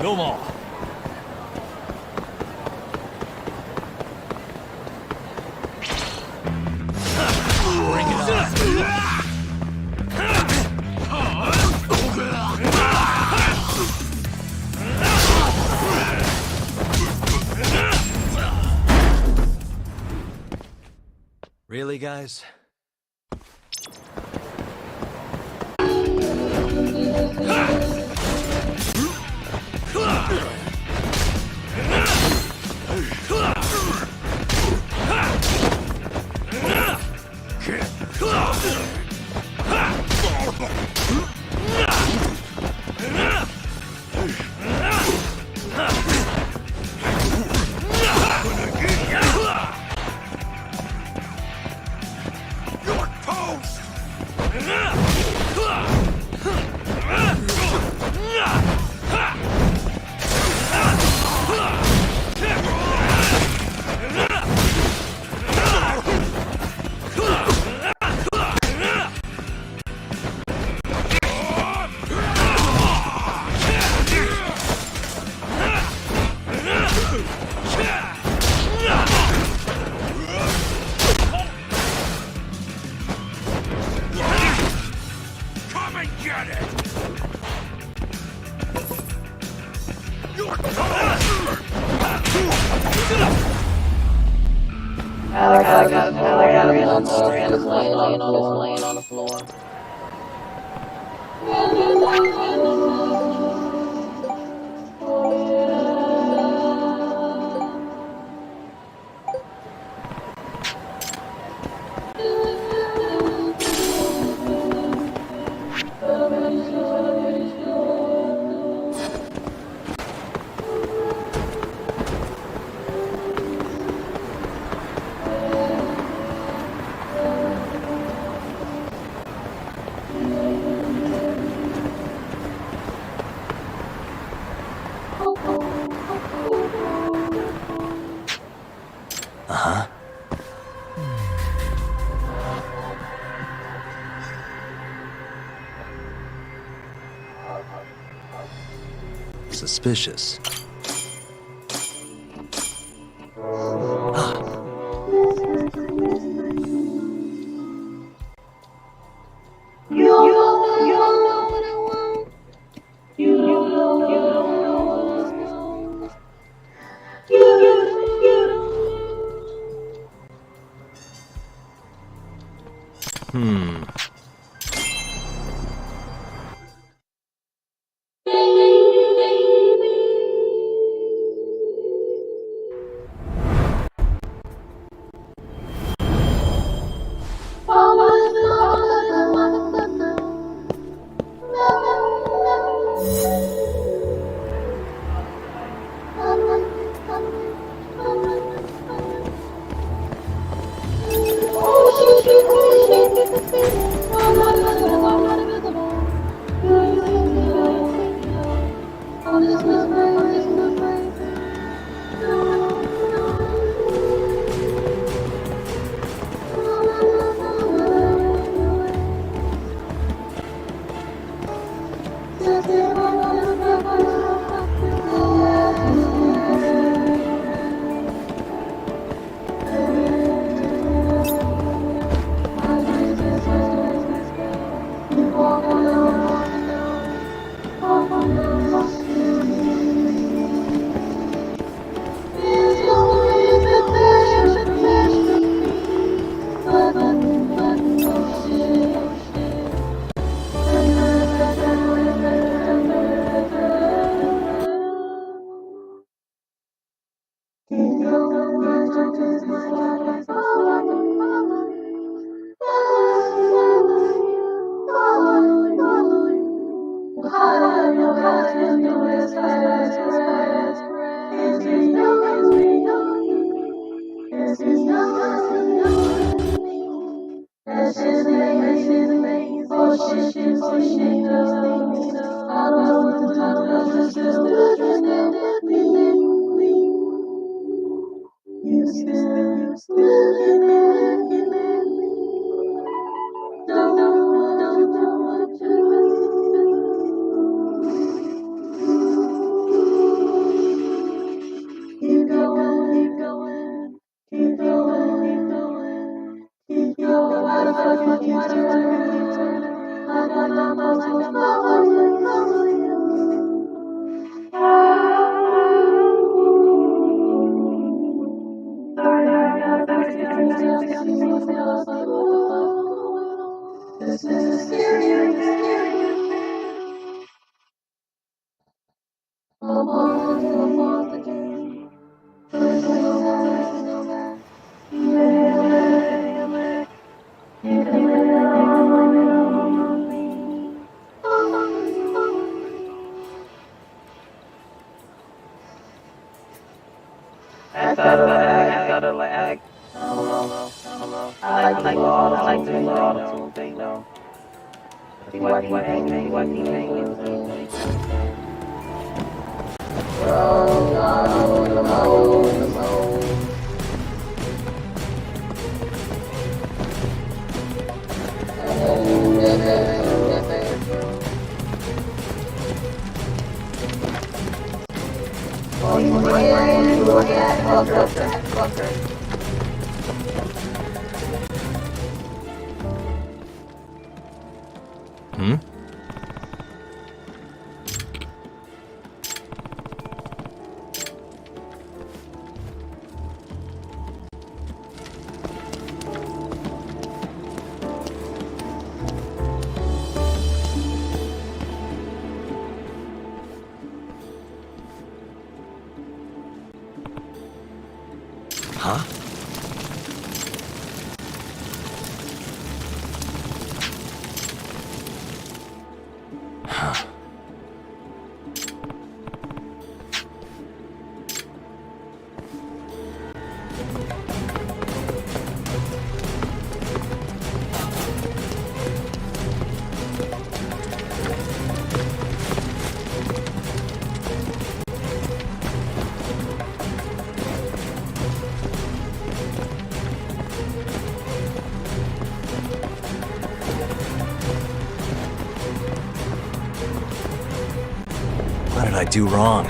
どうも。Bring it on. Really, guys? Laying on the floor. Uh-huh. Suspicious. Hmm. I started lag. I don't know. I like the auto-tune thing though. See what he made. Oh no, the mode. Oh, yeah, fucker. Hmm? Huh? Huh. What did I do wrong?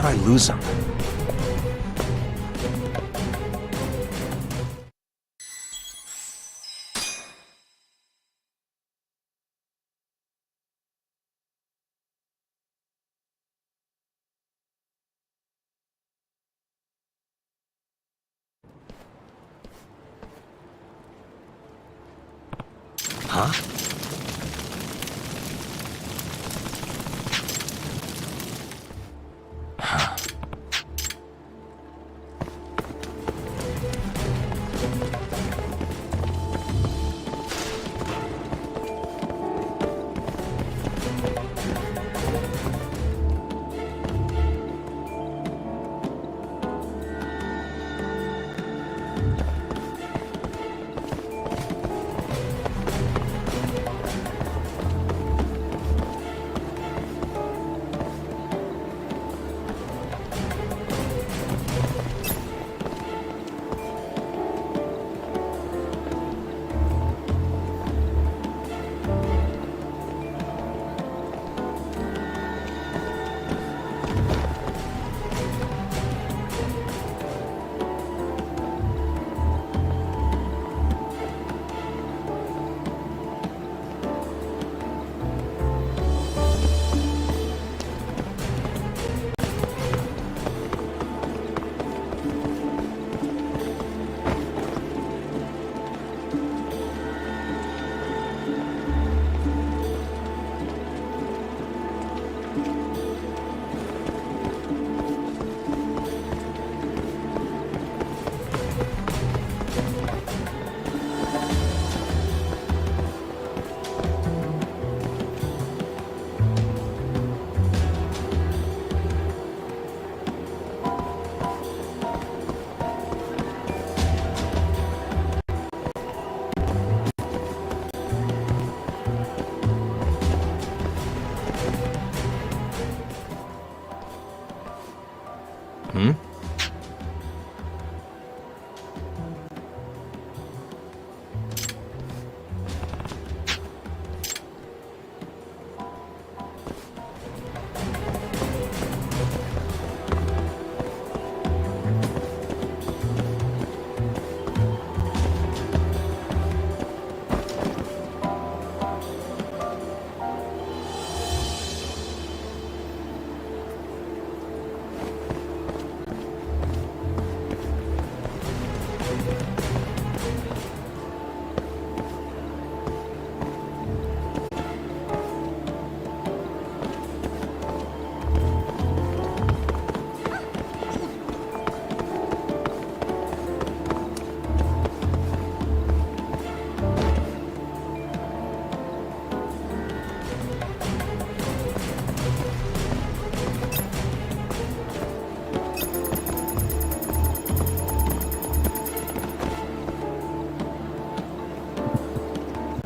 I lose him? Huh? Hmm?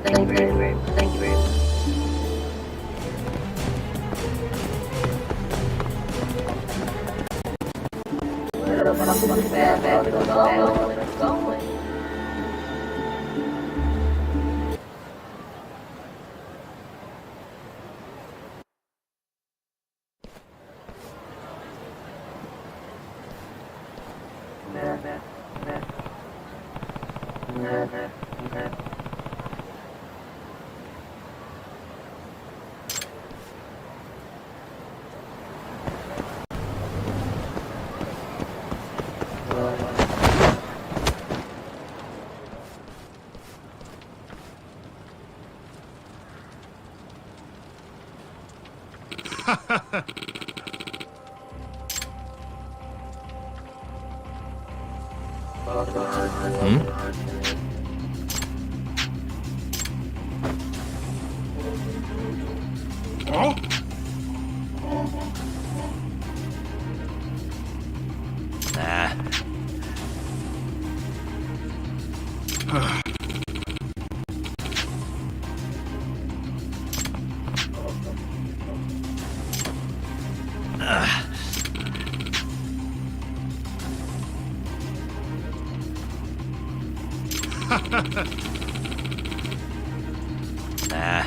Thank you very much. Thank you very much. Nah. Nah.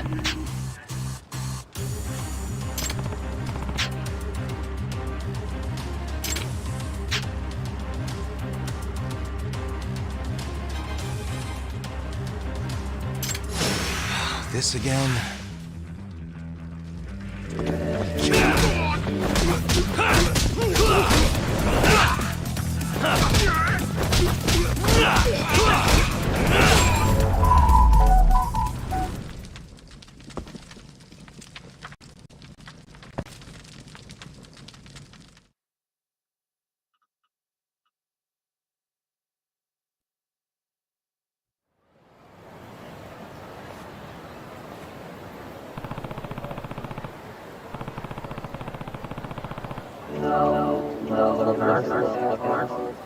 this again? The nurse.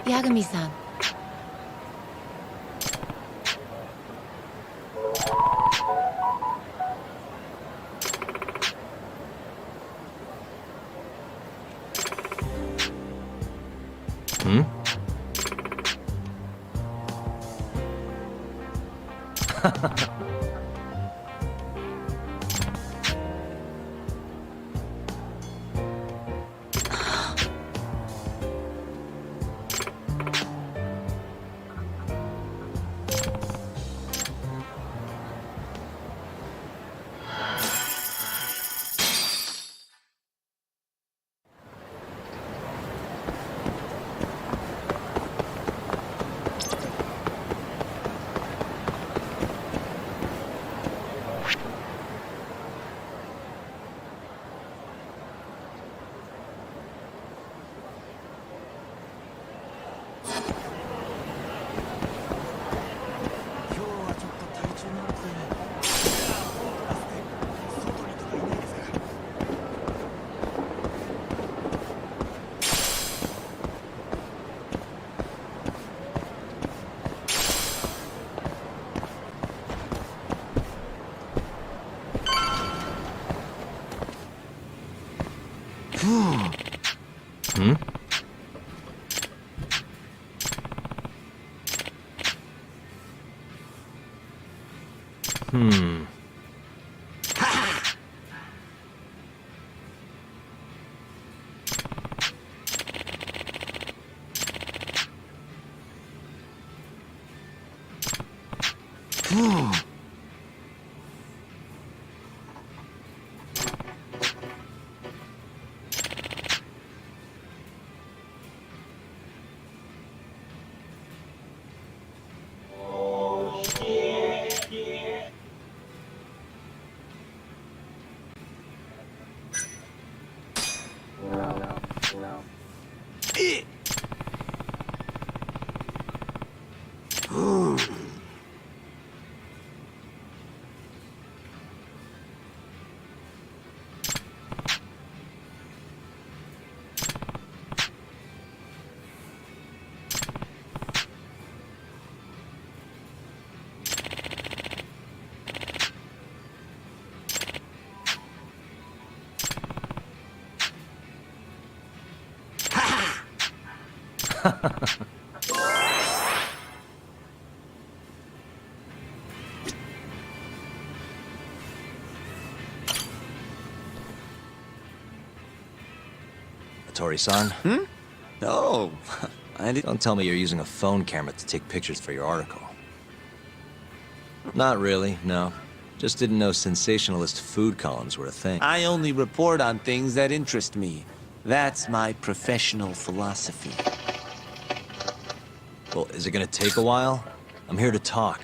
Yagami-san. Hmm? Hmm? Hmm. Tori-san, Oh, I did. don't tell me you're using a phone camera to take pictures for your article. Not really, no. Just didn't know sensationalist food columns were a thing. I only report on things that interest me. That's my professional philosophy. Well, is it gonna take a while? I'm here to talk.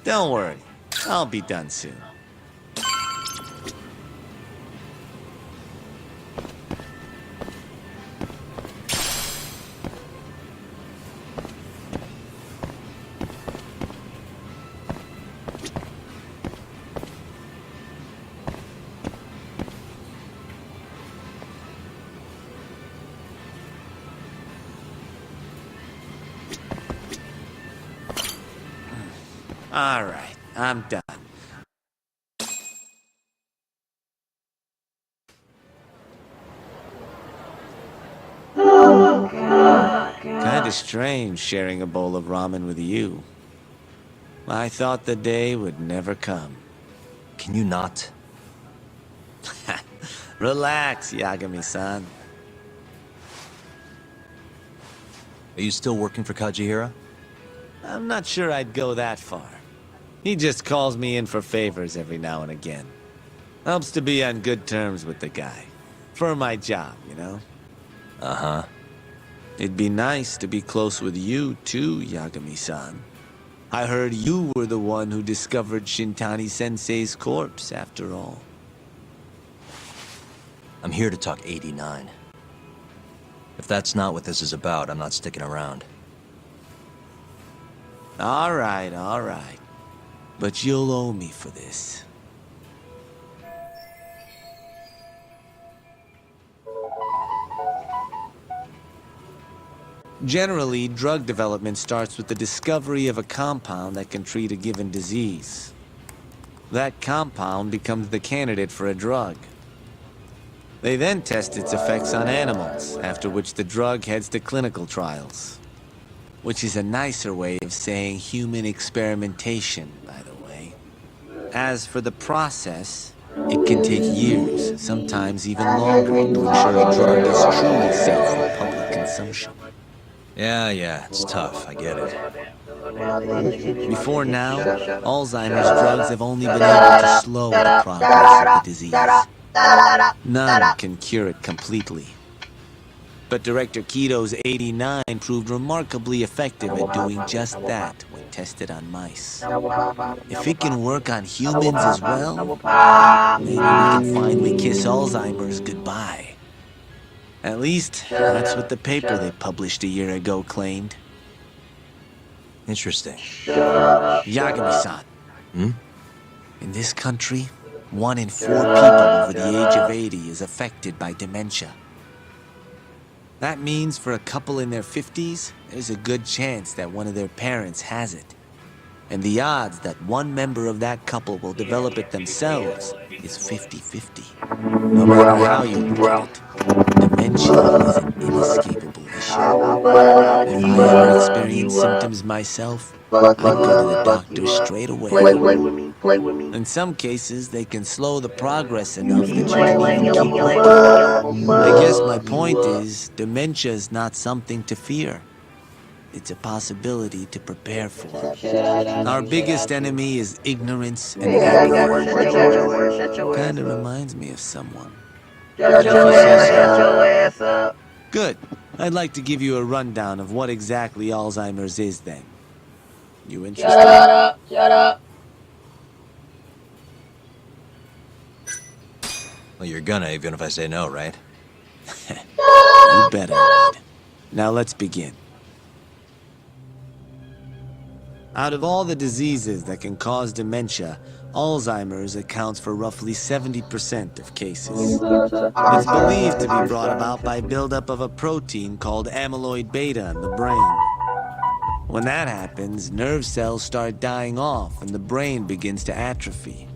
Don't worry, I'll be done soon. All right, I'm done. Kinda strange sharing a bowl of ramen with you. I thought the day would never come. Can you not? Relax, Yagami-san. Are you still working for Kajihira? I'm not sure I'd go that far. He just calls me in for favors every now and again. Helps to be on good terms with the guy. For my job, you know? Uh-huh. It'd be nice to be close with you, too, Yagami-san. I heard you were the one who discovered Shintani-sensei's corpse, after all. I'm here to talk 89. If that's not what this is about, I'm not sticking around. All right, all right. But you'll owe me for this. Generally, drug development starts with the discovery of a compound that can treat a given disease. That compound becomes the candidate for a drug. They then test its effects on animals, after which the drug heads to clinical trials. Which is a nicer way of saying human experimentation, by the way. As for the process, it can take years, sometimes even longer, to ensure a drug is truly safe for public consumption. Yeah, it's tough, I get it. Before now, Alzheimer's drugs have only been able to slow the progress of the disease. None can cure it completely. But Director Keto's 89 proved remarkably effective at doing just that when tested on mice. If it can work on humans as well, maybe we can finally kiss Alzheimer's goodbye. At least, that's what the paper they published a year ago claimed. Interesting. Yagami-san. Hmm? In this country, 1 in 4 people over the age of 80 is affected by dementia. That means for a couple in their 50s, there's a good chance that one of their parents has it. And the odds that one member of that couple will develop it themselves is 50-50. No matter how you look at it, dementia is an inescapable issue. If I ever experience symptoms myself, I'd go to the doctor straight away. Play with me. In some cases, they can slow the progress enough that you can even keep working. I guess my point is, dementia is not something to fear. It's a possibility to prepare for. Our biggest enemy is ignorance and apathy. Kinda reminds me of someone. Shut your ass up. Good. I'd like to give you a rundown of what exactly Alzheimer's is then. You interested? Shut up. Well, you're gonna, even if I say no, right? You better, Reed. Now let's begin. Out of all the diseases that can cause dementia, Alzheimer's accounts for roughly 70% of cases. It's believed to be brought about by buildup of a protein called amyloid beta in the brain. When that happens, nerve cells start dying off and the brain begins to atrophy.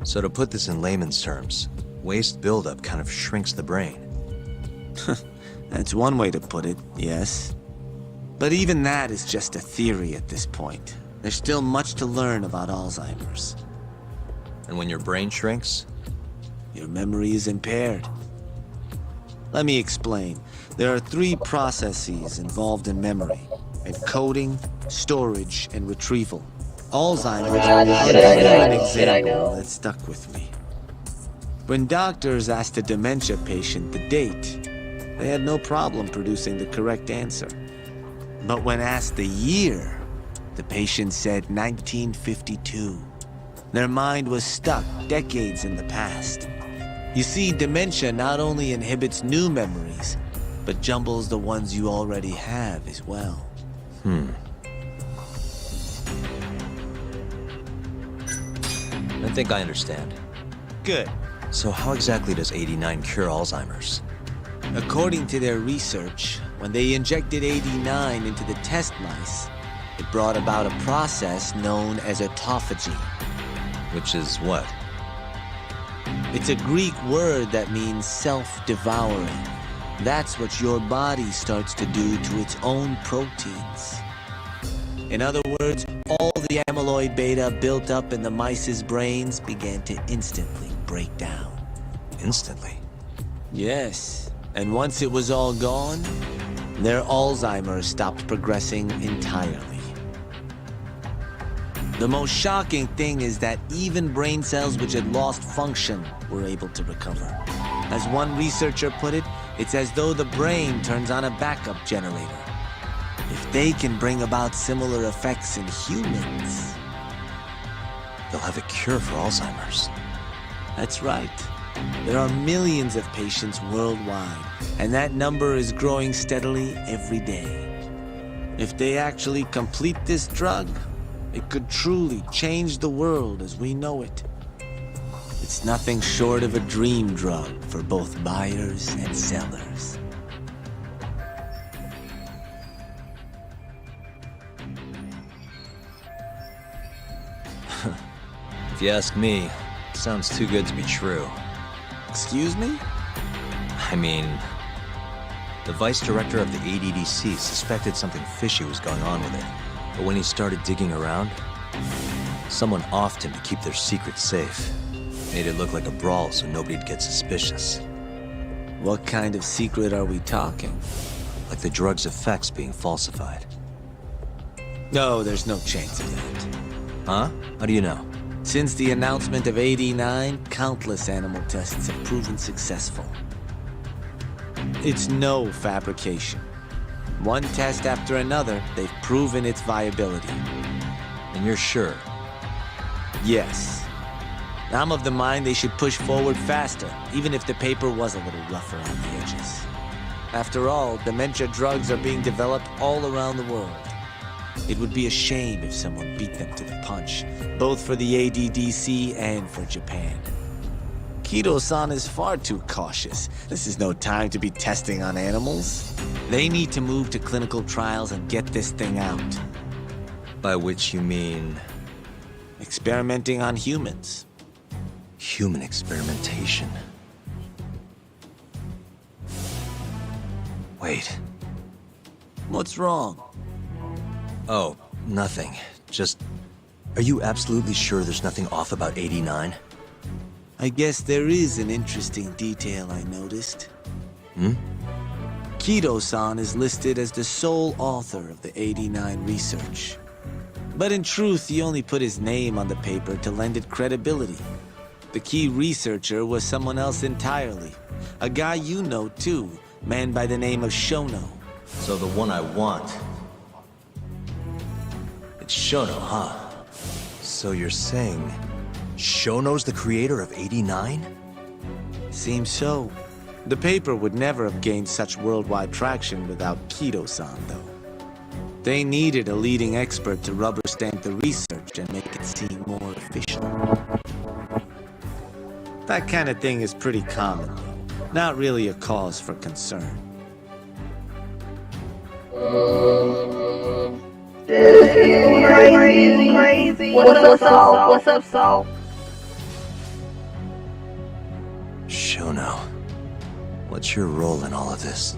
So to put this in layman's terms, waste buildup kind of shrinks the brain. That's one way to put it, yes. But even that is just a theory at this point. There's still much to learn about Alzheimer's. And when your brain shrinks? Your memory is impaired. Let me explain. There are 3 processes involved in memory: encoding, storage, and retrieval. Alzheimer's is an example that stuck with me. When doctors asked a dementia patient the date, they had no problem producing the correct answer. But when asked the year, the patient said 1952. Their mind was stuck decades in the past. You see, dementia not only inhibits new memories, but jumbles the ones you already have as well. I think I understand. Good. So how exactly does 89 cure Alzheimer's? According to their research, when they injected 89 into the test mice, It brought about a process known as autophagy. Which is what? It's a Greek word that means self-devouring. That's what your body starts to do to its own proteins. In other words, all the amyloid beta built up in the mice's brains began to instantly break down. Instantly? Yes, and once it was all gone, their Alzheimer's stopped progressing entirely. The most shocking thing is that even brain cells which had lost function were able to recover. As one researcher put it, it's as though the brain turns on a backup generator. If they can bring about similar effects in humans... They'll have a cure for Alzheimer's. That's right. There are millions of patients worldwide, and that number is growing steadily every day. If they actually complete this drug, it could truly change the world as we know it. It's nothing short of a dream drug for both buyers and sellers. If you ask me, it sounds too good to be true. Excuse me? I mean, the vice director of the ADDC suspected something fishy was going on with it. But when he started digging around, someone offed him to keep their secret safe. Made it look like a brawl so nobody'd get suspicious. What kind of secret are we talking? Like the drug's effects being falsified. No, there's no chance of that. Huh? How do you know? Since the announcement of AD9, countless animal tests have proven successful. It's no fabrication. One test after another, they've proven its viability. And you're sure? Yes. I'm of the mind they should push forward faster, even if the paper was a little rougher on the edges. After all, dementia drugs are being developed all around the world. It would be a shame if someone beat them to the punch, both for the ADDC and for Japan. Kido-san is far too cautious. This is no time to be testing on animals. They need to move to clinical trials and get this thing out. By which you mean... Experimenting on humans. human experimentation. Wait. What's wrong? Oh, nothing. Just... Are you absolutely sure there's nothing off about 89? I guess there is an interesting detail I noticed. Hmm? Kido-san is listed as the sole author of the 89 research. But in truth, he only put his name on the paper to lend it credibility. The key researcher was someone else entirely. A guy you know too, man by the name of Shono. So the one I want... It's Shono, huh? So you're saying... Shono's the creator of 89? Seems so. The paper would never have gained such worldwide traction without Kido-san, though. They needed a leading expert to rubber stamp the research and make it seem more official. That kind of thing is pretty common, though. Not really a cause for concern. This is crazy. What's up, What's up, Saul? Shono, what's your role in all of this?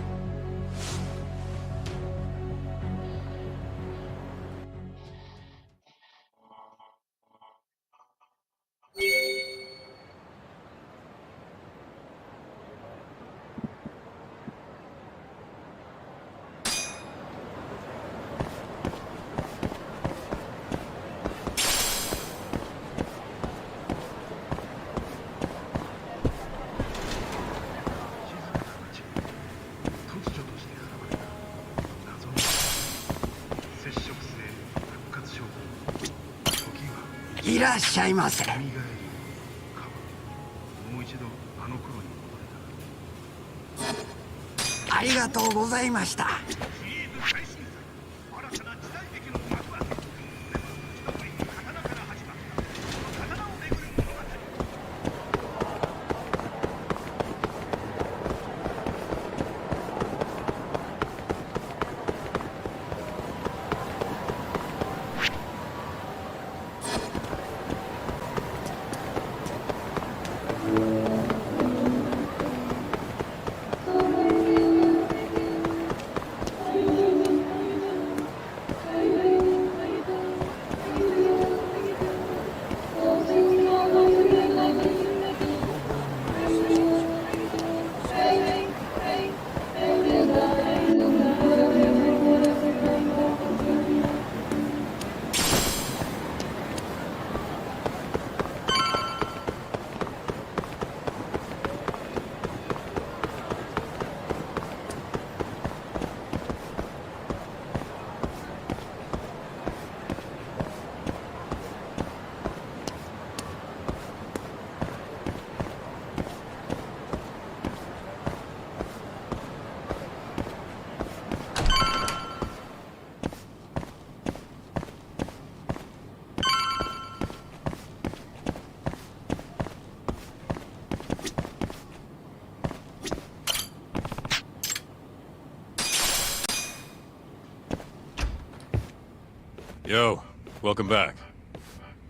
Yo, welcome back.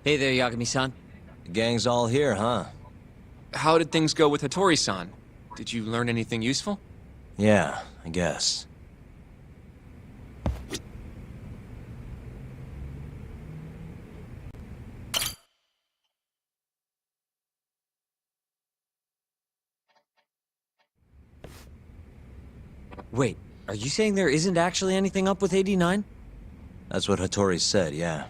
Hey there, Yagami-san. The gang's all here, huh? How did things go with Hattori-san? Did you learn anything useful? Yeah, I guess. Wait, are you saying there isn't actually anything up with 89? That's what Hattori said, yeah.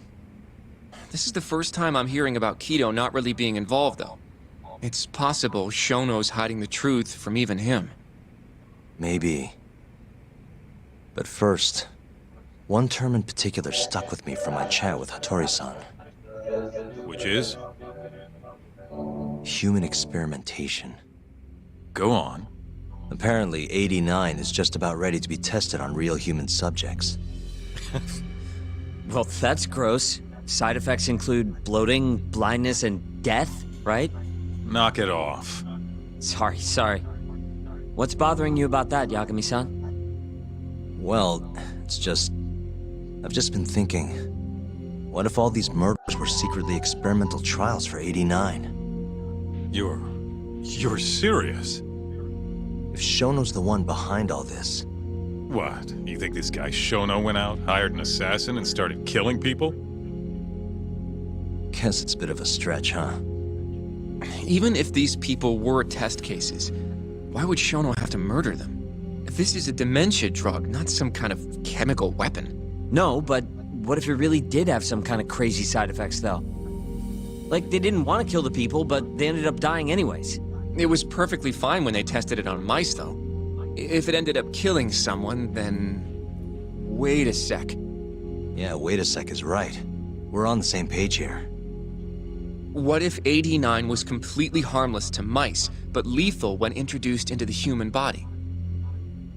This is the first time I'm hearing about Kido not really being involved, though. It's possible Shono's hiding the truth from even him. Maybe. But first, one term in particular stuck with me from my chat with Hattori-san. Which is? Human experimentation. Go on. Apparently, 89 is just about ready to be tested on real human subjects. Well, that's gross. Side effects include bloating, blindness, and death, right? Knock it off. Sorry. What's bothering you about that, Yagami-san? Well, it's just... I've just been thinking... What if all these murders were secretly experimental trials for 89? You're serious? If Shono's the one behind all this... What? You think this guy Shono went out, hired an assassin, and started killing people? Guess it's a bit of a stretch, huh? Even if these people were test cases, why would Shono have to murder them? This is a dementia drug, not some kind of chemical weapon. No, but what if it really did have some kind of crazy side effects, though? Like, they didn't want to kill the people, but they ended up dying anyways. It was perfectly fine when they tested it on mice, though. If it ended up killing someone, then... Wait a sec. Yeah, wait a sec is right. We're on the same page here. What if 89 was completely harmless to mice, but lethal when introduced into the human body?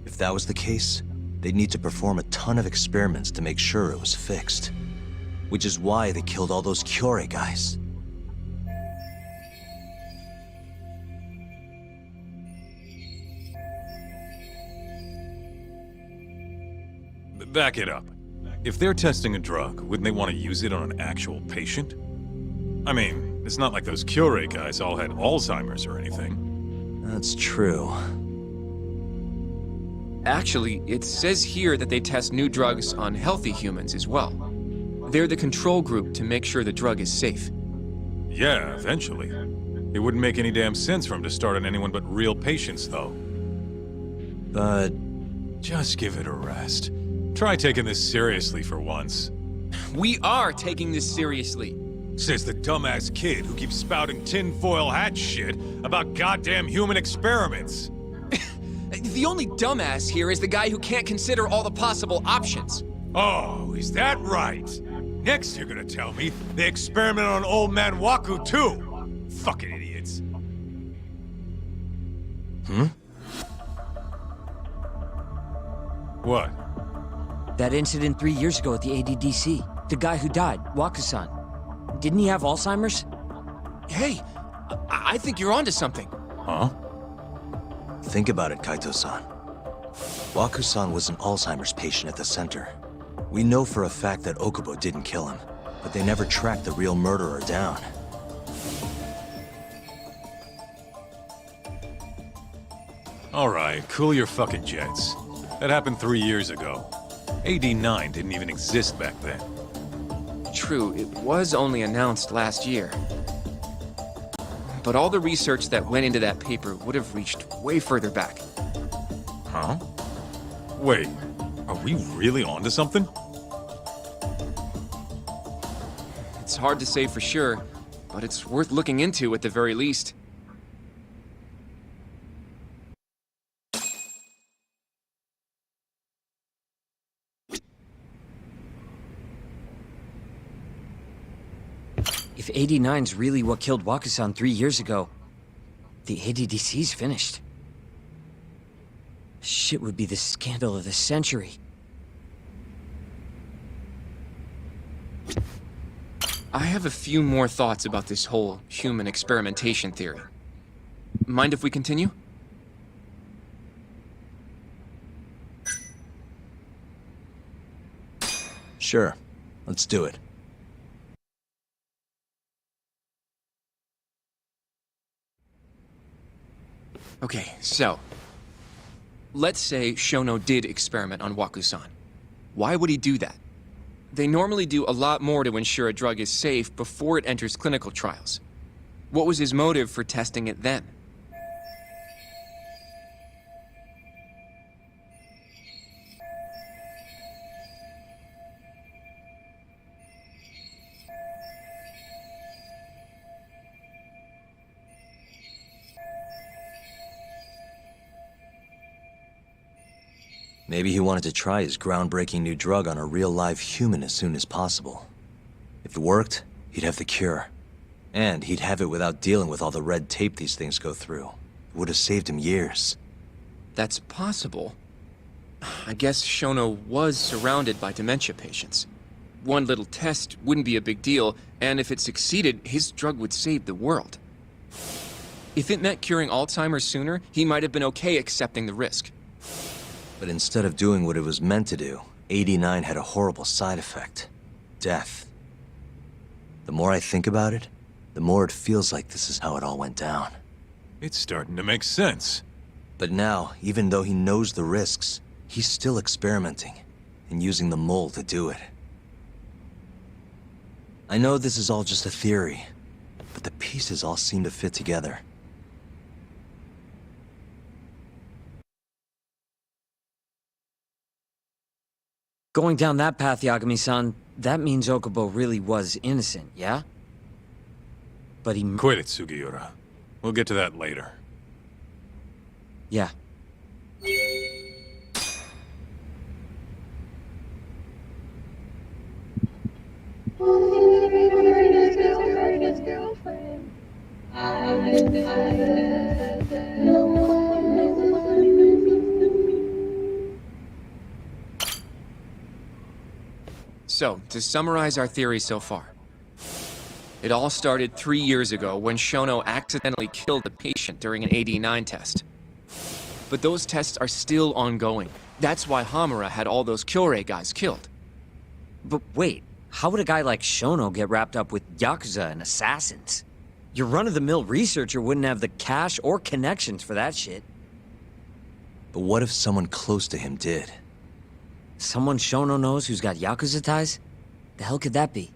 If that was the case, they'd need to perform a ton of experiments to make sure it was fixed. Which is why they killed all those Kyorei guys. Back it up. If they're testing a drug, wouldn't they want to use it on an actual patient? I mean, it's not like those Kyorei guys all had Alzheimer's or anything. That's true. Actually, it says here that they test new drugs on healthy humans as well. They're the control group to make sure the drug is safe. Yeah, eventually. It wouldn't make any damn sense for him to start on anyone but real patients, though. But... Just give it a rest. Try taking this seriously for once. We are taking this seriously. Says the dumbass kid who keeps spouting tinfoil hat shit about goddamn human experiments. The only dumbass here is the guy who can't consider all the possible options. Oh, is that right? Next you're gonna tell me they experiment on old man Waku too. Fucking idiots. What? That incident 3 years ago at the ADDC. The guy who died, Waku-san. Didn't he have Alzheimer's? Hey, I think you're onto something. Huh? think about it, Kaito-san. Waku-san was an Alzheimer's patient at the center. We know for a fact that Okubo didn't kill him, but they never tracked the real murderer down. All right, cool your fucking jets. That happened 3 years ago. AD9 didn't even exist back then. True, it was only announced last year. But all the research that went into that paper would have reached way further back. Huh? Wait, are we really onto something? It's hard to say for sure, but it's worth looking into at the very least. If 89's really what killed Waku-san 3 years ago, the ADDC's finished. Shit would be the scandal of the century. I have a few more thoughts about this whole human experimentation theory. Mind if we continue? Sure. Let's do it. Okay, so let's say Shono did experiment on Waku-san. Why would he do that? They normally do a lot more to ensure a drug is safe before it enters clinical trials. What was his motive for testing it then? Maybe he wanted to try his groundbreaking new drug on a real live human as soon as possible. If it worked, he'd have the cure. And he'd have it without dealing with all the red tape these things go through. It would have saved him years. That's possible. I guess Shono was surrounded by dementia patients. One little test wouldn't be a big deal, and if it succeeded, his drug would save the world. If it meant curing Alzheimer's sooner, he might have been okay accepting the risk. But instead of doing what it was meant to do, 89 had a horrible side effect. Death. The more I think about it, the more it feels like this is how it all went down. It's starting to make sense. But now, even though he knows the risks, he's still experimenting and using the mole to do it. I know this is all just a theory, but the pieces all seem to fit together. Going down that path, Yagami-san, that means Okubo really was innocent, yeah? But he... Quit it, Sugiura. We'll get to that later. Yeah. So, to summarize our theory so far. It all started 3 years ago when Shono accidentally killed a patient during an 89 test. But those tests are still ongoing. That's why Hamura had all those Kyorei guys killed. But wait, how would a guy like Shono get wrapped up with Yakuza and assassins? Your run-of-the-mill researcher wouldn't have the cash or connections for that shit. But what if someone close to him did? Someone Shono knows who's got Yakuza ties? The hell could that be?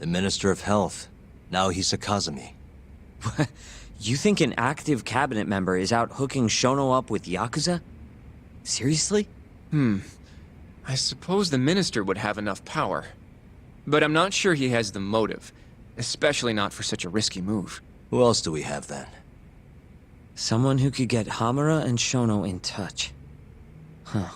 The Minister of Health. Now he's Kazumi. You think an active cabinet member is out hooking Shono up with Yakuza? Seriously? I suppose the minister would have enough power. But I'm not sure he has the motive. Especially not for such a risky move. Who else do we have then? Someone who could get Hamura and Shono in touch. Huh.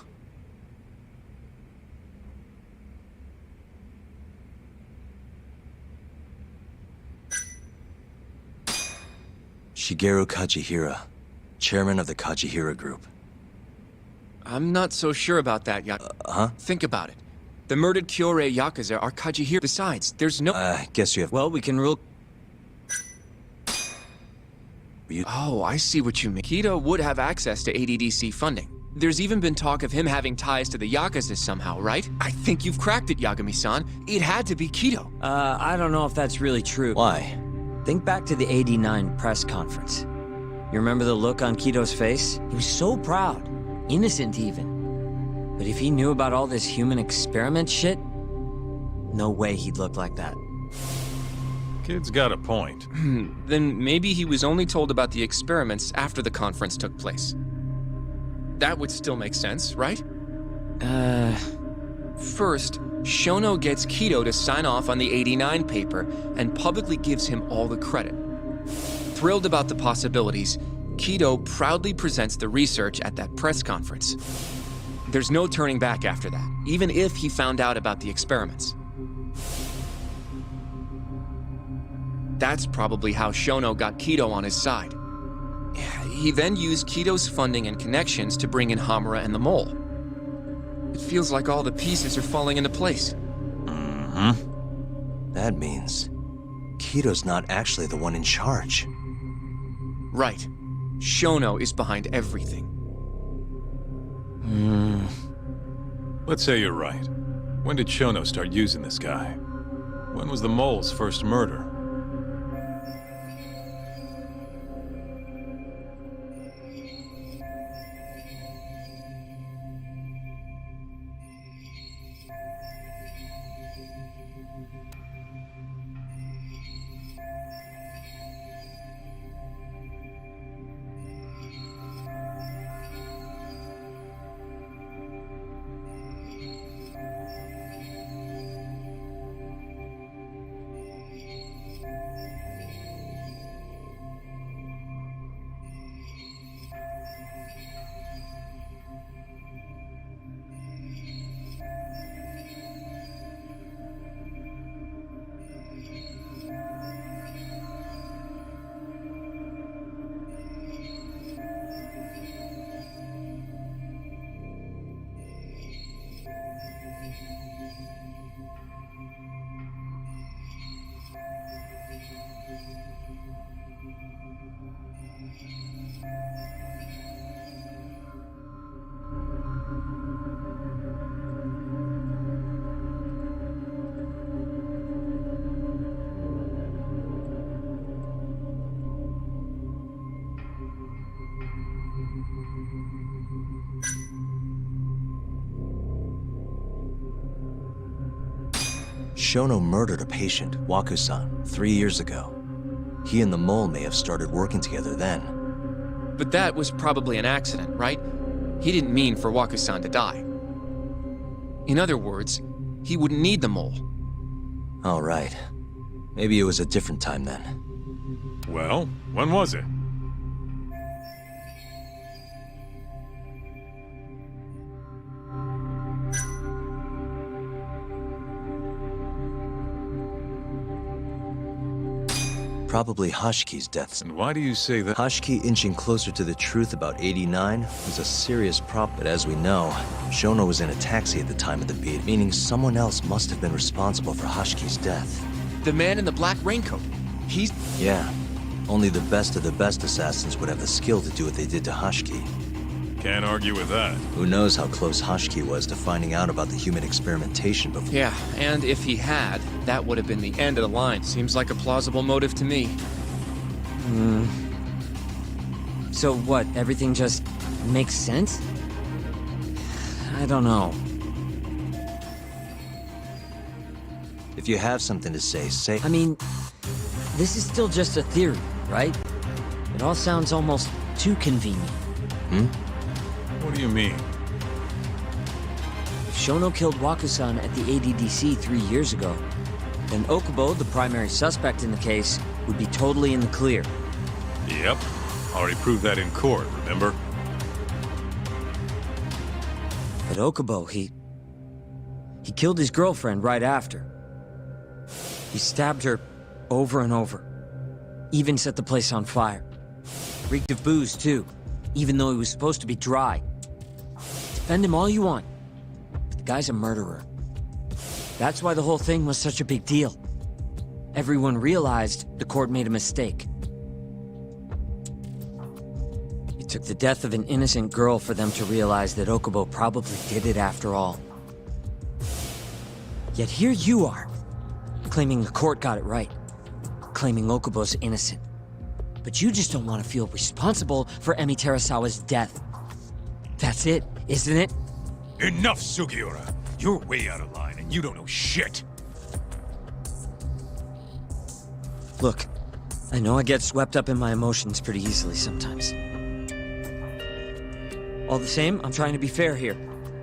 Shigeru Kajihira, chairman of the Kajihira Group. I'm not so sure about that, Huh? Think about it. The murdered Kyorei Yakuza are Kajihira. Besides, there's no... I guess you have... Well, we can rule... Oh, I see what you mean. Kido would have access to ADDC funding. There's even been talk of him having ties to the Yakuza somehow, right? I think you've cracked it, Yagami-san. It had to be Kido. I don't know if that's really true. Why? Think back to the 89 press conference. You remember the look on Kido's face? He was so proud. Innocent, even. But if he knew about all this human experiment shit, no way he'd look like that. Kid's got a point. Then maybe he was only told about the experiments after the conference took place. That would still make sense, right? First, Shono gets Kido to sign off on the 89 paper and publicly gives him all the credit. Thrilled about the possibilities, Kido proudly presents the research at that press conference. There's no turning back after that, even if he found out about the experiments. That's probably how Shono got Kido on his side. He then used Kido's funding and connections to bring in Hamura and the Mole. feels like all the pieces are falling into place. That means Kito's not actually the one in charge. Right. Shono is behind everything. Let's say you're right. When did Shono start using this guy? When was the mole's first murder? Shono murdered a patient, Waku-san, 3 years ago. He and the mole may have started working together then. But that was probably an accident, right? He didn't mean for Waku-san to die. In other words, he wouldn't need the mole. All right. Maybe it was a different time then. Well, when was it? Probably Hashiki's death. And why do you say that? Hashiki inching closer to the truth about 89 was a serious problem, but as we know, Shono was in a taxi at the time of the beat, meaning someone else must have been responsible for Hashiki's death. The man in the black raincoat. He's... Yeah, only the best of the best assassins would have the skill to do what they did to Hashiki. Can't argue with that. Who knows how close Hashiki was to finding out about the human experimentation before... Yeah, and if he had, that would have been the end of the line. Seems like a plausible motive to me. So what, everything just makes sense? I don't know. If you have something to say... I mean, this is still just a theory, right? It all sounds almost too convenient. What do you mean? If Shono killed Waku-san at the ADDC 3 years ago, then Okubo, the primary suspect in the case, would be totally in the clear. Yep. Already proved that in court, remember? But Okubo, he killed his girlfriend right after. He stabbed her over and over. Even set the place on fire. Reeked of booze, too, even though he was supposed to be dry. Defend him all you want, but the guy's a murderer. That's why the whole thing was such a big deal. Everyone realized the court made a mistake. It took the death of an innocent girl for them to realize that Okubo probably did it after all. Yet here you are, claiming the court got it right, claiming Okubo's innocent. But you just don't want to feel responsible for Emi Terasawa's death. That's it, isn't it? Enough, Sugiura! You're way out of line, and you don't know shit! Look, I know I get swept up in my emotions pretty easily sometimes. All the same, I'm trying to be fair here.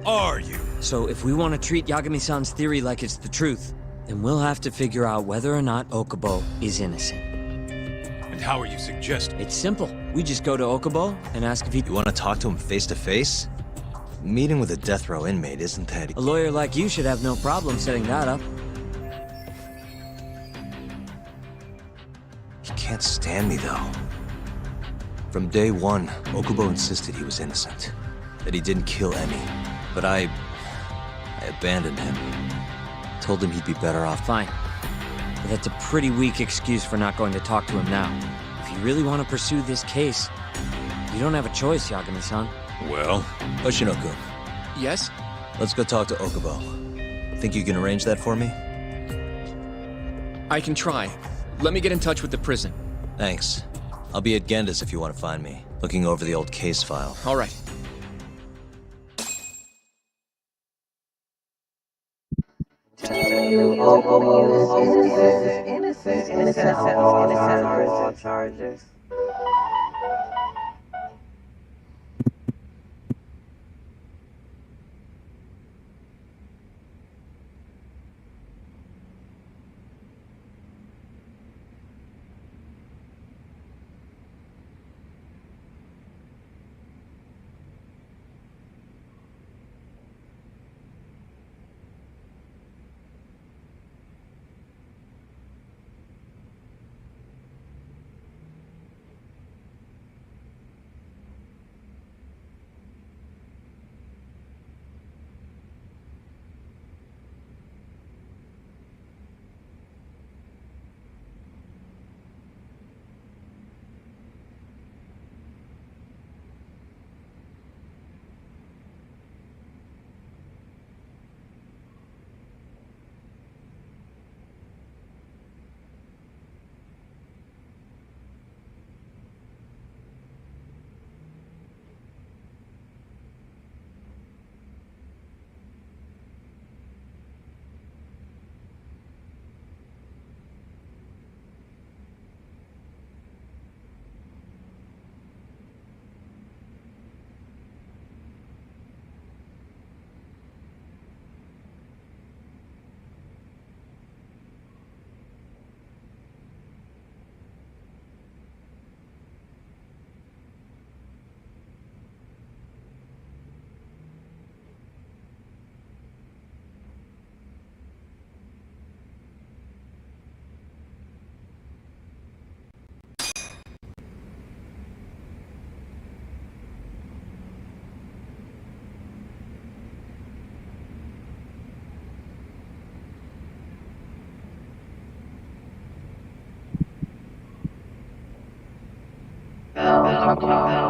Are you? So if we want to treat Yagami-san's theory like it's the truth, then we'll have to figure out whether or not Okubo is innocent. And how are you suggesting? It's simple. We just go to Okubo and ask if he... You want to talk to him face to face? Meeting with a death row inmate isn't that... A lawyer like you should have no problem setting that up. He can't stand me, though. From day one, Okubo insisted he was innocent. That he didn't kill Emi. But I abandoned him. Told him he'd be better off. Fine. But that's a pretty weak excuse for not going to talk to him now. If you really want to pursue this case, you don't have a choice, Yagami-san. Well, Oshino-kun, Yes? let's go talk to Okubo. Think you can arrange that for me? I can try. Let me get in touch with the prison. Thanks. I'll be at Genda's if you want to find me. Looking over the old case file. All right. Innocent of all charges. Talk about.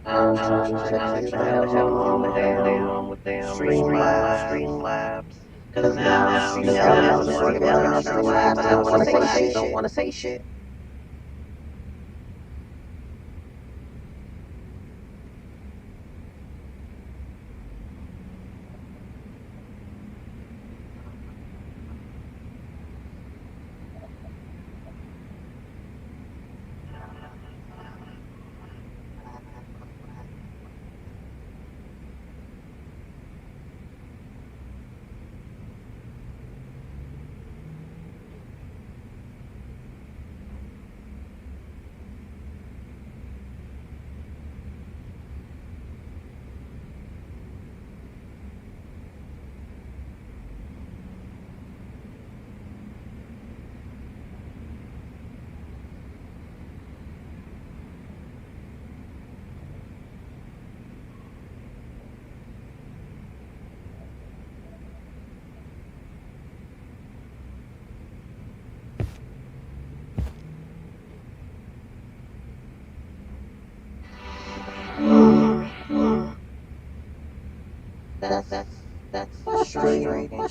Check the hell with them stream labs. Cause now the stream labs don't wanna say shit. That's frustrating.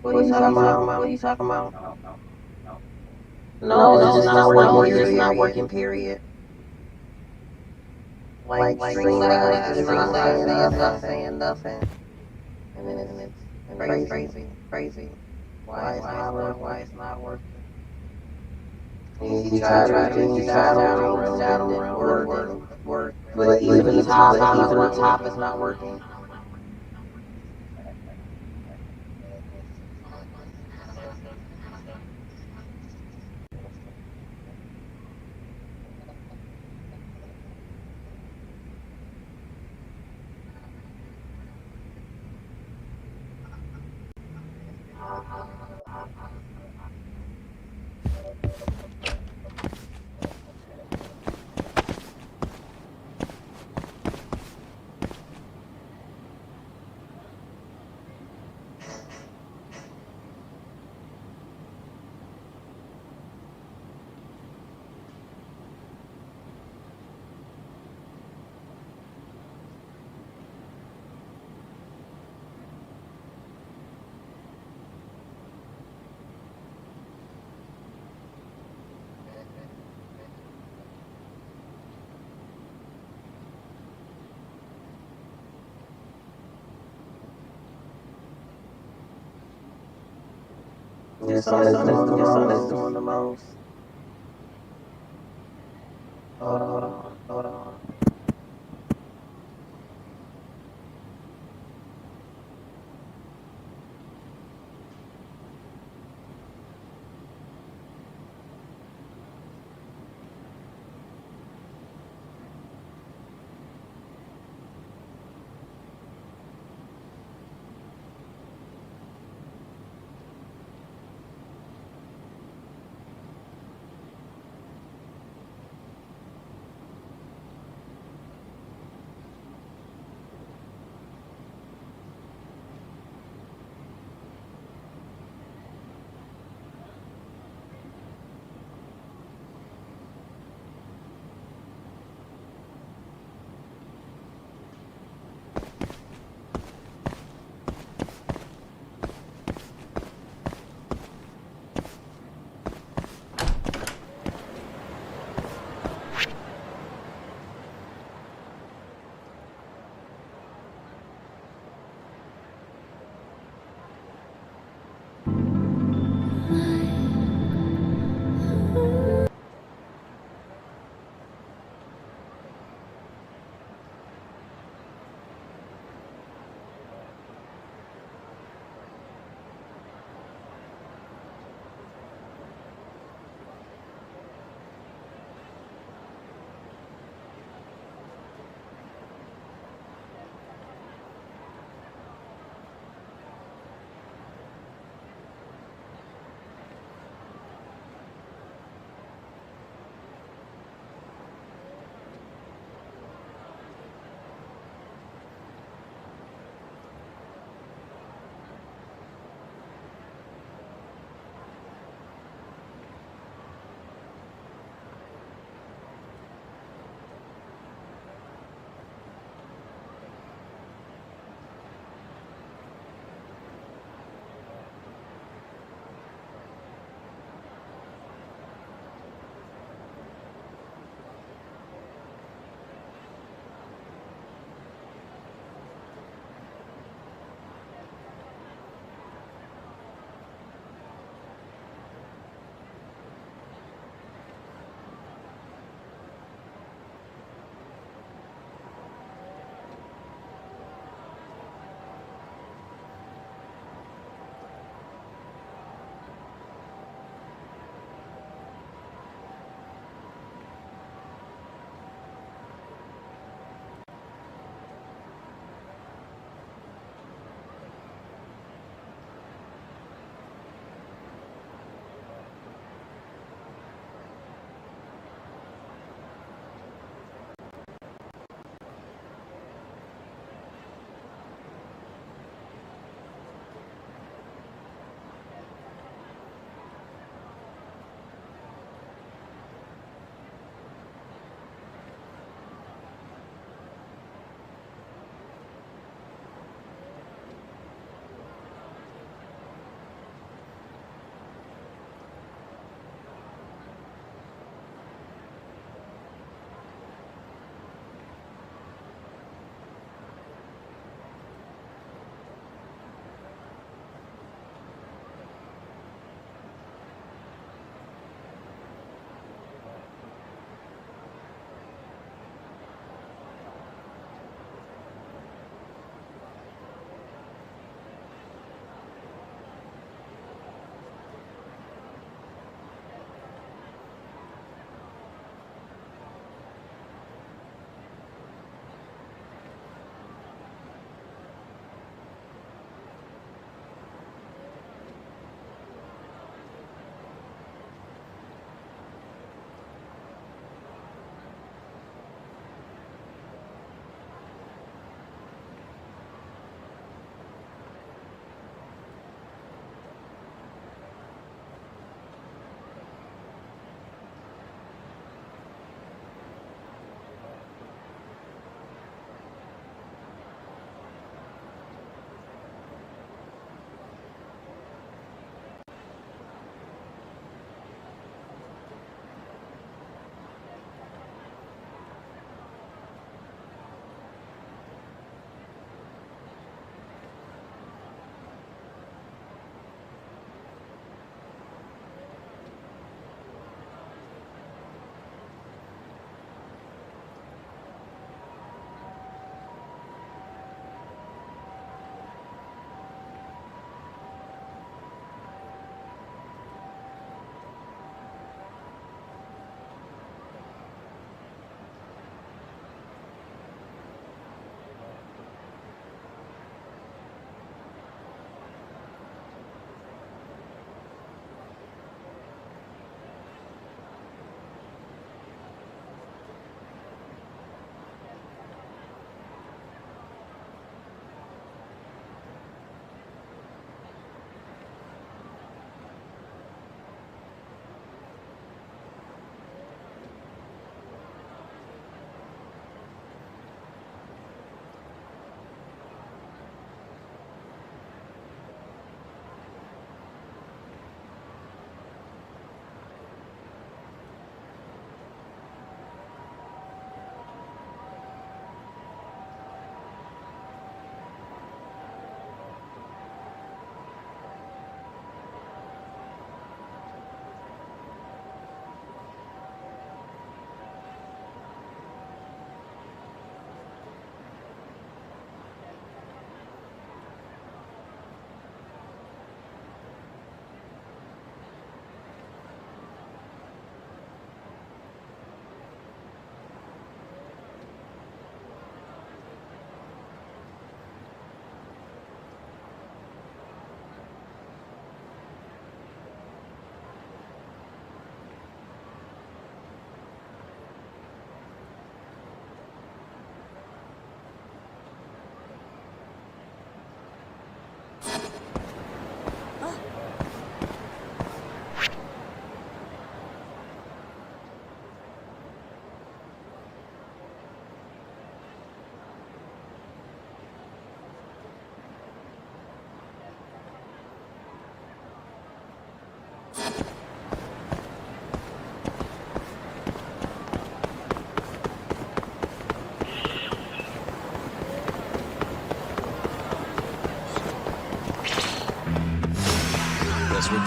What are you talking about? No, it's just not working, period. Like not saying nothing. And it's crazy. Why it's not working. You try to shadow realm work. But even the top is not working. Your son is doing the most. Hold on.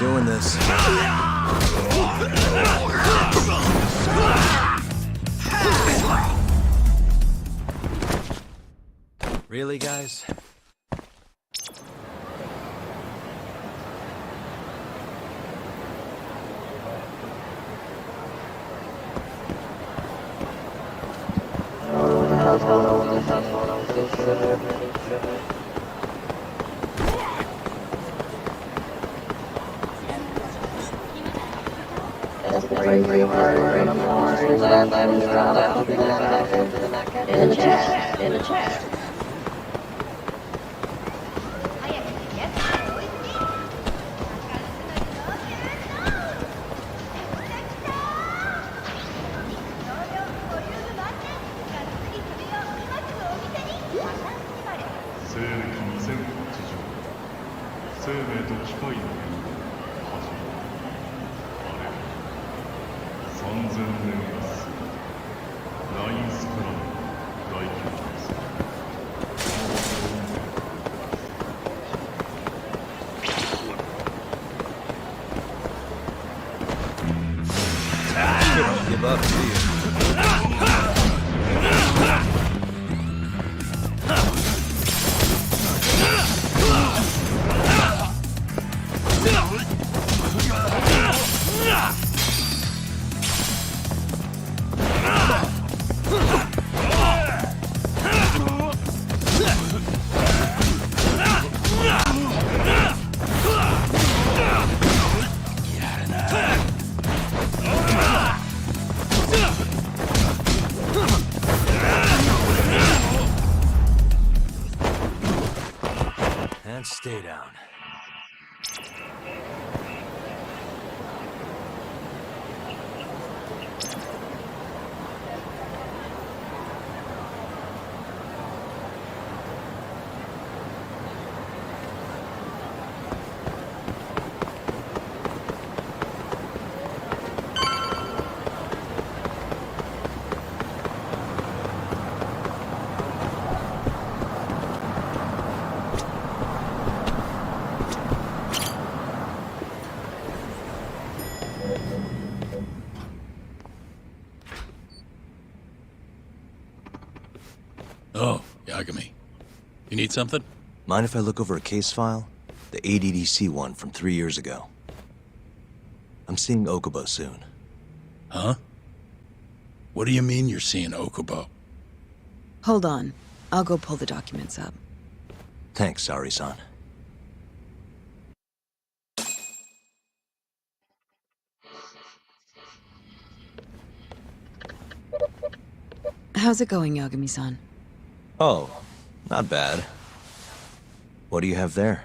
doing this. Really, guys? In the chat. Give up, do you? And stay down. Oh, Yagami. You need something? Mind if I look over a case file? The ADDC one from 3 years ago. I'm seeing Okubo soon. Huh? What do you mean you're seeing Okubo? Hold on. I'll go pull the documents up. Thanks, Sari-san. How's it going, Yagami-san? Oh, not bad. What do you have there?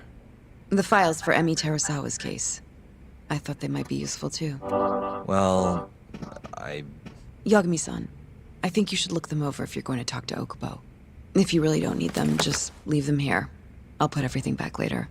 The files for Emi Terasawa's case. I thought they might be useful too. Well, Yagami-san, I think you should look them over if you're going to talk to Okubo. If you really don't need them, just leave them here. I'll put everything back later.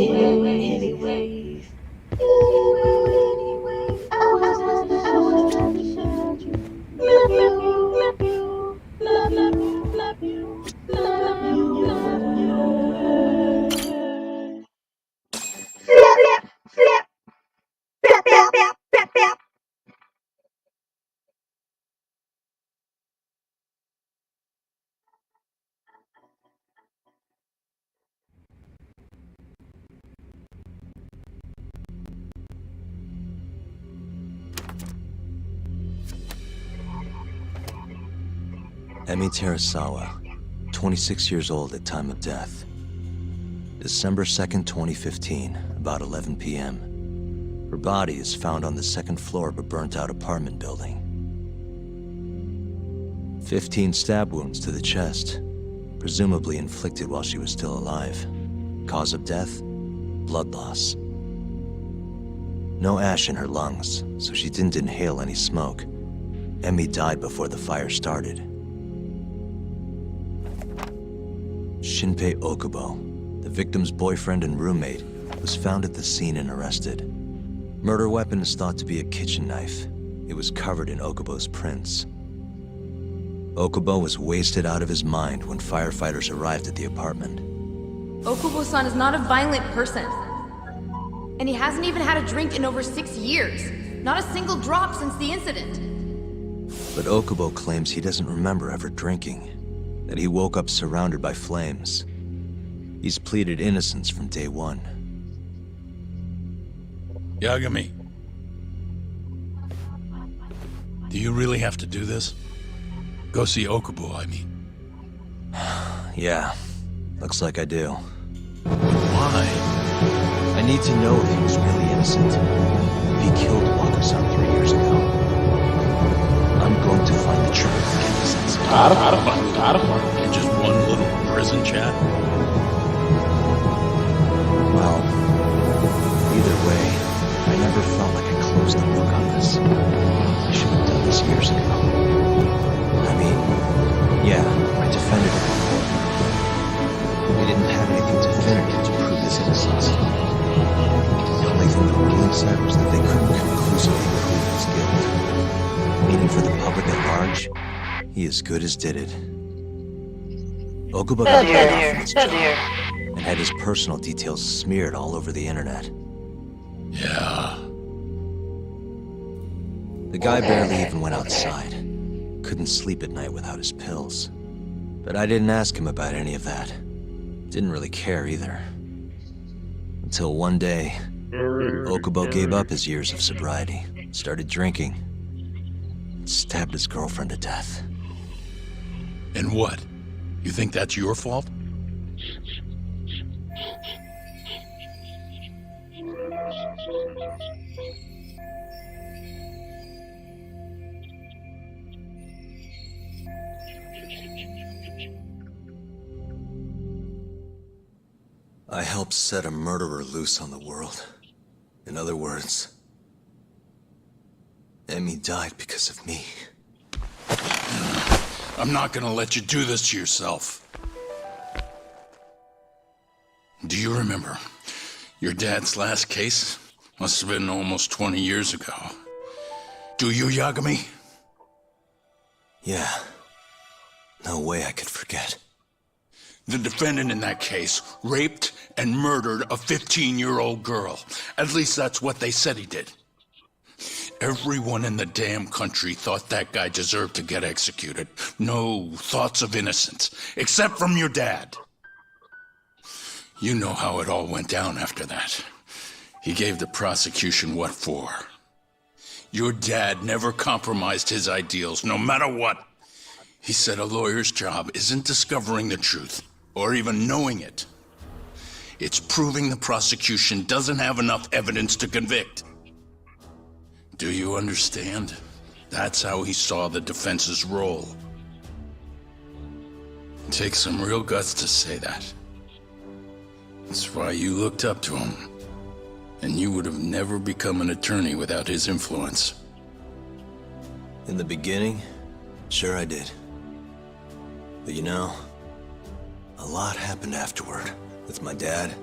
anyways. I was just to show you. Love you, love you, love you, love you, love you, love you. Flip, flip, flip, flip, flip, flip, flip. Emi Terasawa, 26 years old at time of death. December 2nd, 2015, about 11 p.m. Her body is found on the second floor of a burnt-out apartment building. 15 stab wounds to the chest, presumably inflicted while she was still alive. Cause of death? Blood loss. No ash in her lungs, so she didn't inhale any smoke. Emi died before the fire started. Shinpei Okubo, the victim's boyfriend and roommate, was found at the scene and arrested. Murder weapon is thought to be a kitchen knife. It was covered in Okubo's prints. Okubo was wasted out of his mind when firefighters arrived at the apartment. Okubo-san is not a violent person. And he hasn't even had a drink in over 6 years. Not a single drop since the incident. But Okubo claims he doesn't remember ever drinking, that he woke up surrounded by flames. He's pleaded innocence from day one. Yagami. Do you really have to do this? Go see Okubo, I mean. Yeah, looks like I do. Why? I need to know if he was really innocent. If he killed Wako-san 3 years ago. I'm going to find the truth and get this answer. In just one little prison chat? Well, either way, I never felt like I closed the book on this. I should have done this years ago. I mean, yeah, I defended him before. We didn't have anything definitive to prove his innocence. The only thing the ruling said was that they couldn't conclusively prove his guilt. Meaning for the public at large, he as good as did it. Okubo got laid off from his job and had his personal details smeared all over the internet. Yeah. The guy barely even went outside. Couldn't sleep at night without his pills. But I didn't ask him about any of that. Didn't really care either. Until one day, Okubo gave up his years of sobriety, started drinking, and stabbed his girlfriend to death. And what? You think that's your fault? I helped set a murderer loose on the world. In other words, Emi died because of me. I'm not gonna let you do this to yourself. Do you remember your dad's last case? Must have been almost 20 years ago. Do you, Yagami? Yeah. No way I could forget. The defendant in that case raped and murdered a 15-year-old girl. At least that's what they said he did. Everyone in the damn country thought that guy deserved to get executed. No thoughts of innocence, except from your dad. You know how it all went down after that. He gave the prosecution what for. Your dad never compromised his ideals, no matter what. He said a lawyer's job isn't discovering the truth, or even knowing it. It's proving the prosecution doesn't have enough evidence to convict. Do you understand? That's how he saw the defense's role. It takes some real guts to say that. That's why you looked up to him. And you would have never become an attorney without his influence. In the beginning, sure I did. But you know, a lot happened afterward with my dad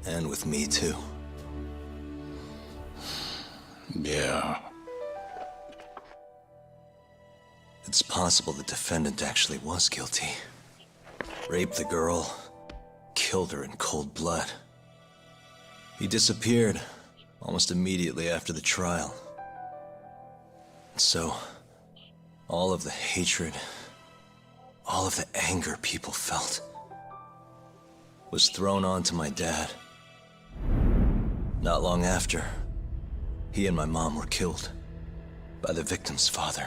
And with me, too. Yeah. It's possible the defendant actually was guilty. Raped the girl, killed her in cold blood. He disappeared almost immediately after the trial. So, all of the hatred, all of the anger people felt was thrown onto my dad. Not long after, he and my mom were killed by the victim's father.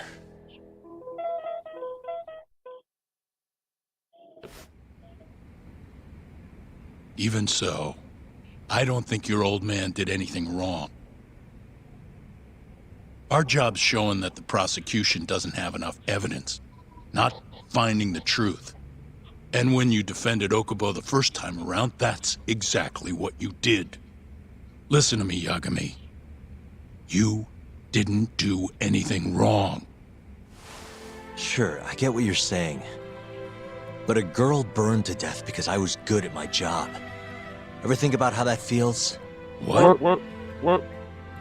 Even so, I don't think your old man did anything wrong. Our job's showing that the prosecution doesn't have enough evidence, not finding the truth. And when you defended Okubo the first time around, that's exactly what you did. Listen to me, Yagami. You didn't do anything wrong. Sure, I get what you're saying. But a girl burned to death because I was good at my job. Ever think about how that feels? What?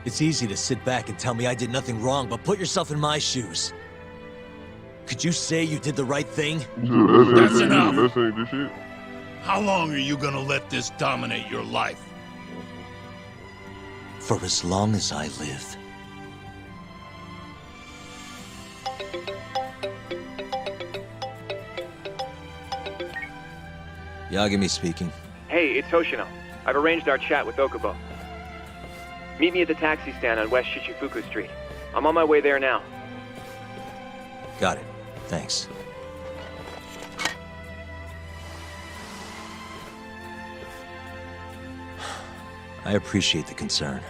It's easy to sit back and tell me I did nothing wrong, but put yourself in my shoes. Could you say you did the right thing? That's enough. This ain't the shit. How long are you gonna let this dominate your life? For as long as I live. Yagami speaking. Hey, it's Hoshino. I've arranged our chat with Okubo. Meet me at the taxi stand on West Shichifuku Street. I'm on my way there now. Got it. Thanks. I appreciate the concern.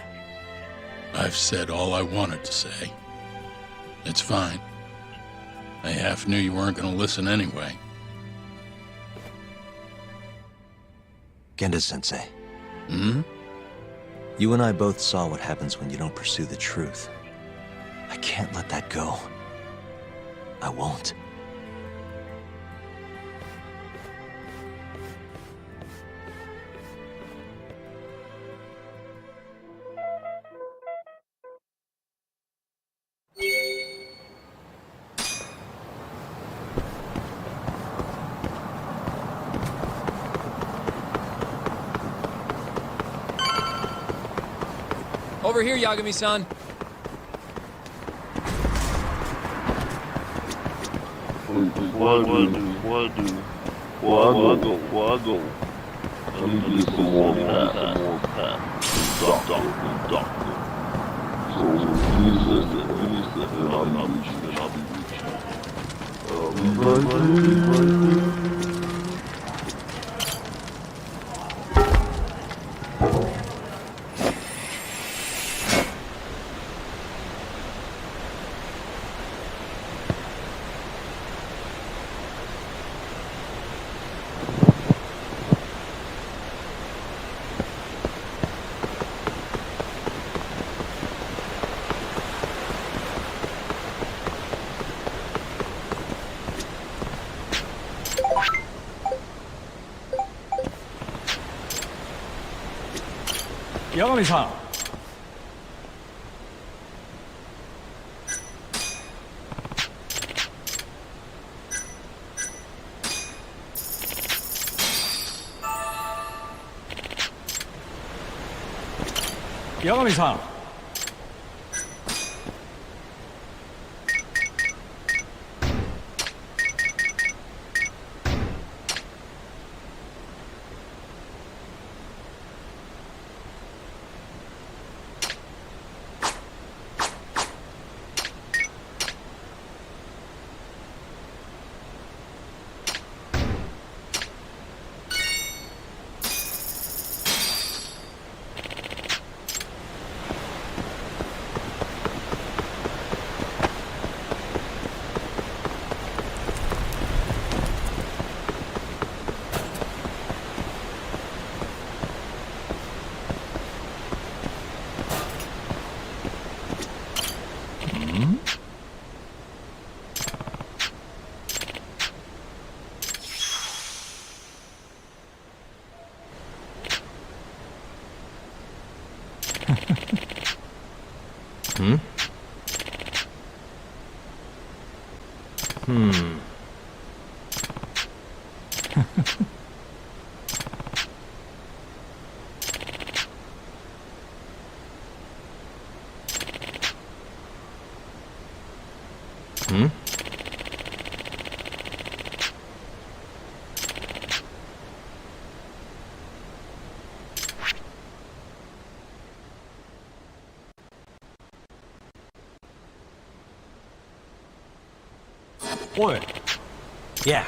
I've said all I wanted to say. It's fine. I half knew you weren't gonna listen anyway. Genda-sensei. Hmm? You and I both saw what happens when you don't pursue the truth. I can't let that go. I won't. Over here, Yagami-san. Before I go, I need to get some more pap. Doctor. So, give me a second, and I'll be right there. Yagami-san. Yagami-san. Hmm? What? Yeah.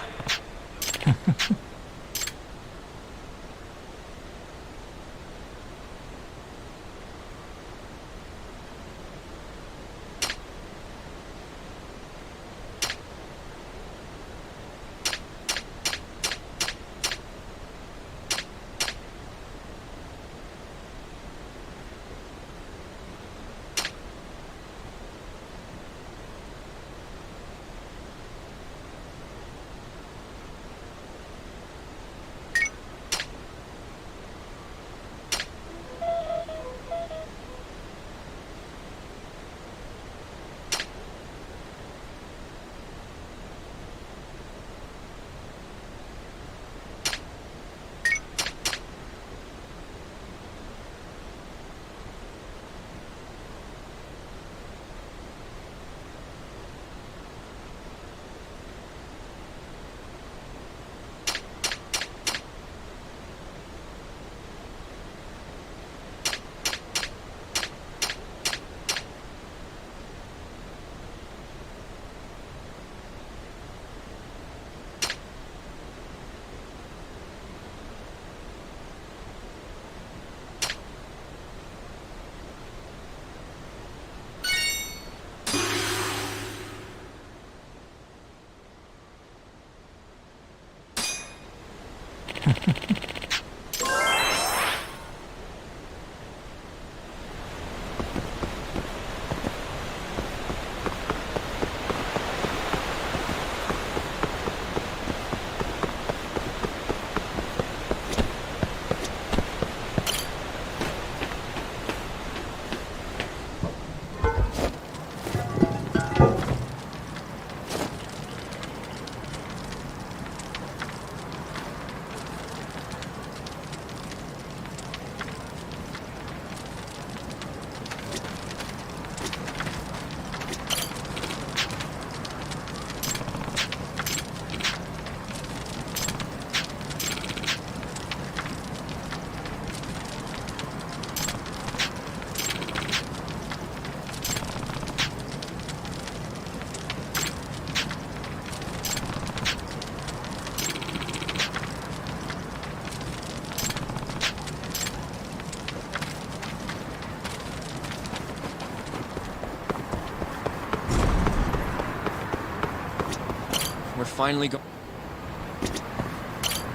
We're finally go-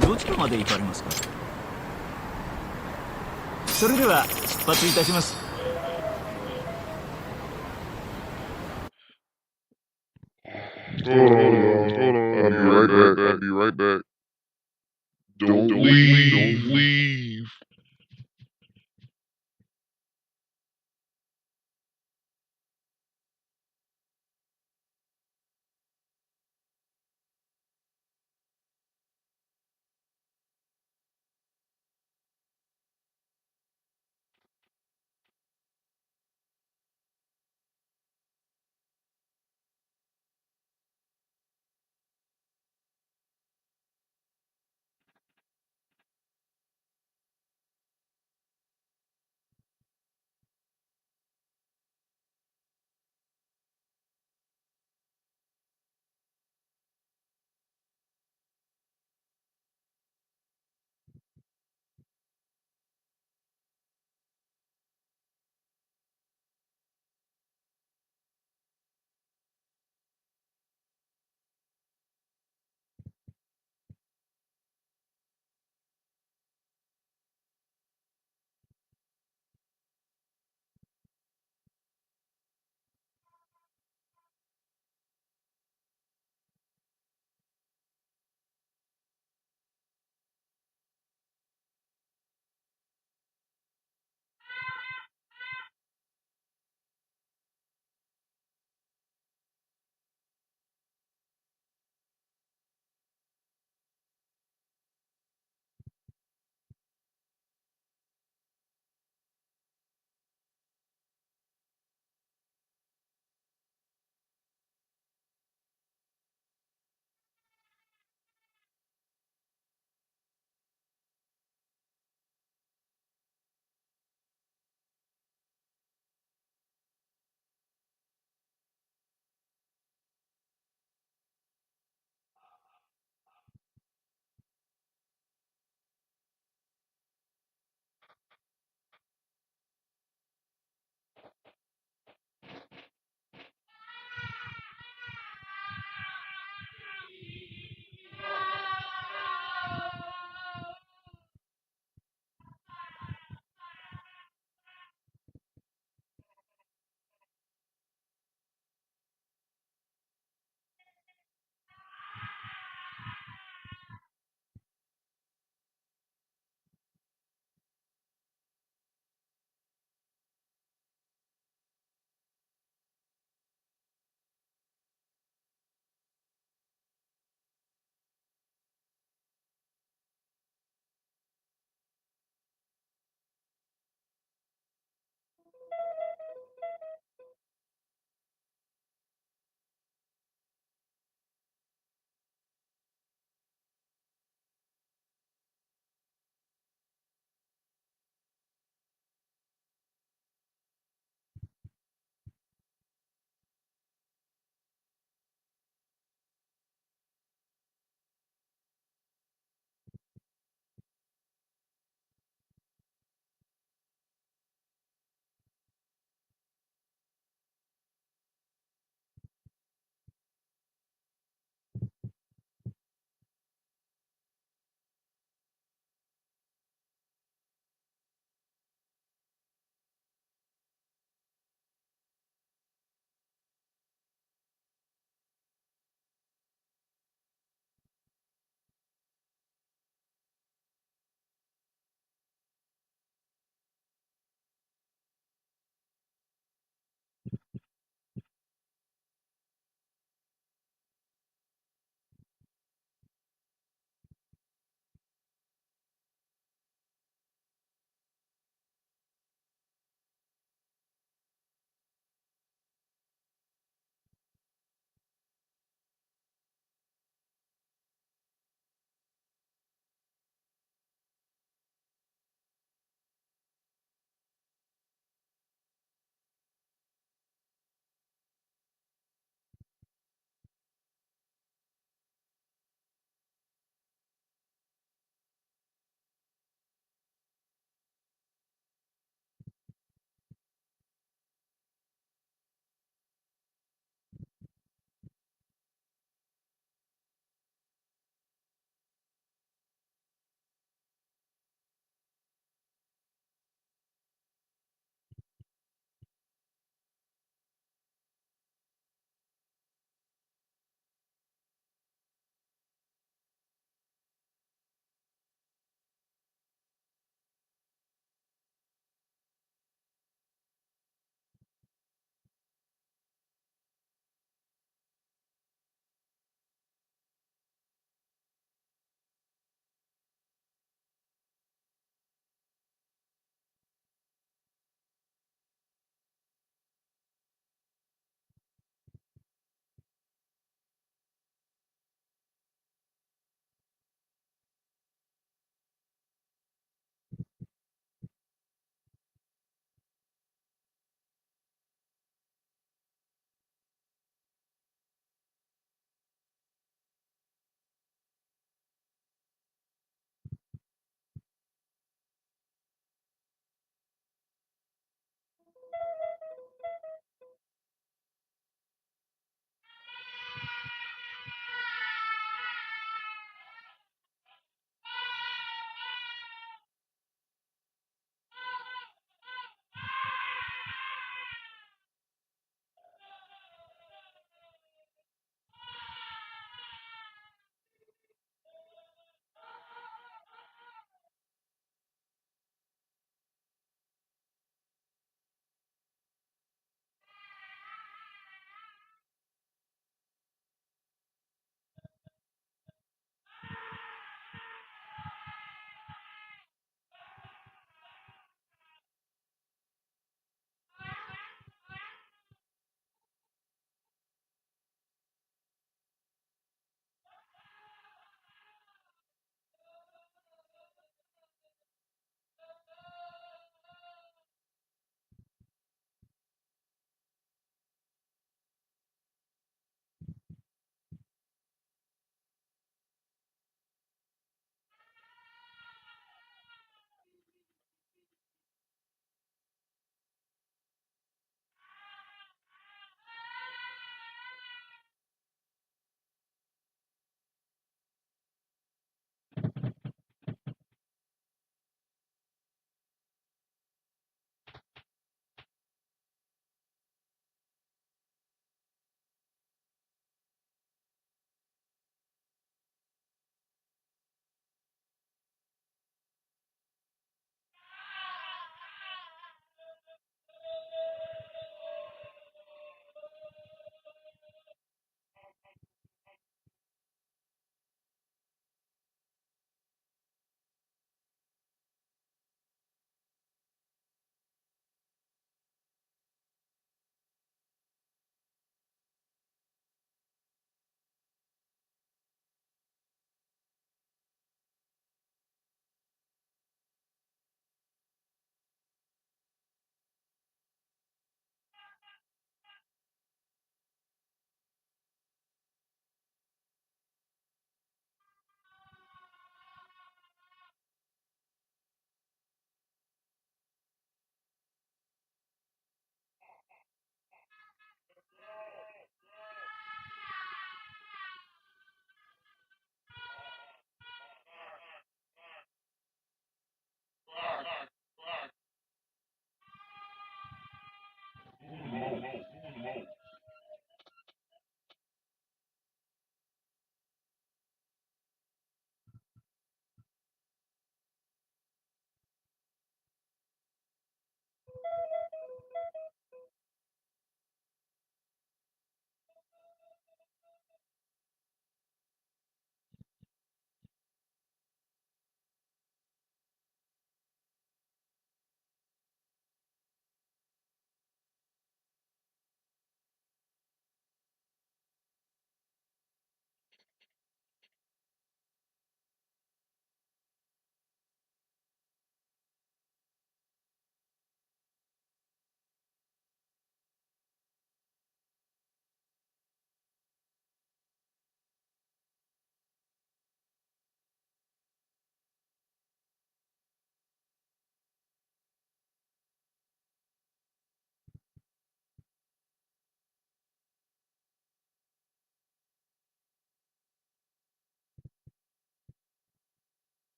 どちらまで行かれますか。それでは出発いたします。Hold on. I'll be right back. I'll be right back. Don't leave. Don't leave.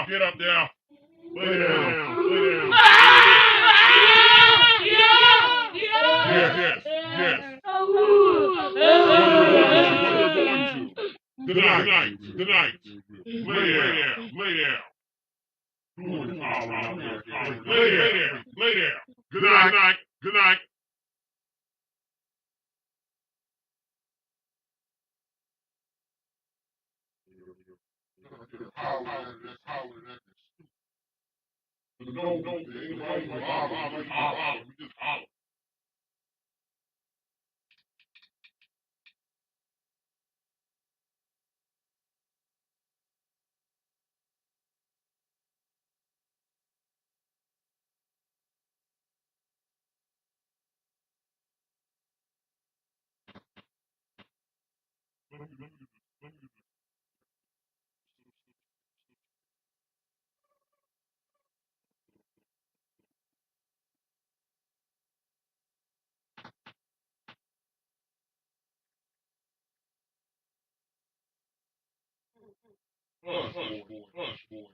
Get up there. Lay down. Yes. Good night. Lay down. Lay down. Good night. Hush, boy.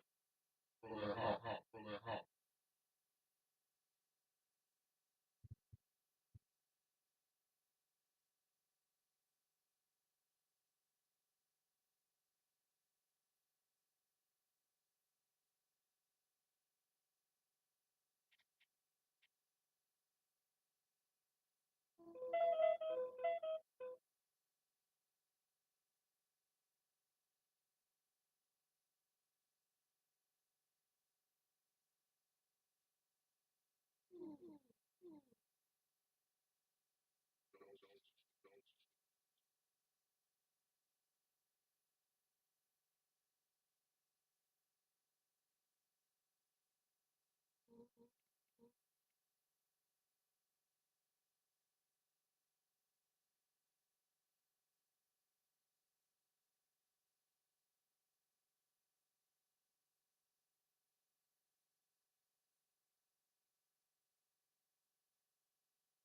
Throw that hop.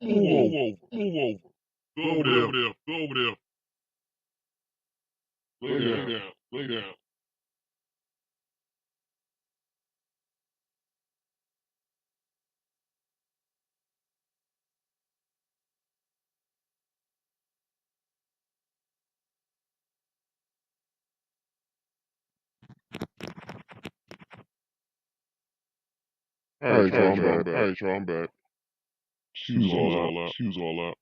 Move over. Go over there. Lay down. Alright, y'all, I'm back. Shoes all out.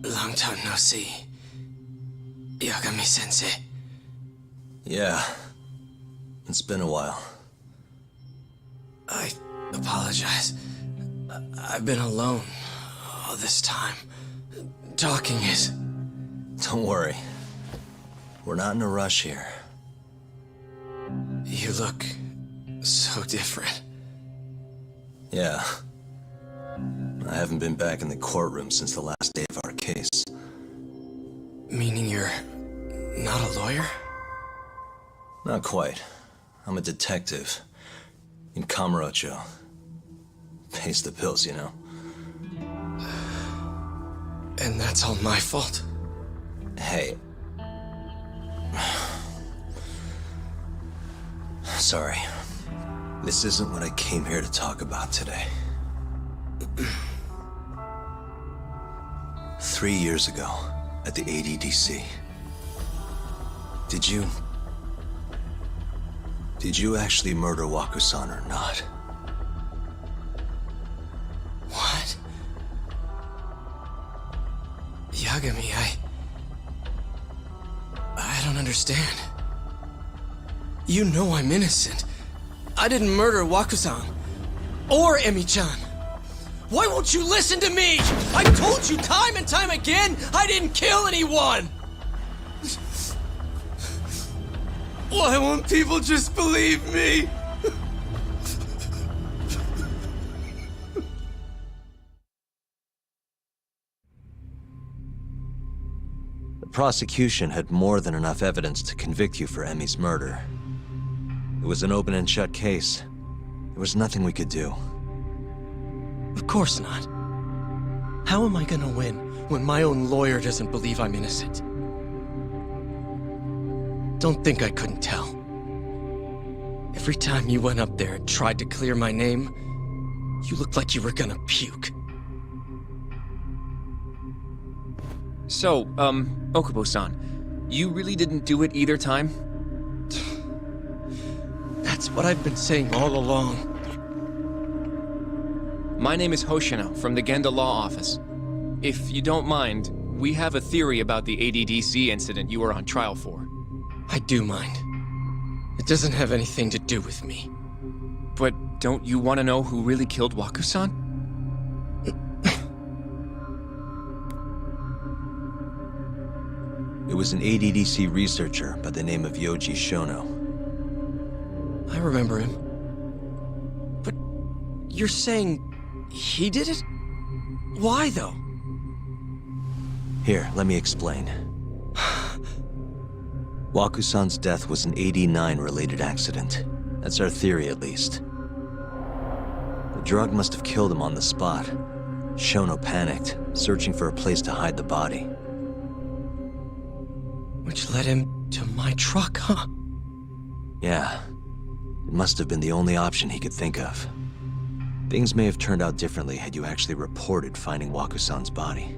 Long time no see. Yagami-sensei. Yeah. It's been a while. I apologize. I've been alone all this time. Talking is... Don't worry. We're not in a rush here. You look so different. Yeah. I haven't been back in the courtroom since the last day of our case. Meaning you're not a lawyer? Not quite. I'm a detective. In Kamurocho. Pays the bills, you know. And that's all my fault? Hey. Sorry. This isn't what I came here to talk about today. 3 years ago, at the ADDC. Did you actually murder Waku-san or not? What? Yagami, I don't understand. You know I'm innocent. I didn't murder Wakusan. Or Emi-chan. Why won't you listen to me? I told you time and time again I didn't kill anyone! Why won't people just believe me? The prosecution had more than enough evidence to convict you for Emi's murder. It was an open and shut case. There was nothing we could do. Of course not. How am I gonna win when my own lawyer doesn't believe I'm innocent? Don't think I couldn't tell. Every time you went up there and tried to clear my name, you looked like you were gonna puke. So, Okubo-san, you really didn't do it either time? That's what I've been saying all along. My name is Hoshino from the Genda Law Office. If you don't mind, we have a theory about the ADDC incident you were on trial for. I do mind. It doesn't have anything to do with me. But don't you want to know who really killed Waku-san? It was an ADDC researcher by the name of Yoji Shono. I remember him. But you're saying he did it? Why, though? Here, let me explain. Waku-san's death was an 89-related accident. That's our theory, at least. The drug must have killed him on the spot. Shono panicked, searching for a place to hide the body. Which led him to my truck, huh? Yeah. It must have been the only option he could think of. Things may have turned out differently had you actually reported finding Waku-san's body.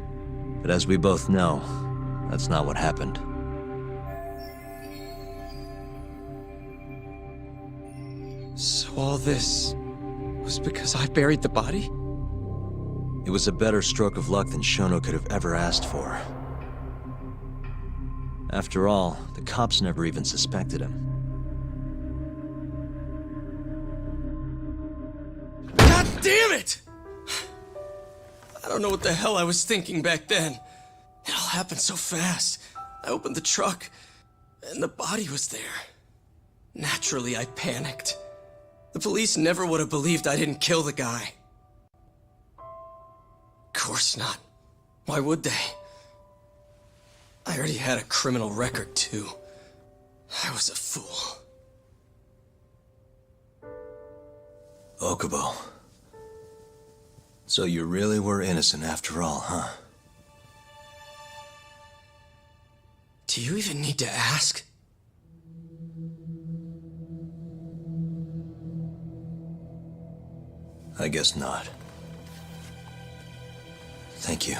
But as we both know, that's not what happened. So all this was because I buried the body? It was a better stroke of luck than Shono could have ever asked for. After all, the cops never even suspected him. God damn it! I don't know what the hell I was thinking back then. It all happened so fast. I opened the truck, and the body was there. Naturally, I panicked. The police never would have believed I didn't kill the guy. Of course not. Why would they? I already had a criminal record, too. I was a fool. Okubo. So you really were innocent after all, huh? Do you even need to ask? I guess not. Thank you.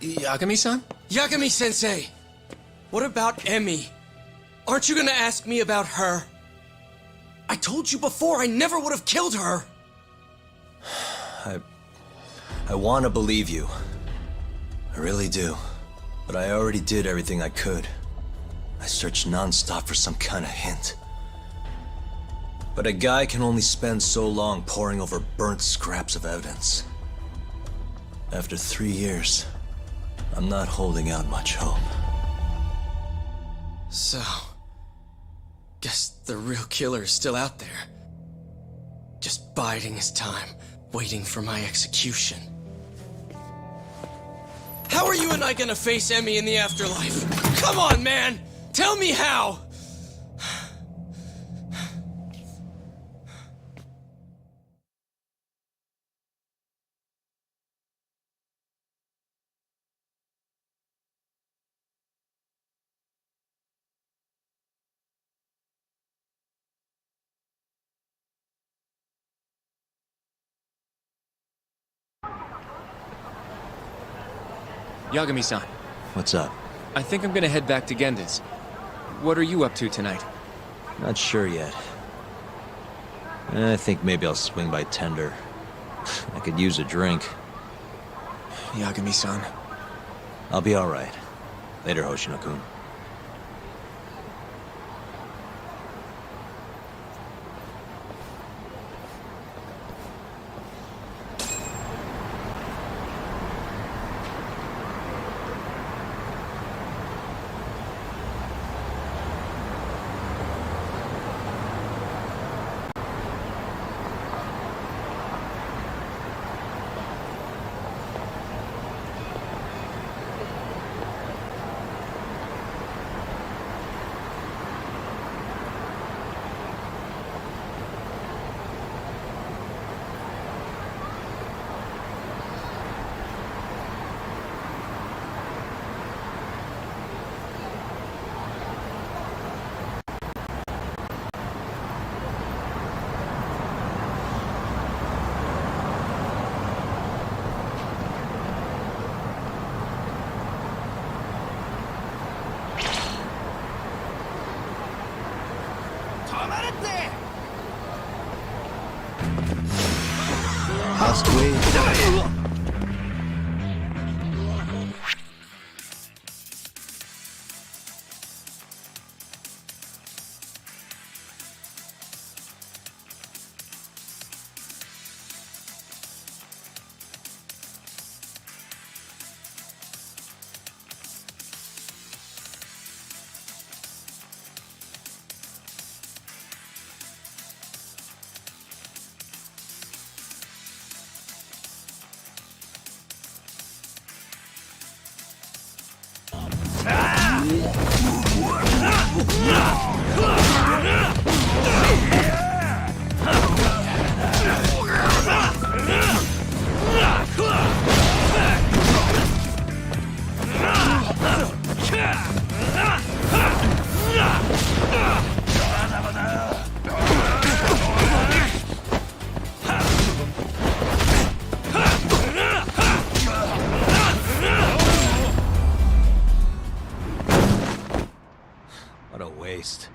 Yagami-san? Yagami-sensei! What about Emi? Aren't you gonna ask me about her? I told you before I never would have killed her! I want to believe you. I really do. But I already did everything I could. I searched non-stop for some kind of hint. But a guy can only spend so long poring over burnt scraps of evidence. After 3 years, I'm not holding out much hope. So, guess the real killer is still out there. Just biding his time, waiting for my execution. How are you and I gonna face Emi in the afterlife? Come on, man! Tell me how! Yagami-san, What's up? I think I'm gonna head back to Genda's. What are you up to tonight? Not sure yet. I think maybe I'll swing by Tender. I could use a drink. Yagami-san. I'll be alright. Later, Hoshino-kun. must we? What a waste.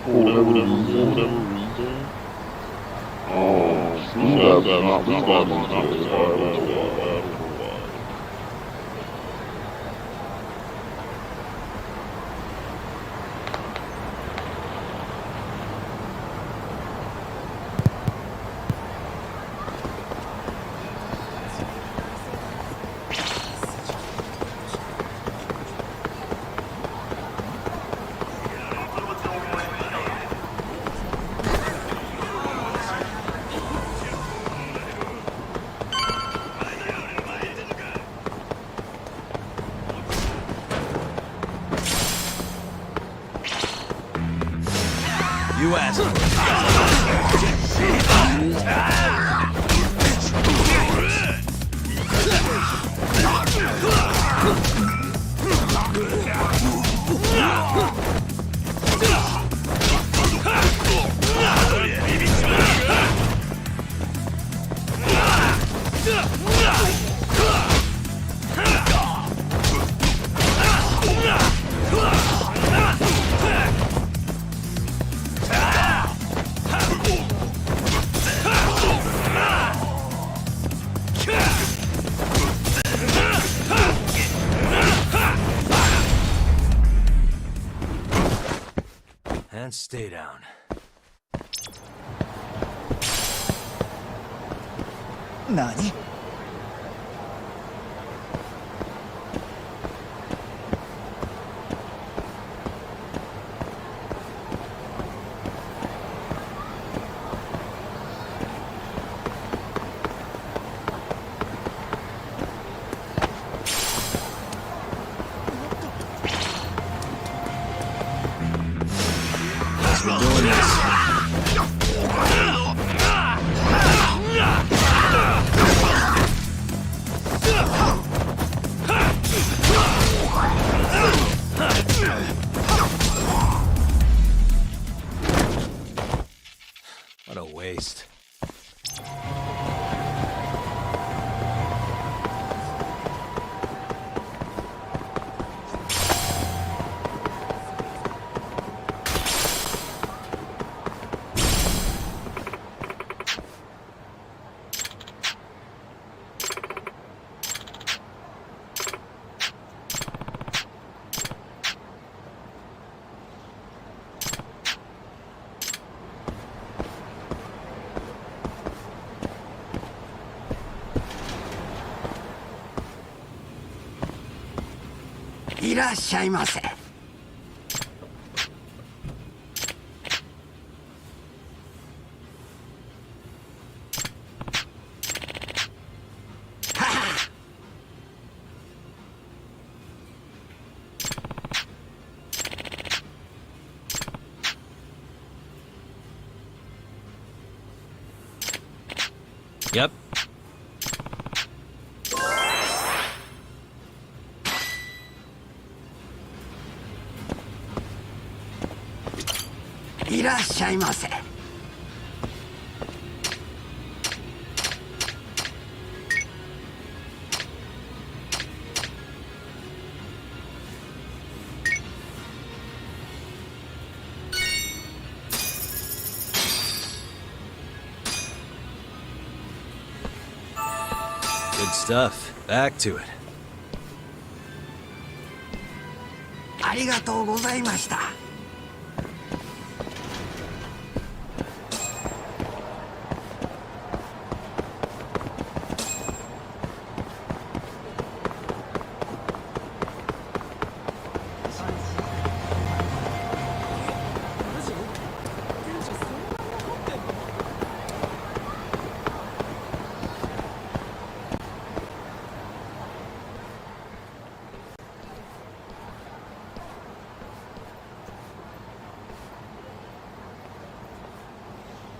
For whatever reason. Oh, Steve has not responded to us. I don't know why. You asked for it. And stay down. Nani? We're doing this. What a waste. Iらっしゃいませ。Yep. Iらっしゃいませ。Good stuff. Back to it. ありがとうございました。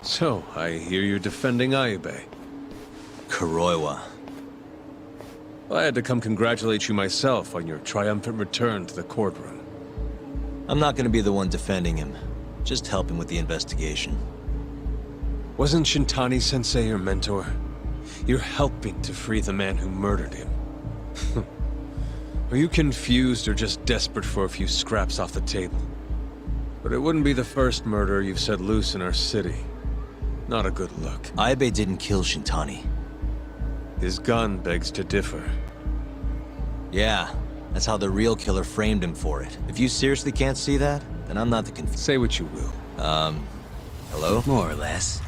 So, I hear you're defending Ayube. Kuroiwa. I had to come congratulate you myself on your triumphant return to the courtroom. I'm not gonna be the one defending him. Just helping with the investigation. Wasn't Shintani-sensei your mentor? You're helping to free the man who murdered him. Are you confused or just desperate for a few scraps off the table? But it wouldn't be the first murder you've set loose in our city. Not a good look. Ayube didn't kill Shintani. His gun begs to differ. Yeah, that's how the real killer framed him for it. If you seriously can't see that, then I'm not the Say what you will. Hello? More or less.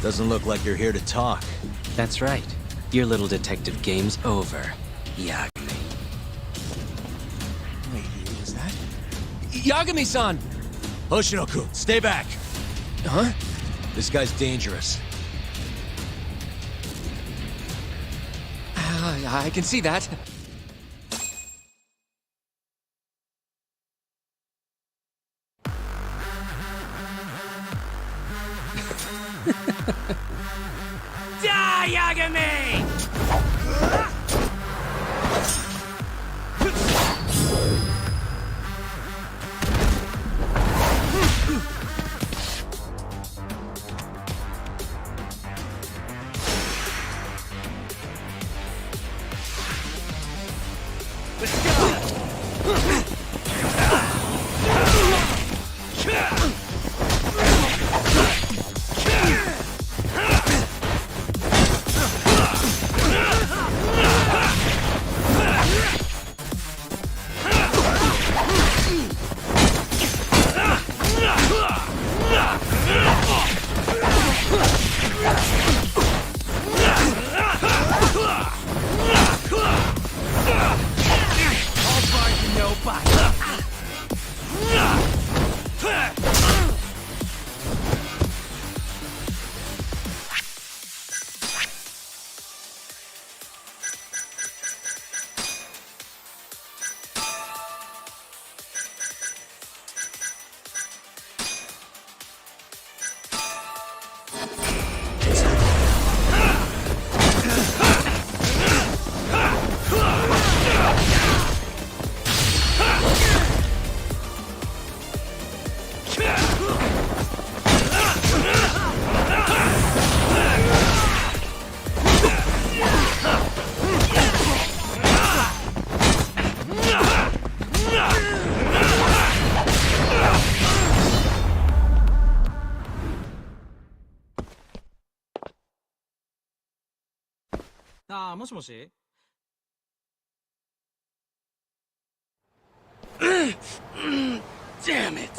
Doesn't look like you're here to talk. That's right. Your little detective game's over, Yagami. Wait, who was that? Yagami-san! Hoshinoku, stay back! Huh? This guy's dangerous. I can see that. Die, Yagami! Damn it!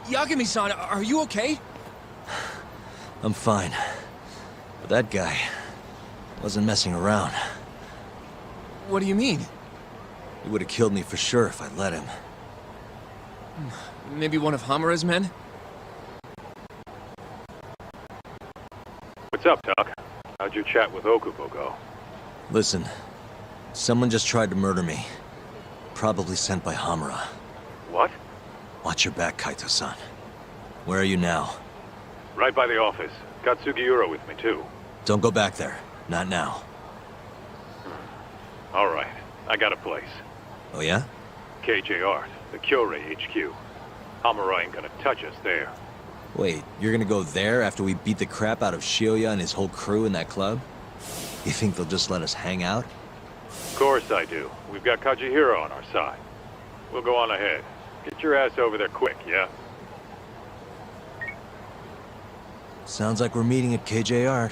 Yagami-san, are you okay? I'm fine. But that guy wasn't messing around. What do you mean? He would have killed me for sure if I'd let him. Maybe one of Hamura's men? What's up, Doc? How'd your chat with Okubo go? Listen, someone just tried to murder me. Probably sent by Hamura. What? Watch your back, Kaito-san. Where are you now? Right by the office. Got Sugiura with me, too. Don't go back there. Not now. All right. I got a place. Oh yeah? KJ Art, the Kyorei HQ. Hamura ain't gonna touch us there. Wait, you're gonna go there after we beat the crap out of Shioya and his whole crew in that club? You think they'll just let us hang out? Of course I do. We've got Kajihiro on our side. We'll go on ahead. Get your ass over there quick, yeah? Sounds like we're meeting at KJR.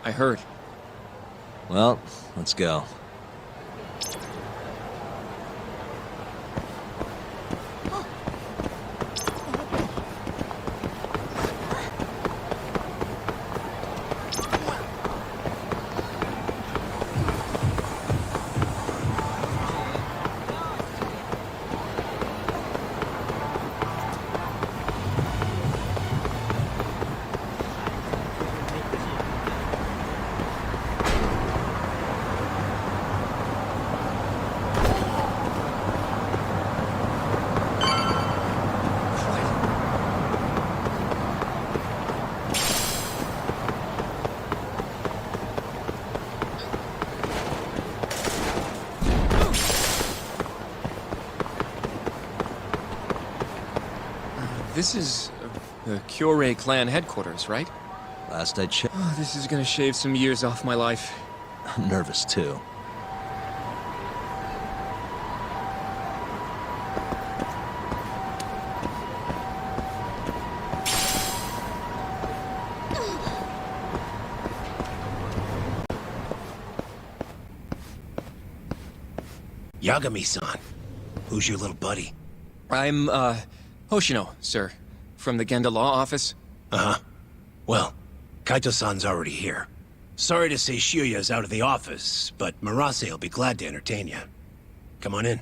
I heard. Well, let's go. This is the Kyorei clan headquarters, right? Last I checked. Oh, this is gonna shave some years off my life. I'm nervous too. Yagami-san. Who's your little buddy? I'm, Hoshino, sir. From the Genda Law Office. Uh-huh. Well, Kaito-san's already here. Sorry to say Shioya's out of the office, but Murase will be glad to entertain you. Come on in.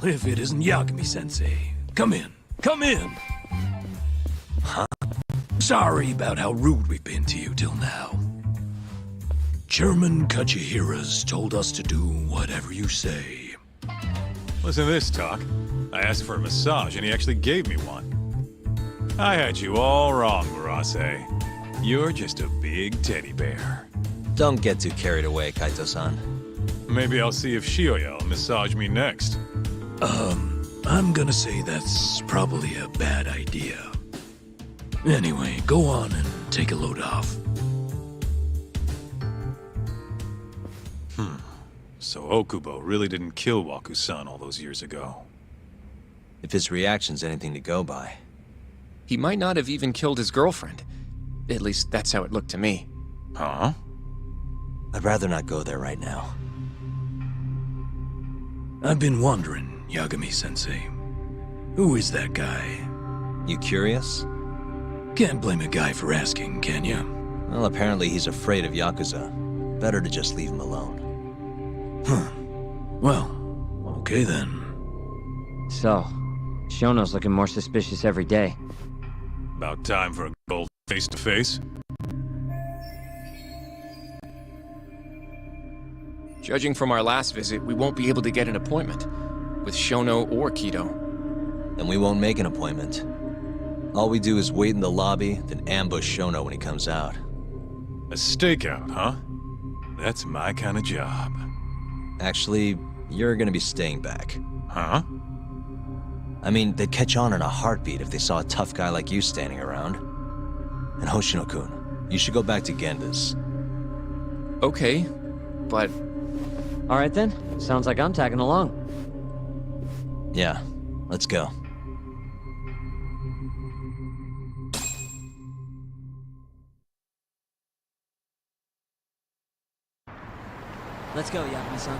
Well, if it isn't Yagami-sensei. Come in. Come in! Huh? Sorry about how rude we've been to you till now. Chairman Kachihira's told us to do whatever you say. Listen to this talk. I asked for a massage and he actually gave me one. I had you all wrong, Murase. You're just a big teddy bear. Don't get too carried away, Kaito-san. Maybe I'll see if Shioya will massage me next. I'm gonna say that's probably a bad idea. Anyway, go on and take a load off. So Okubo really didn't kill Waku-san all those years ago. If his reaction's anything to go by. He might not have even killed his girlfriend. At least that's how it looked to me. Huh? I'd rather not go there right now. I've been wondering, Yagami-sensei. Who is that guy? You curious? Can't blame a guy for asking, can ya? Well, apparently he's afraid of Yakuza. Better to just leave him alone. Huh. Well, okay then. So, Shono's looking more suspicious every day. About time for a gold face-to-face. Judging from our last visit, we won't be able to get an appointment with Shono or Kido. Then we won't make an appointment. All we do is wait in the lobby, then ambush Shono when he comes out. A stakeout, huh? That's my kind of job. Actually, you're gonna be staying back. Huh? I mean, they'd catch on in a heartbeat if they saw a tough guy like you standing around. And Hoshino-kun, you should go back to Genda's. Okay, but... Alright then, sounds like I'm tagging along. Yeah, let's go. Let's go, Yagami-san.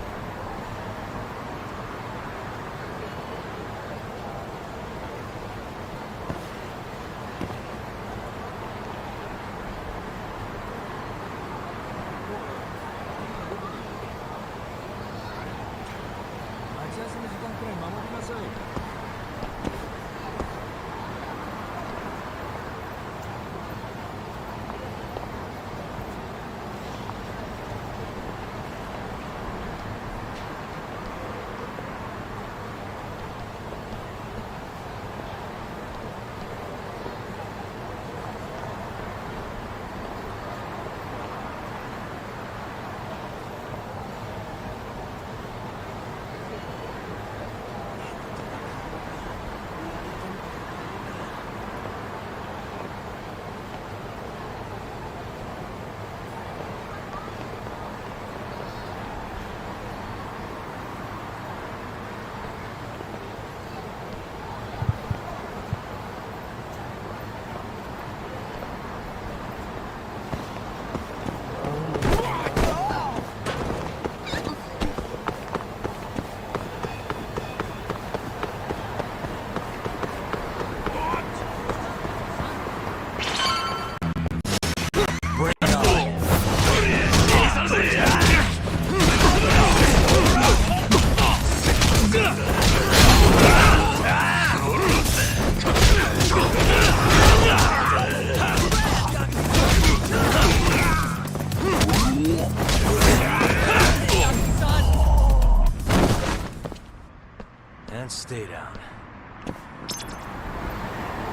And stay down.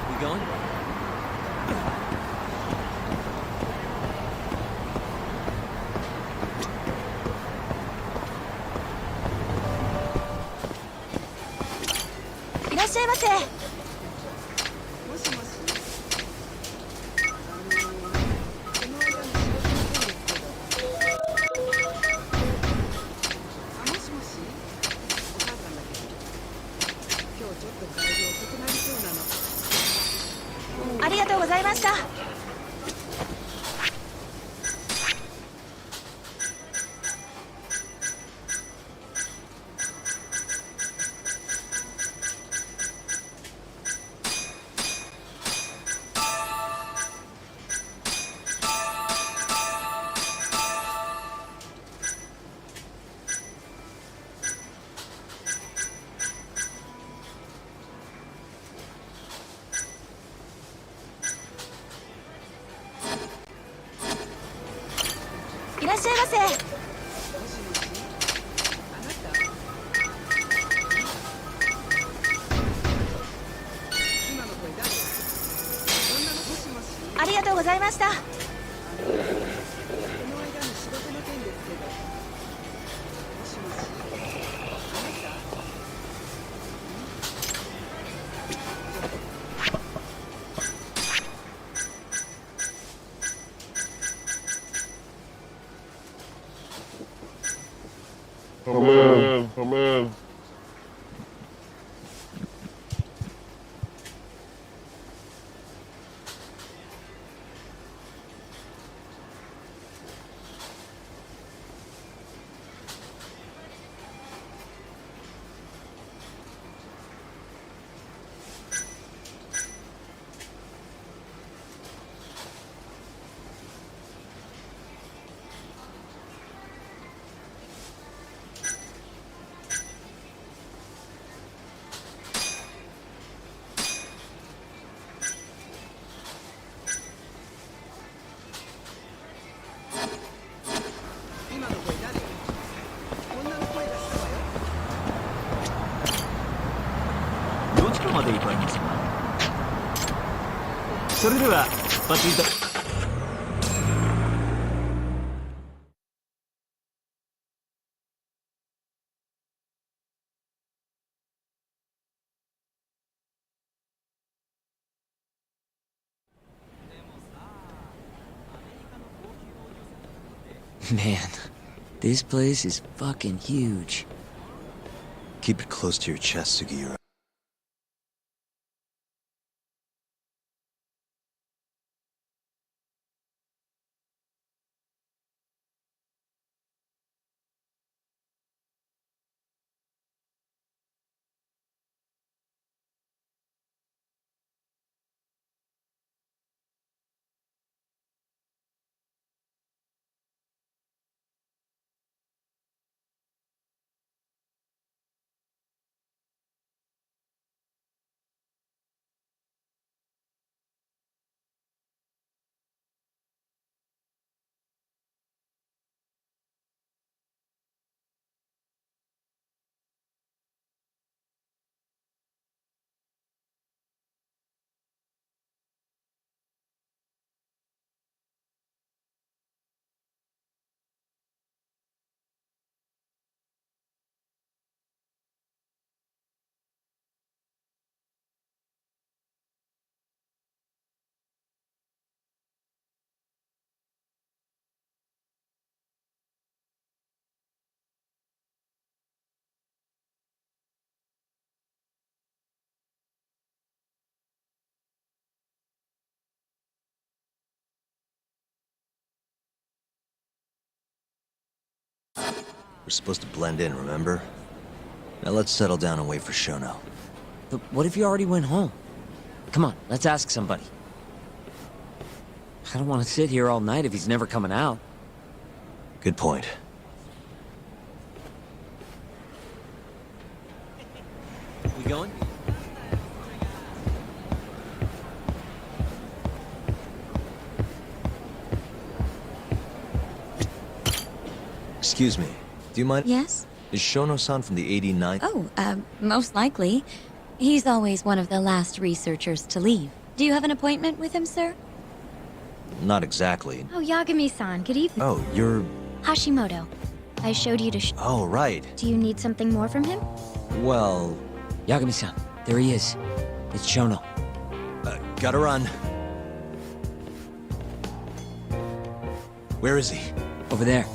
We going? っしゃいませ。ありがとうございました。Come in, come in. Man, this place is fucking huge. Keep it close to your chest, Sugiura. We're supposed to blend in, remember? Now let's settle down and wait for Shono. But what if you already went home? Come on, let's ask somebody. I don't want to sit here all night if he's never coming out. Good point. We going? Excuse me, do you mind? Yes? Is Shono-san from the 89th? Oh, most likely. He's always one of the last researchers to leave. Do you have an appointment with him, sir? Not exactly. Oh, Yagami-san, good evening. Oh, you're... Hashimoto. I showed you to Oh, right. Do you need something more from him? Well... Yagami-san, there he is. It's Shono. Gotta run. Where is he? Over there,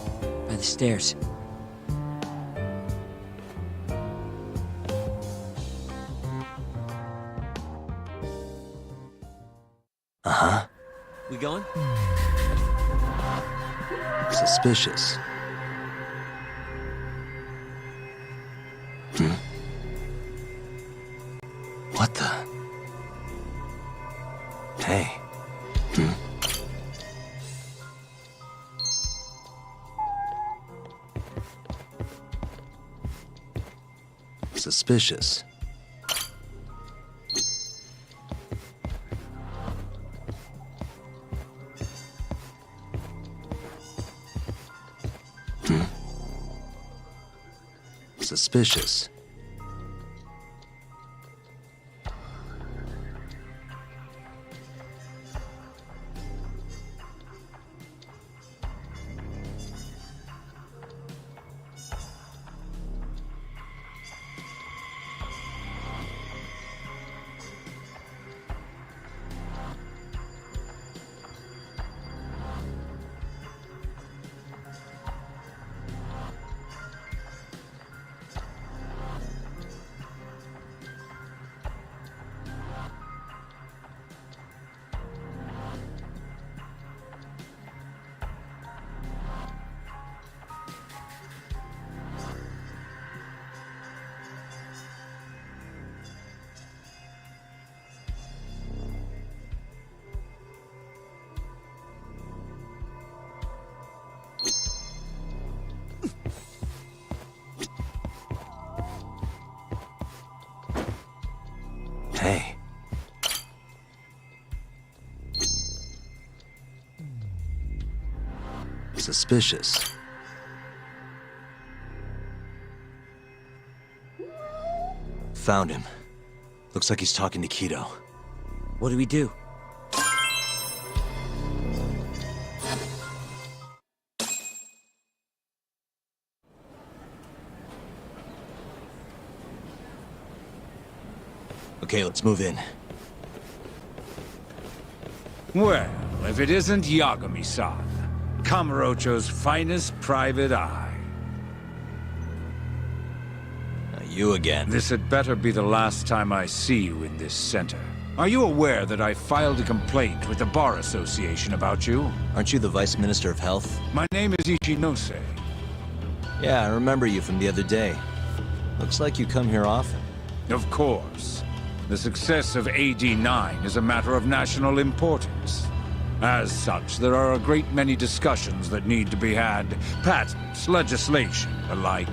by the stairs. Uh-huh. We going? Suspicious. What the? Hey. Suspicious. Suspicious. Hey. Suspicious. Found him. Looks like he's talking to Keto. What do we do? Okay, let's move in. Well, if it isn't Yagami-san, Kamurocho's finest private eye. You again. This had better be the last time I see you in this center. Are you aware that I filed a complaint with the Bar Association about you? Aren't you the Vice Minister of Health? My name is Ichinose. Yeah, I remember you from the other day. Looks like you come here often. Of course. The success of AD9 is a matter of national importance. As such, there are a great many discussions that need to be had. Patents, legislation, the like.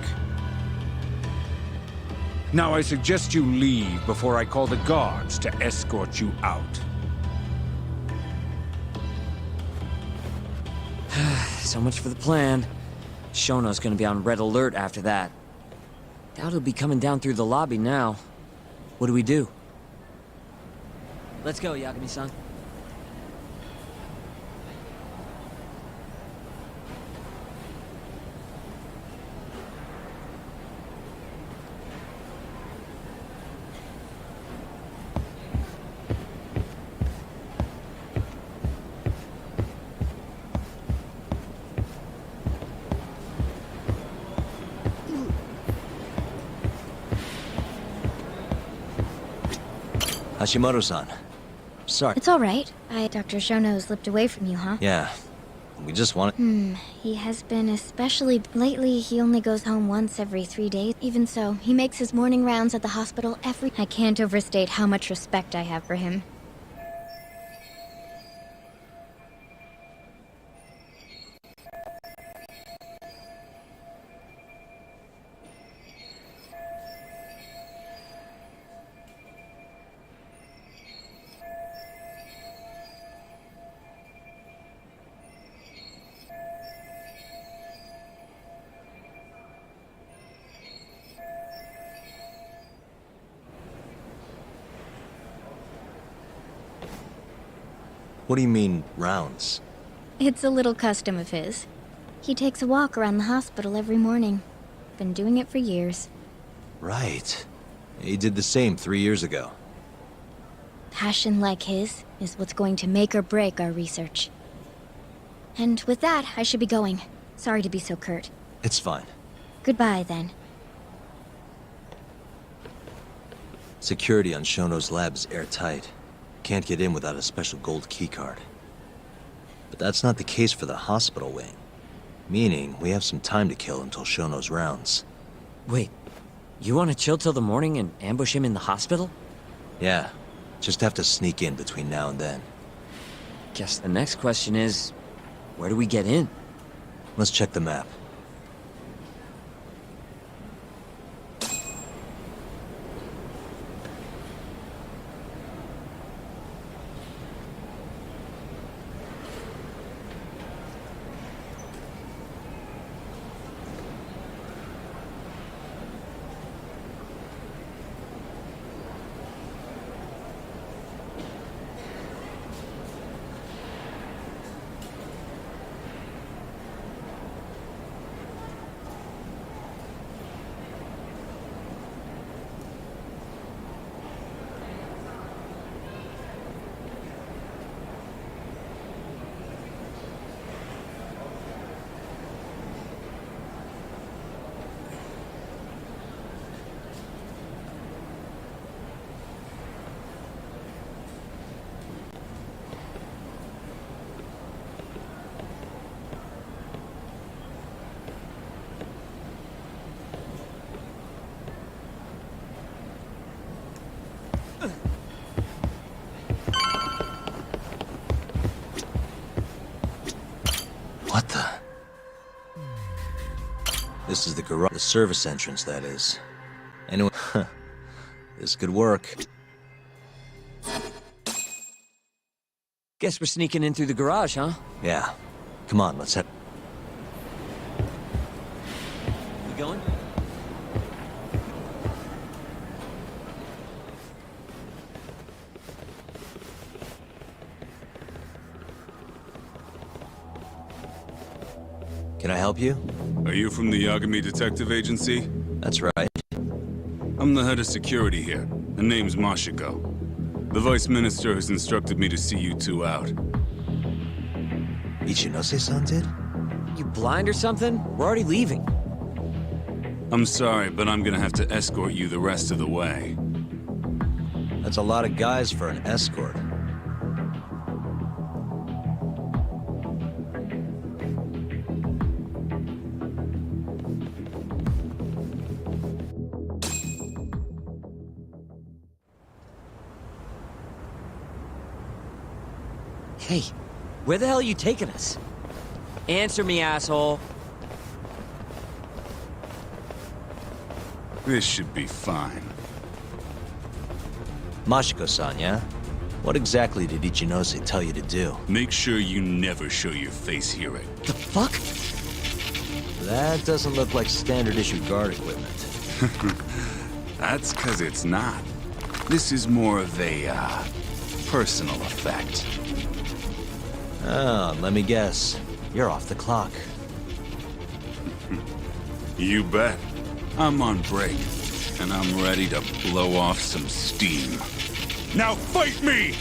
Now I suggest you leave before I call the guards to escort you out. So much for the plan. Shono's gonna be on red alert after that. Doubt he'll be coming down through the lobby now. What do we do? Let's go, Yagami-san. Hashimoto-san. Sorry. It's all right. Dr. Shono slipped away from you, huh? Yeah. We just wanted... He has been especially... Lately, he only goes home once every 3 days. Even so, he makes his morning rounds at the hospital every... I can't overstate how much respect I have for him. What do you mean, rounds? It's a little custom of his. He takes a walk around the hospital every morning. Been doing it for years. Right. He did the same 3 years ago. Passion like his is what's going to make or break our research. And with that, I should be going. Sorry to be so curt. It's fine. Goodbye, then. Security on Shono's lab is airtight. Can't get in without a special gold keycard. But that's not the case for the hospital wing. Meaning, we have some time to kill until Shono's rounds. Wait, you want to chill till the morning and ambush him in the hospital? Yeah, just have to sneak in between now and then. Guess the next question is, where do we get in? Let's check the map. This is the garage, the service entrance, that is. Anyway, this could work. Guess we're sneaking in through the garage, huh? Yeah. Come on, let's head. We going? Can I help you? Are you from the Yagami Detective Agency? That's right. I'm the head of security here. Her name's Mashiko. The Vice Minister has instructed me to see you two out. Ichinose-san did? You blind or something? We're already leaving. I'm sorry, but I'm gonna have to escort you the rest of the way. That's a lot of guys for an escort. Hey, where the hell are you taking us? Answer me, asshole. This should be fine. Mashiko-san, yeah? What exactly did Ichinose tell you to do? Make sure you never show your face here again. The fuck? That doesn't look like standard issue guard equipment. That's 'cause it's not. This is more of a, personal effect. Oh, let me guess. You're off the clock. You bet. I'm on break, and I'm ready to blow off some steam. Now fight me!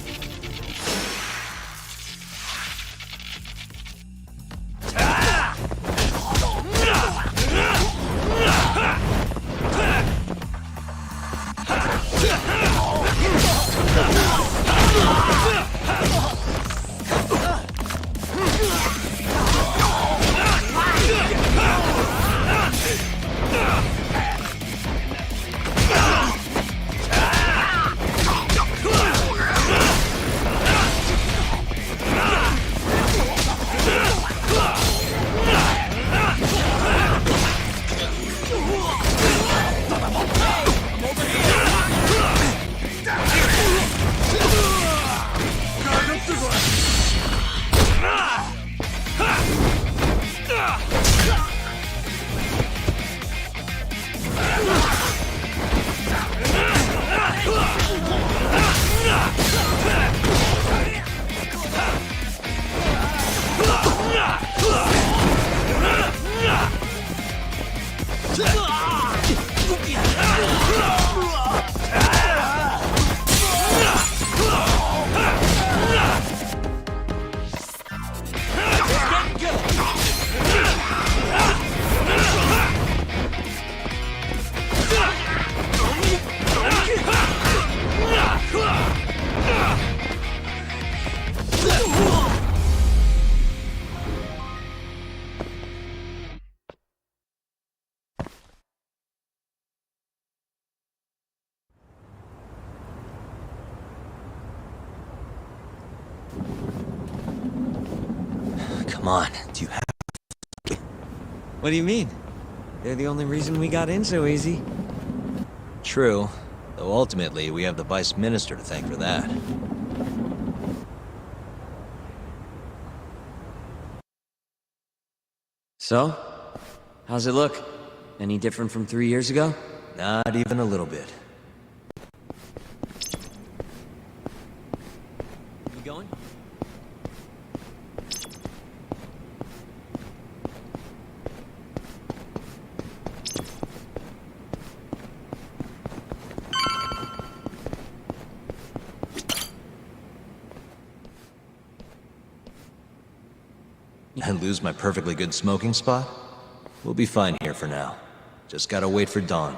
Come on, do you have... What do you mean? They're the only reason we got in so easy. True, though ultimately we have the Vice Minister to thank for that. So? How's it look? Any different from 3 years ago? Not even a little bit. We going? I lose my perfectly good smoking spot? We'll be fine here for now. Just gotta wait for dawn.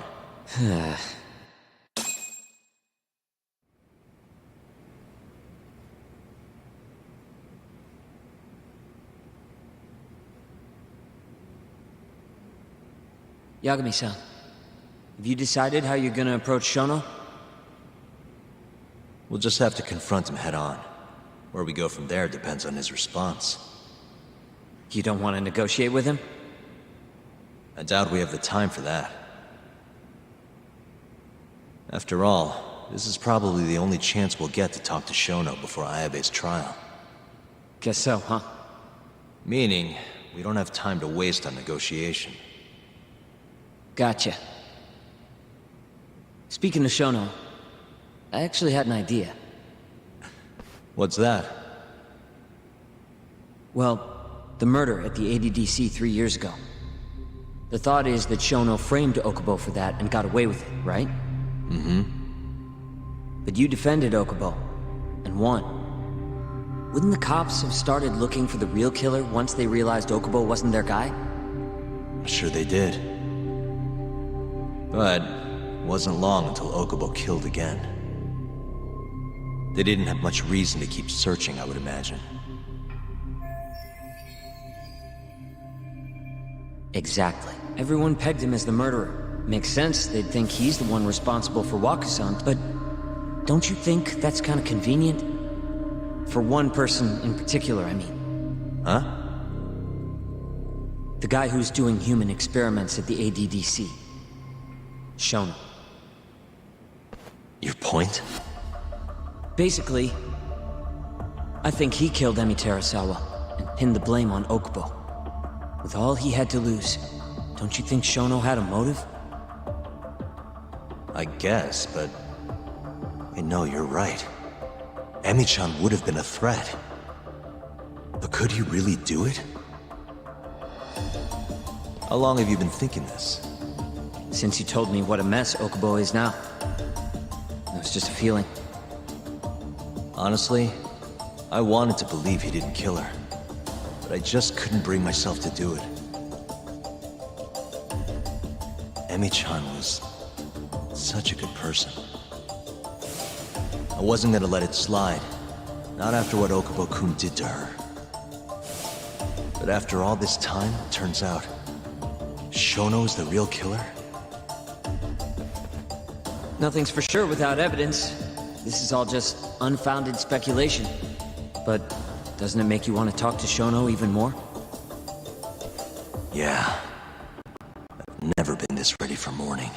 Yagami-san, have you decided how you're gonna approach Shono? We'll just have to confront him head on. Where we go from there depends on his response. You don't want to negotiate with him? I doubt we have the time for that. After all, this is probably the only chance we'll get to talk to Shono before Ayabe's trial. Guess so, huh? Meaning, we don't have time to waste on negotiation. Gotcha. Speaking of Shono, I actually had an idea. What's that? Well, the murder at the ADDC 3 years ago. The thought is that Shono framed Okubo for that and got away with it, right? Mm-hmm. But you defended Okubo, and won. Wouldn't the cops have started looking for the real killer once they realized Okubo wasn't their guy? Sure they did. But it wasn't long until Okubo killed again. They didn't have much reason to keep searching, I would imagine. Exactly. Everyone pegged him as the murderer. Makes sense, they'd think he's the one responsible for Wakusan, but don't you think that's kind of convenient? For one person in particular, I mean. Huh? The guy who's doing human experiments at the ADDC. Shono. Your point? Basically, I think he killed Emi Terasawa and pinned the blame on Okubo. With all he had to lose, don't you think Shono had a motive? I guess, but... I know you're right. Emi-chan would have been a threat. But could he really do it? How long have you been thinking this? Since you told me what a mess Okubo is now. It was just a feeling. Honestly, I wanted to believe he didn't kill her. But I just couldn't bring myself to do it. Emi-chan was such a good person. I wasn't gonna let it slide. Not after what Okubo-kun did to her. But after all this time, it turns out Shono's the real killer? Nothing's for sure without evidence. This is all just unfounded speculation. But doesn't it make you want to talk to Shono even more? Yeah. I've never been this ready for morning.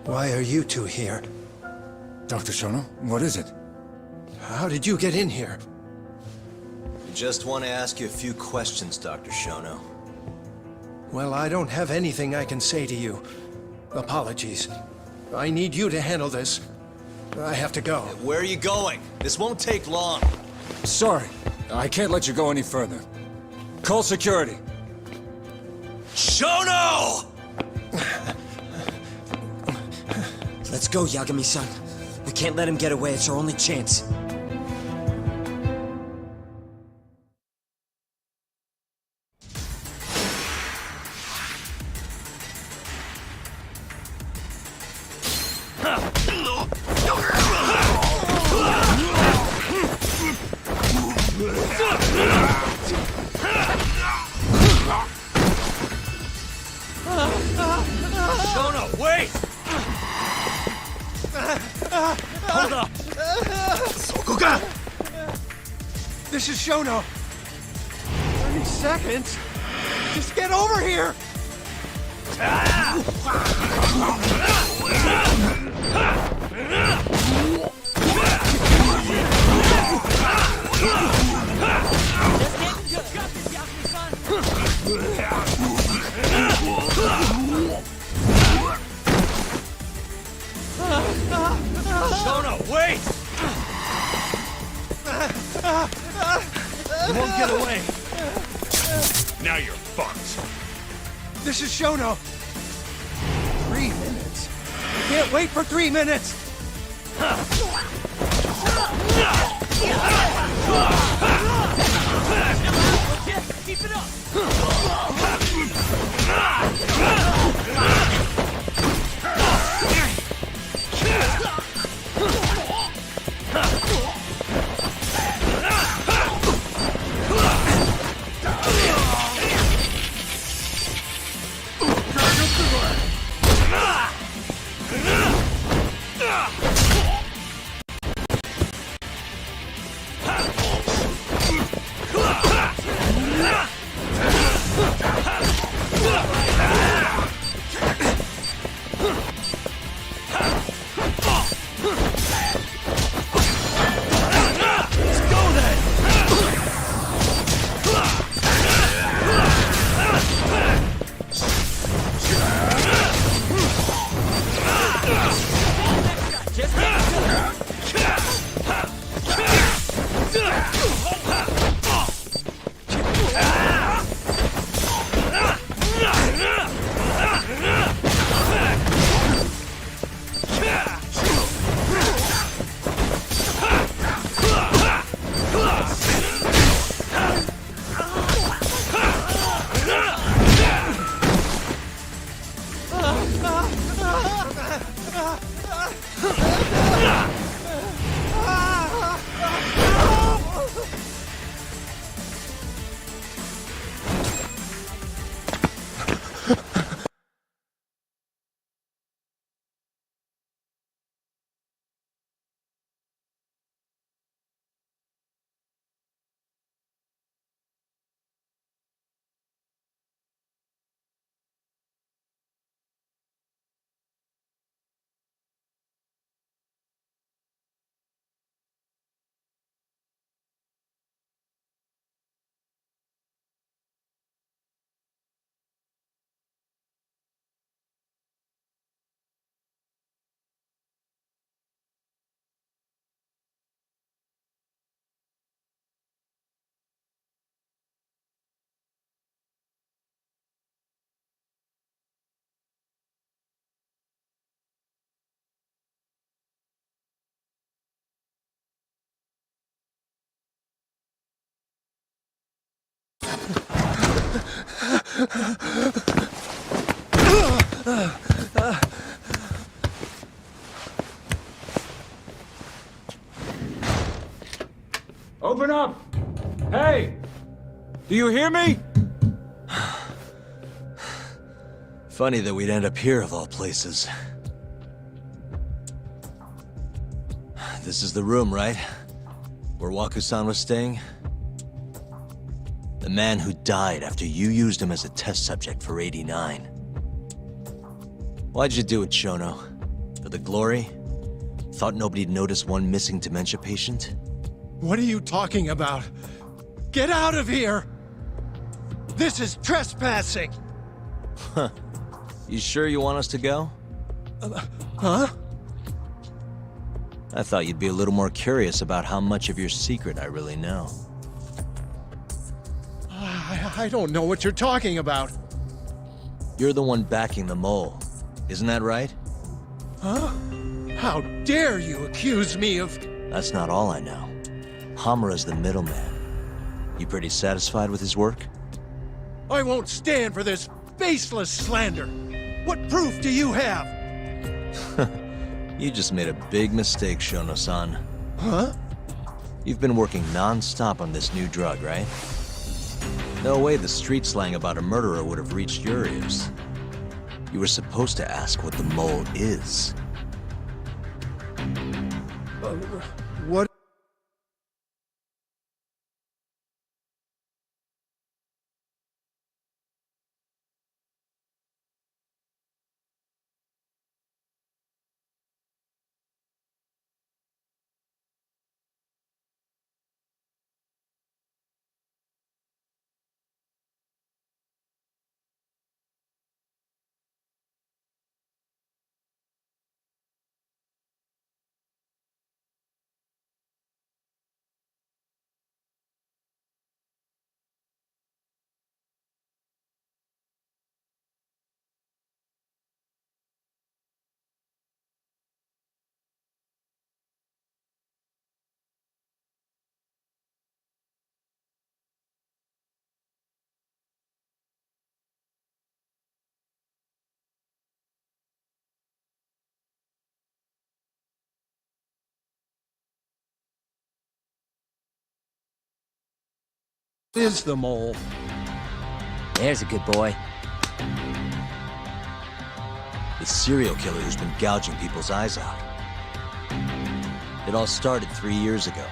Why are you two here? Dr. Shono, what is it? How did you get in here? I just want to ask you a few questions, Dr. Shono. Well, I don't have anything I can say to you. Apologies. I need you to handle this. I have to go. Where are you going? This won't take long. Sorry, I can't let you go any further. Call security. Shono! Let's go, Yagami-san. We can't let him get away. It's our only chance. Shono, wait! Hold up! This is Shono. 30 seconds? Just get over here! Shono, wait! You won't get away. Now you're fucked. This is Shono. 3 minutes? I can't wait for 3 minutes! Keep it up! Open up! Hey! Do you hear me? Funny that we'd end up here of all places. This is the room, right? Where Waku-san was staying? The man who died after you used him as a test subject for 89. Why'd you do it, Shono? For the glory? Thought nobody'd notice one missing dementia patient? What are you talking about? Get out of here! This is trespassing! Huh. You sure you want us to go? Huh? I thought you'd be a little more curious about how much of your secret I really know. I don't know what you're talking about. You're the one backing the mole. Isn't that right? Huh? How dare you accuse me of... That's not all I know. Hamura's the middleman. You pretty satisfied with his work? I won't stand for this baseless slander. What proof do you have? You just made a big mistake, Shono-san. Huh? You've been working non-stop on this new drug, right? No way the street slang about a murderer would have reached your ears. You were supposed to ask what the mole is. What? is the mole. There's a good boy. The serial killer who's been gouging people's eyes out. It all started 3 years ago,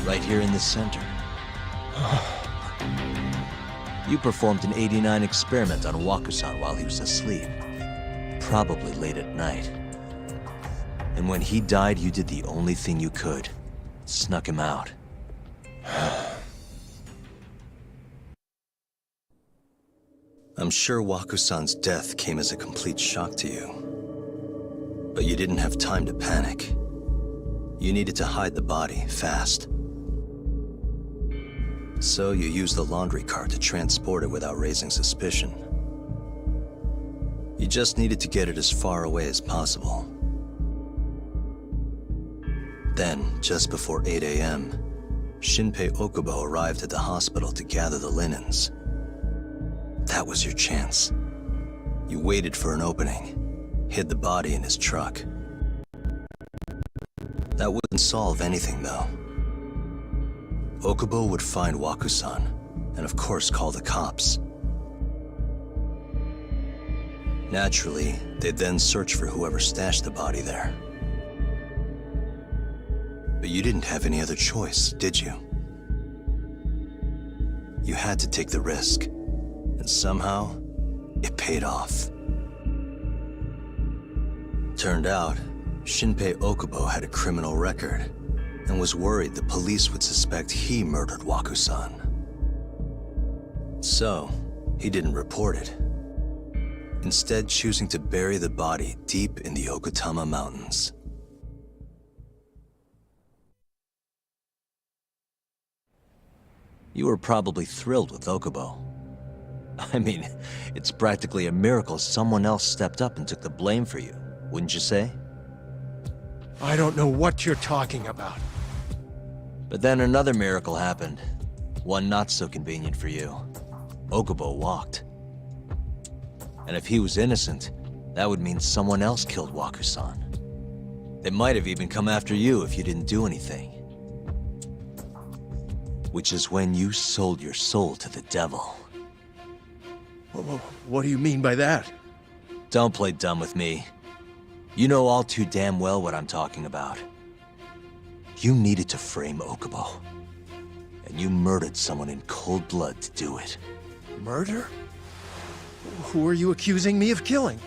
right here in the center. You performed an 89 experiment on Wakusan while he was asleep. Probably late at night. And when he died, you did the only thing you could. Snuck him out. I'm sure Wakusan's death came as a complete shock to you. But you didn't have time to panic. You needed to hide the body, fast. So you used the laundry cart to transport it without raising suspicion. You just needed to get it as far away as possible. Then, just before 8 a.m., Shinpei Okubo arrived at the hospital to gather the linens. That was your chance. You waited for an opening, hid the body in his truck. That wouldn't solve anything, though. Okubo would find Wakusan, and of course call the cops. Naturally, they'd then search for whoever stashed the body there. But you didn't have any other choice, did you? You had to take the risk, and somehow, it paid off. Turned out, Shinpei Okubo had a criminal record, and was worried the police would suspect he murdered Wakusan. So, he didn't report it, instead choosing to bury the body deep in the Okutama Mountains. You were probably thrilled with Okubo. I mean, it's practically a miracle someone else stepped up and took the blame for you, wouldn't you say? I don't know what you're talking about. But then another miracle happened. One not so convenient for you. Okubo walked. And if he was innocent, that would mean someone else killed Wakusan. They might have even come after you if you didn't do anything. Which is when you sold your soul to the devil. What do you mean by that? Don't play dumb with me. You know all too damn well what I'm talking about. You needed to frame Okubo. And you murdered someone in cold blood to do it. Murder? Who are you accusing me of killing?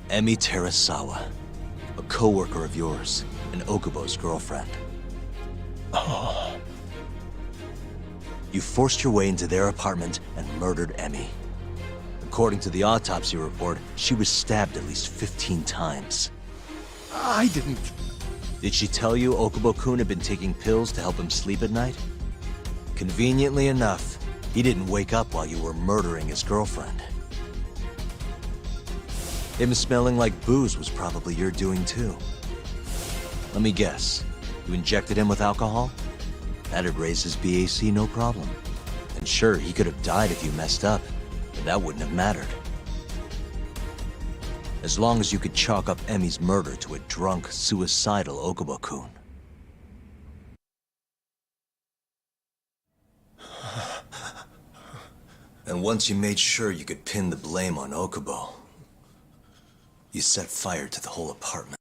Emi Terasawa, a co-worker of yours, and Okubo's girlfriend. Oh. You forced your way into their apartment and murdered Emi. According to the autopsy report, she was stabbed at least 15 times. I didn't... Did she tell you Okubo-kun had been taking pills to help him sleep at night? Conveniently enough, he didn't wake up while you were murdering his girlfriend. Him smelling like booze was probably your doing too. Let me guess, you injected him with alcohol? That'd raise his BAC no problem. And sure, he could have died if you messed up, but that wouldn't have mattered. As long as you could chalk up Emi's murder to a drunk, suicidal Okubo-kun. And once you made sure you could pin the blame on Okubo, you set fire to the whole apartment.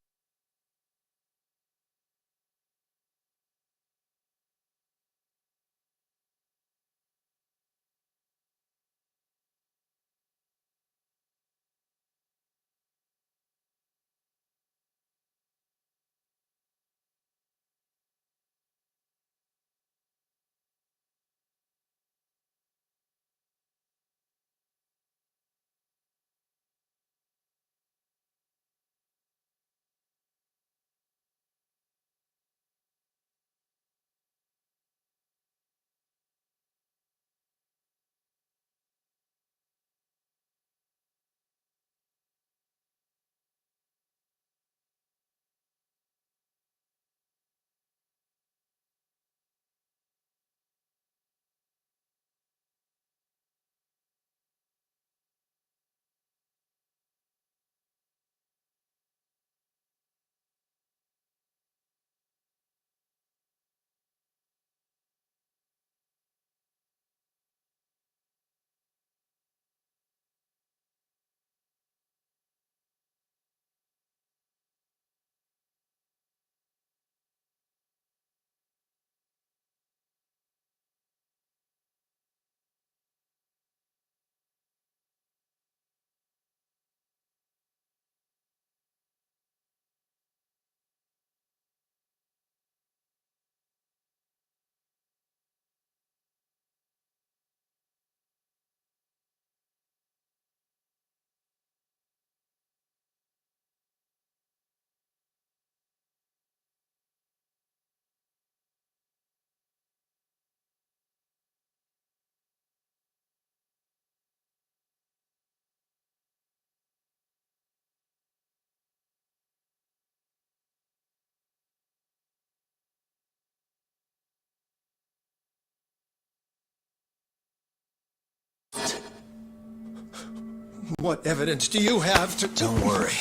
What evidence do you have to... Don't worry.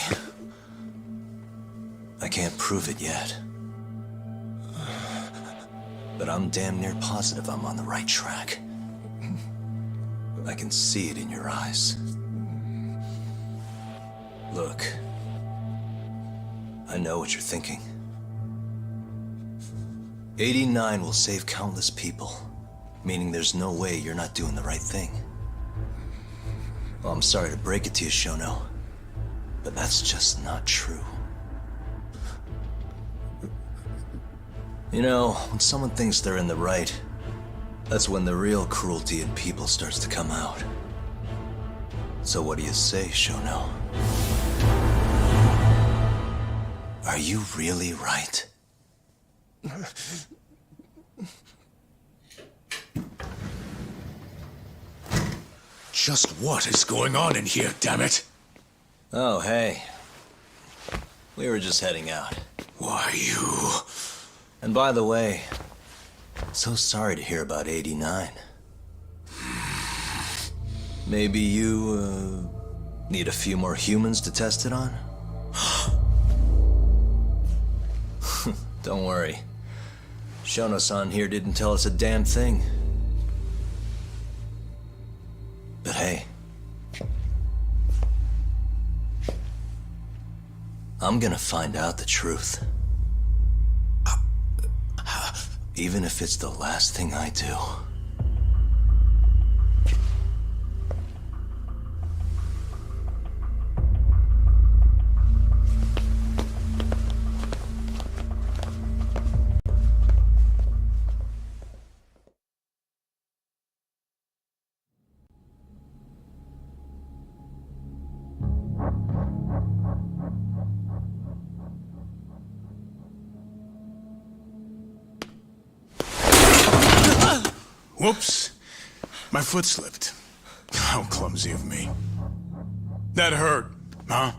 I can't prove it yet. But I'm damn near positive I'm on the right track. I can see it in your eyes. Look. I know what you're thinking. 89 will save countless people, meaning there's no way you're not doing the right thing. Well, I'm sorry to break it to you, Shono, but that's just not true. You know, when someone thinks they're in the right, that's when the real cruelty in people starts to come out. So what do you say, Shono? Are you really right? Just what is going on in here, damn it? Oh, hey. We were just heading out. Why, you... And by the way, so sorry to hear about 89. Maybe you, need a few more humans to test it on? Don't worry. Shono-san here didn't tell us a damn thing. But hey, I'm gonna find out the truth. Even if it's the last thing I do. Whoops. My foot slipped. How clumsy of me. That hurt, huh?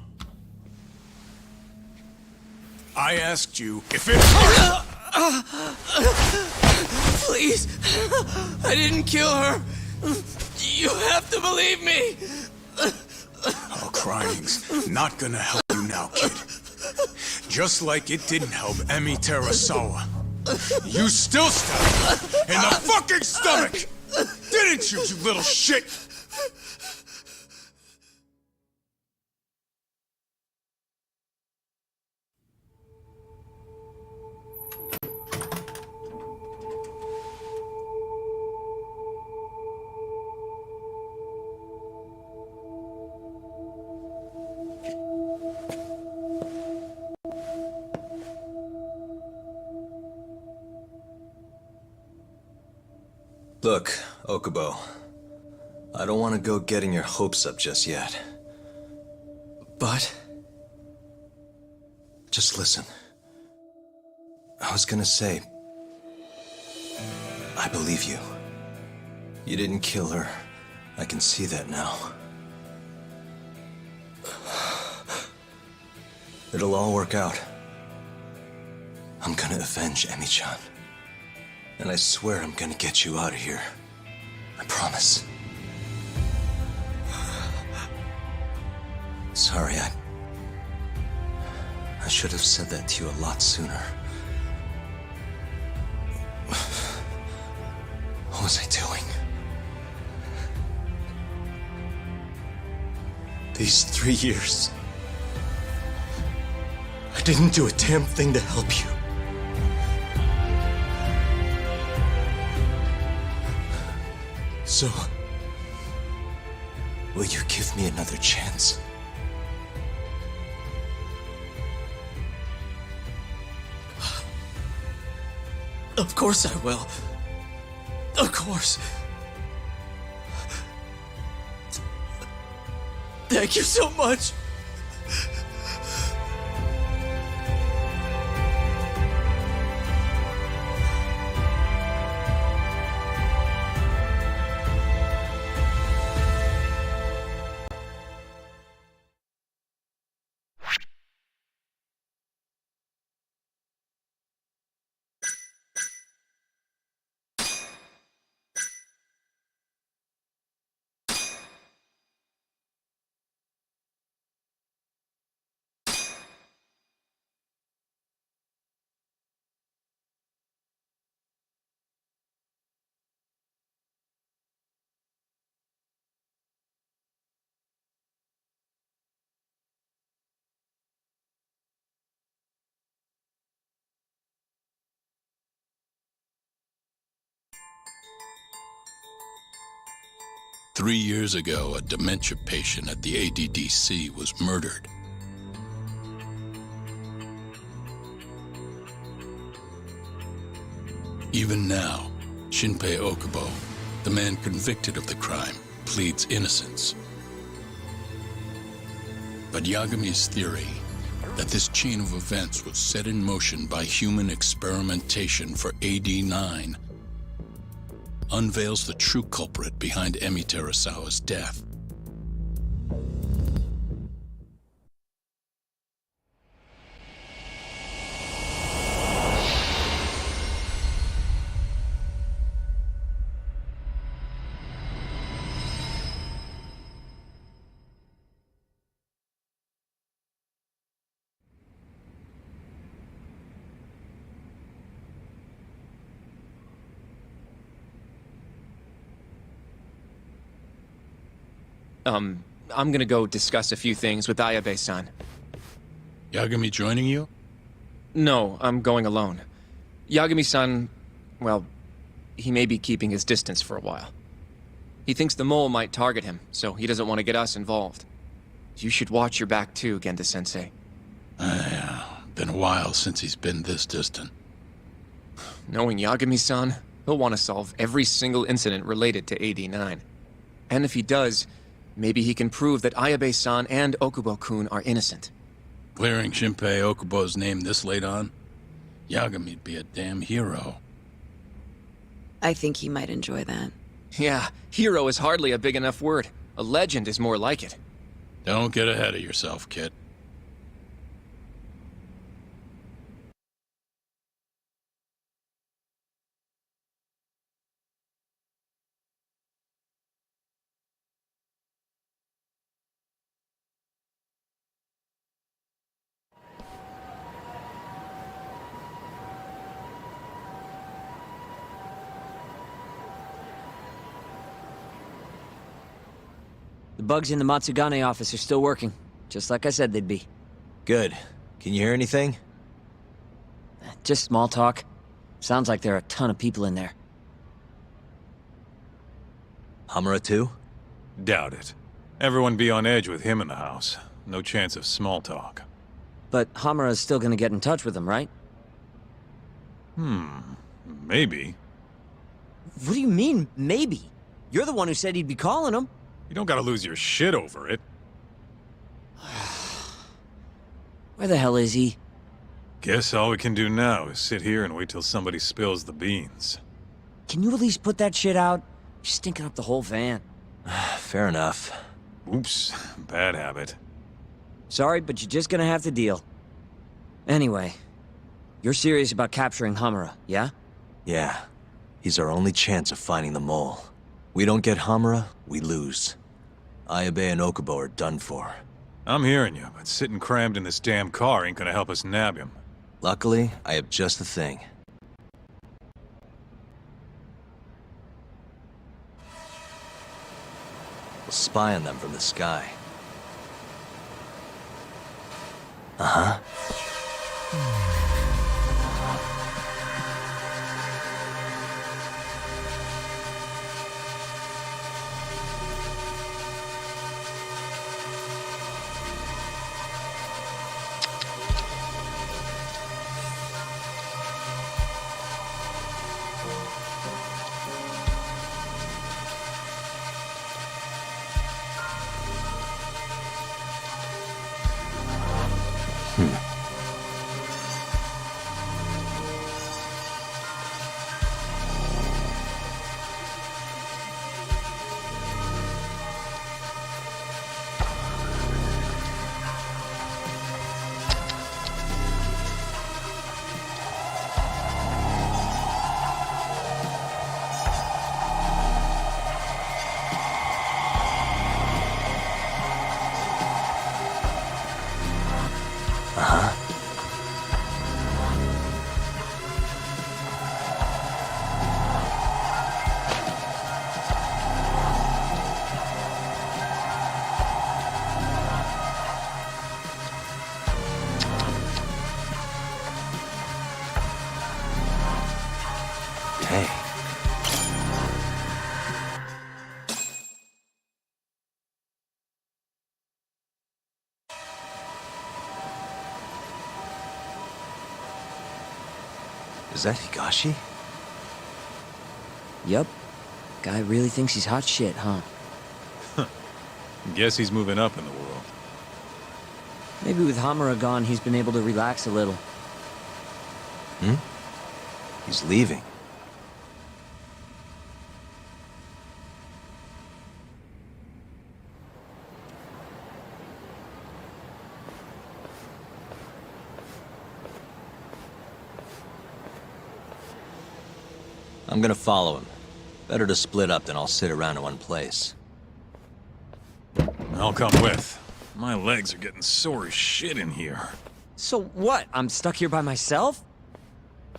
I asked you if it hurt! Please! I didn't kill her! You have to believe me! Oh, crying's not gonna help you now, kid. Just like it didn't help Emi Terasawa. You still stabbed her in the fucking stomach! Didn't you, you little shit? Look, Okubo, I don't want to go getting your hopes up just yet. But? Just listen. I was gonna say, I believe you. You didn't kill her. I can see that now. It'll all work out. I'm gonna avenge Emi-chan. And I swear I'm gonna get you out of here. I promise. Sorry, I should have said that to you a lot sooner. What was I doing? These 3 years, I didn't do a damn thing to help you. So, will you give me another chance? Of course I will. Of course. Thank you so much. 3 years ago, a dementia patient at the ADDC was murdered. Even now, Shinpei Okubo, the man convicted of the crime, pleads innocence. But Yagami's theory that this chain of events was set in motion by human experimentation for AD-9 unveils the true culprit behind Emi Terasawa's death. I'm gonna go discuss a few things with Ayabe-san. Yagami joining you? No, I'm going alone. Yagami-san, well, he may be keeping his distance for a while. He thinks the mole might target him, so he doesn't want to get us involved. You should watch your back too, Genda-sensei. Yeah, been a while since he's been this distant. Knowing Yagami-san, he'll want to solve every single incident related to AD-9. And if he does, maybe he can prove that Ayabe-san and Okubo-kun are innocent. Clearing Shinpei Okubo's name this late on? Yagami'd be a damn hero. I think he might enjoy that. Yeah, hero is hardly a big enough word. A legend is more like it. Don't get ahead of yourself, kid. The bugs in the Matsugane office are still working, just like I said they'd be. Good. Can you hear anything? Just small talk. Sounds like there are a ton of people in there. Hamura too? Doubt it. Everyone be on edge with him in the house. No chance of small talk. But Hamura's still gonna get in touch with them, right? Maybe. What do you mean, maybe? You're the one who said he'd be calling him. You don't gotta lose your shit over it. Where the hell is he? Guess all we can do now is sit here and wait till somebody spills the beans. Can you at least put that shit out? You're stinking up the whole van. Fair enough. Oops, bad habit. Sorry, but you're just gonna have to deal. Anyway, you're serious about capturing Hamura, yeah? Yeah. He's our only chance of finding the mole. We don't get Hamura, we lose. Ayabe and Okubo are done for. I'm hearing you, but sitting crammed in this damn car ain't gonna help us nab him. Luckily, I have just the thing. We'll spy on them from the sky. Uh-huh. Uh-huh. Is that Higashi? Yup. Guy really thinks he's hot shit, huh? Guess he's moving up in the world. Maybe with Hamura gone, he's been able to relax a little. Hmm? He's leaving. I'm gonna follow him. Better to split up than I'll sit around in one place. I'll come with. My legs are getting sore as shit in here. So what? I'm stuck here by myself?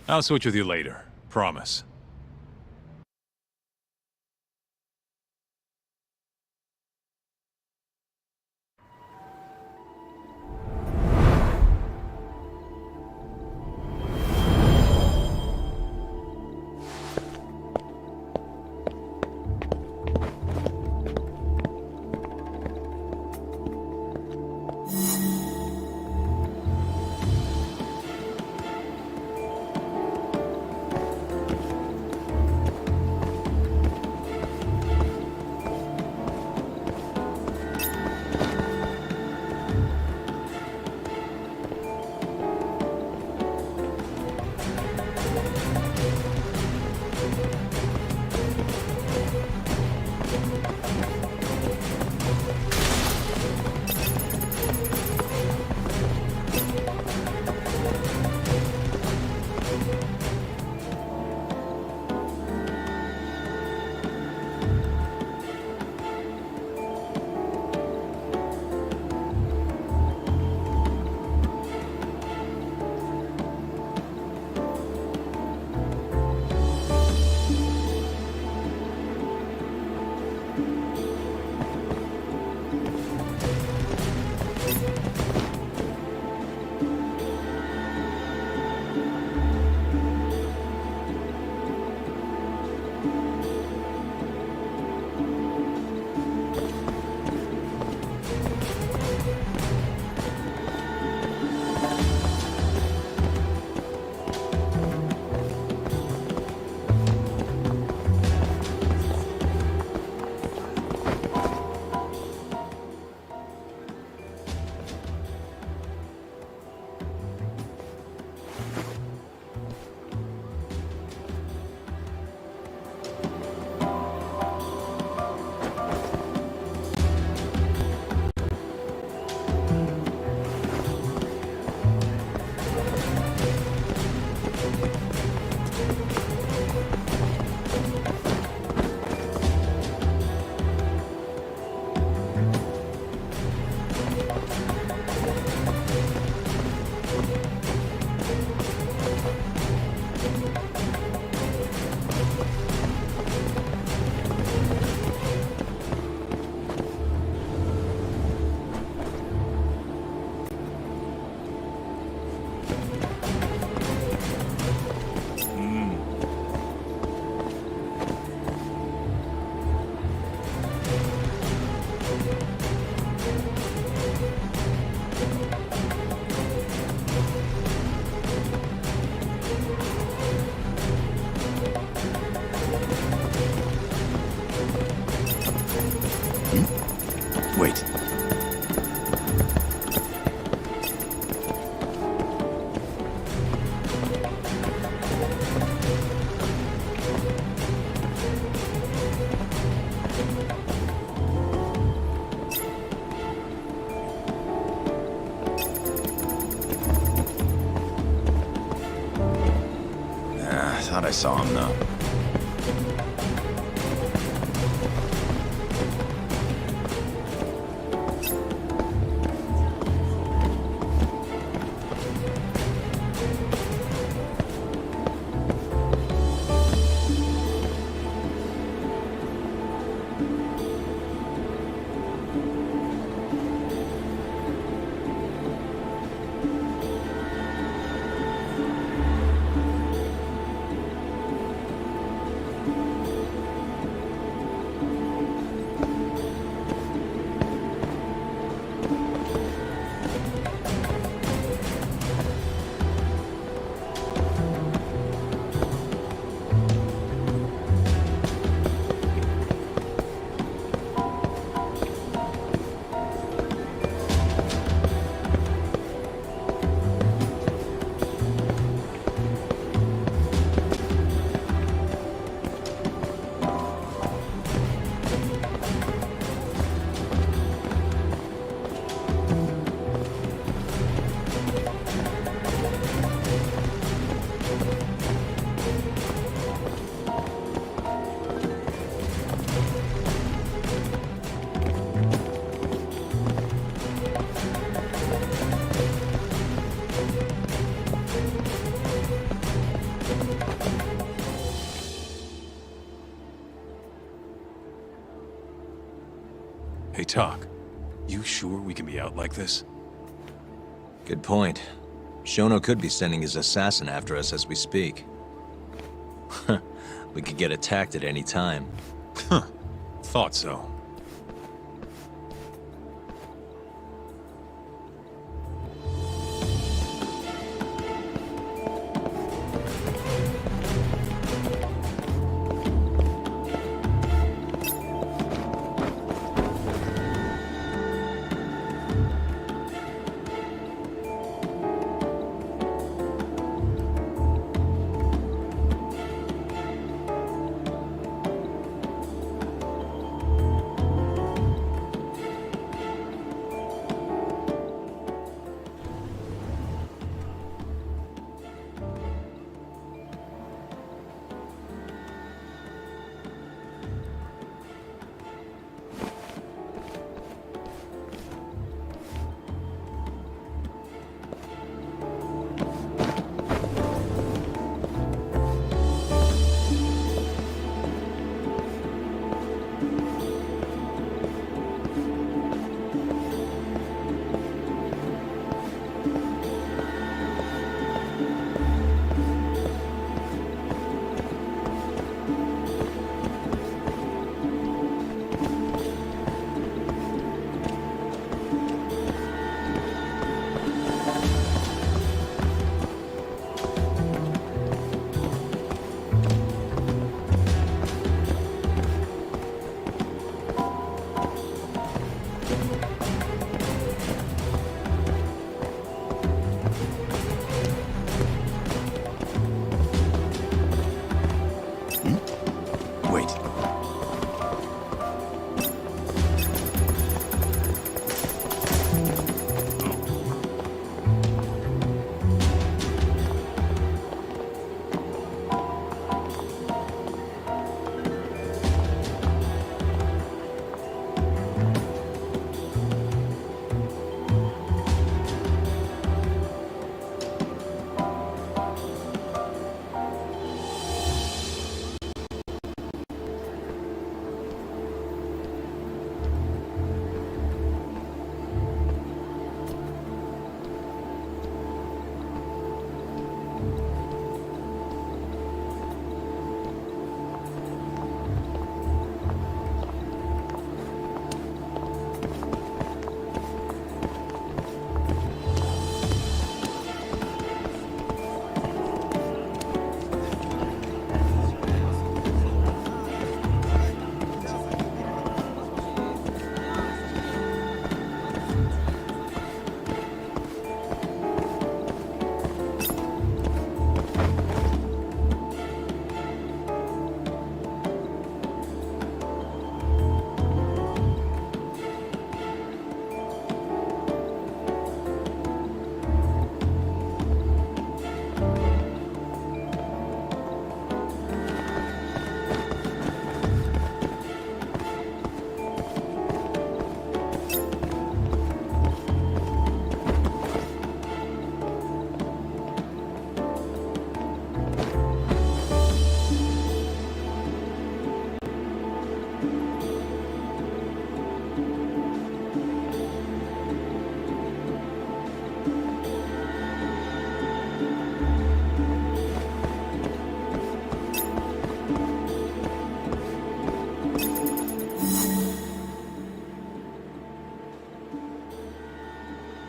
I'll switch with you later. Promise. Wait. I thought I saw him though. you sure we can be out like this? Good point. Shono could be sending his assassin after us as we speak. We could get attacked at any time. Huh. Thought so.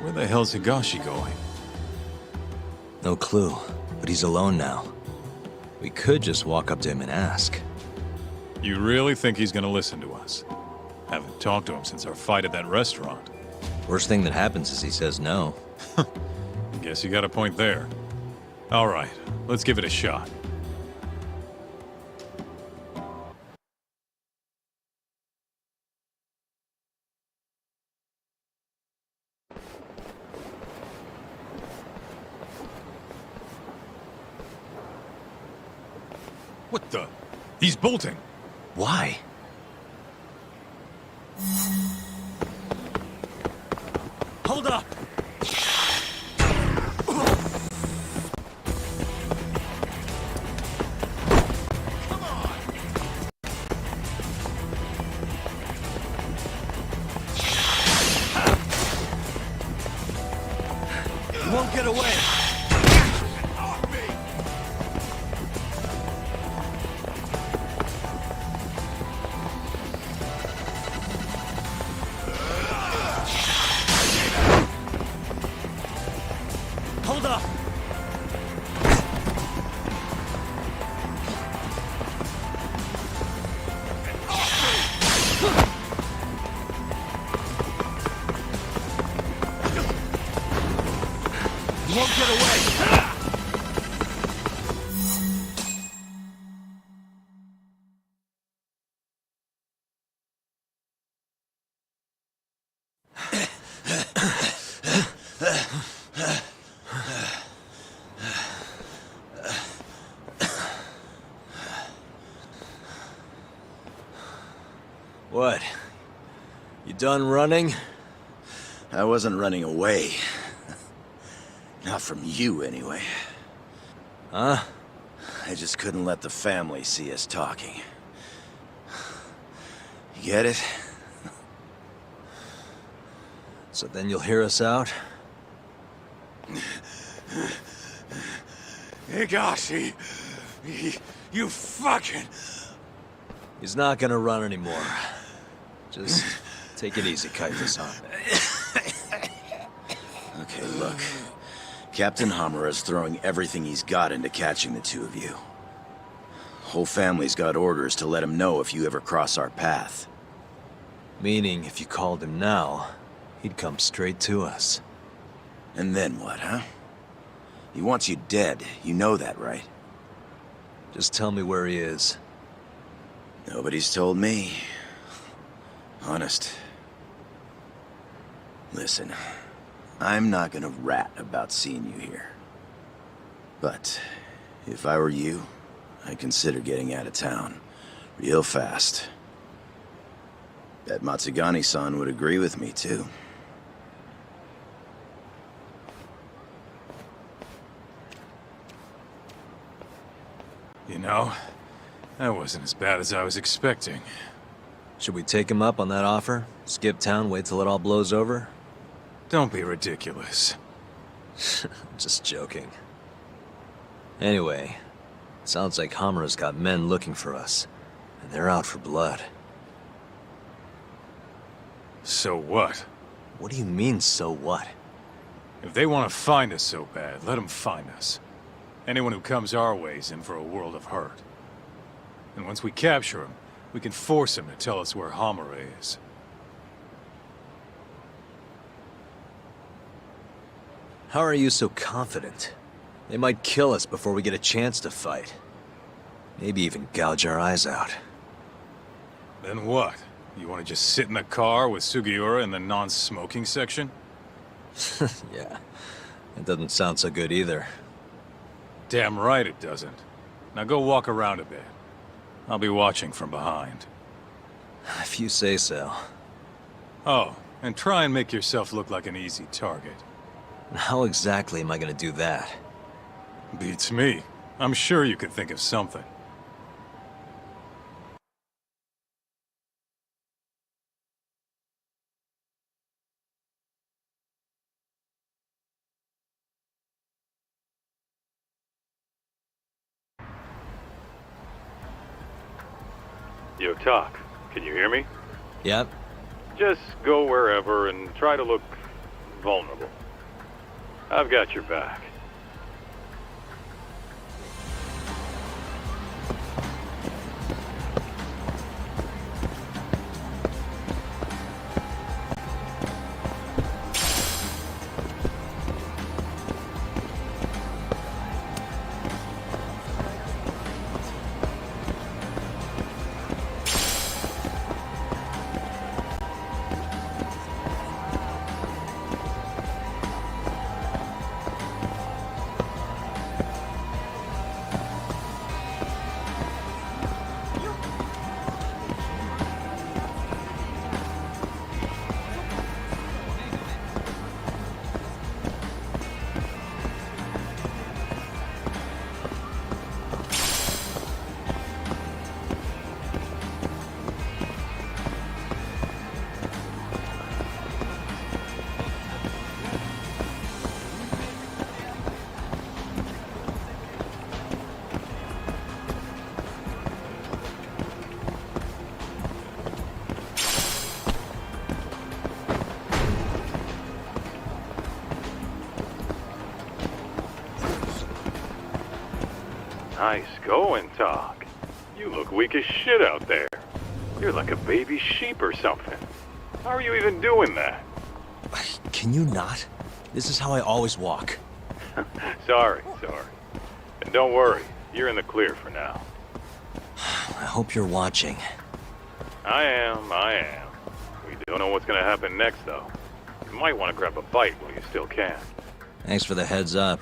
Where the hell's Higashi going? No clue, but he's alone now. We could just walk up to him and ask. You really think he's gonna listen to us? Haven't talked to him since our fight at that restaurant. Worst thing that happens is he says no. Guess you got a point there. All right, let's give it a shot. What the? He's bolting. Why? Hold up! won't get away. Hold up. You won't get away. What? You done running? I wasn't running away. Not from you, anyway. Huh? I just couldn't let the family see us talking. You get it? So then you'll hear us out? Higashi, you fucking... He's not gonna run anymore. Just take it easy, Kaito-san. Okay, look. Captain Hamura is throwing everything he's got into catching the two of you. Whole family's got orders to let him know if you ever cross our path. Meaning, if you called him now, he'd come straight to us. And then what, huh? He wants you dead. You know that, right? Just tell me where he is. Nobody's told me. Honest. Listen, I'm not gonna rat about seeing you here. But if I were you, I'd consider getting out of town. Real fast. Bet Matsugani-san would agree with me, too. You know, that wasn't as bad as I was expecting. Should we take him up on that offer? Skip town, wait till it all blows over? Don't be ridiculous. Just joking. Anyway, sounds like Hamura's got men looking for us, and they're out for blood. So what? What do you mean, so what? If they want to find us so bad, let them find us. Anyone who comes our way is in for a world of hurt. And once we capture him, we can force him to tell us where Hamura is. How are you so confident? They might kill us before we get a chance to fight. Maybe even gouge our eyes out. Then what? You want to just sit in a car with Sugiura in the non-smoking section? Yeah, it doesn't sound so good either. Damn right it doesn't. Now go walk around a bit. I'll be watching from behind. If you say so. Oh, and try and make yourself look like an easy target. How exactly am I gonna do that? Beats me. I'm sure you could think of something. Yo, Talk. Can you hear me? Yep. Just go wherever and try to look vulnerable. I've got your back. Nice going, Talk. You look weak as shit out there. You're like a baby sheep or something. How are you even doing that? Can you not? This is how I always walk. Sorry. And don't worry, you're in the clear for now. I hope you're watching. I am. We don't know what's gonna happen next, though. You might want to grab a bite while you still can. Thanks for the heads up.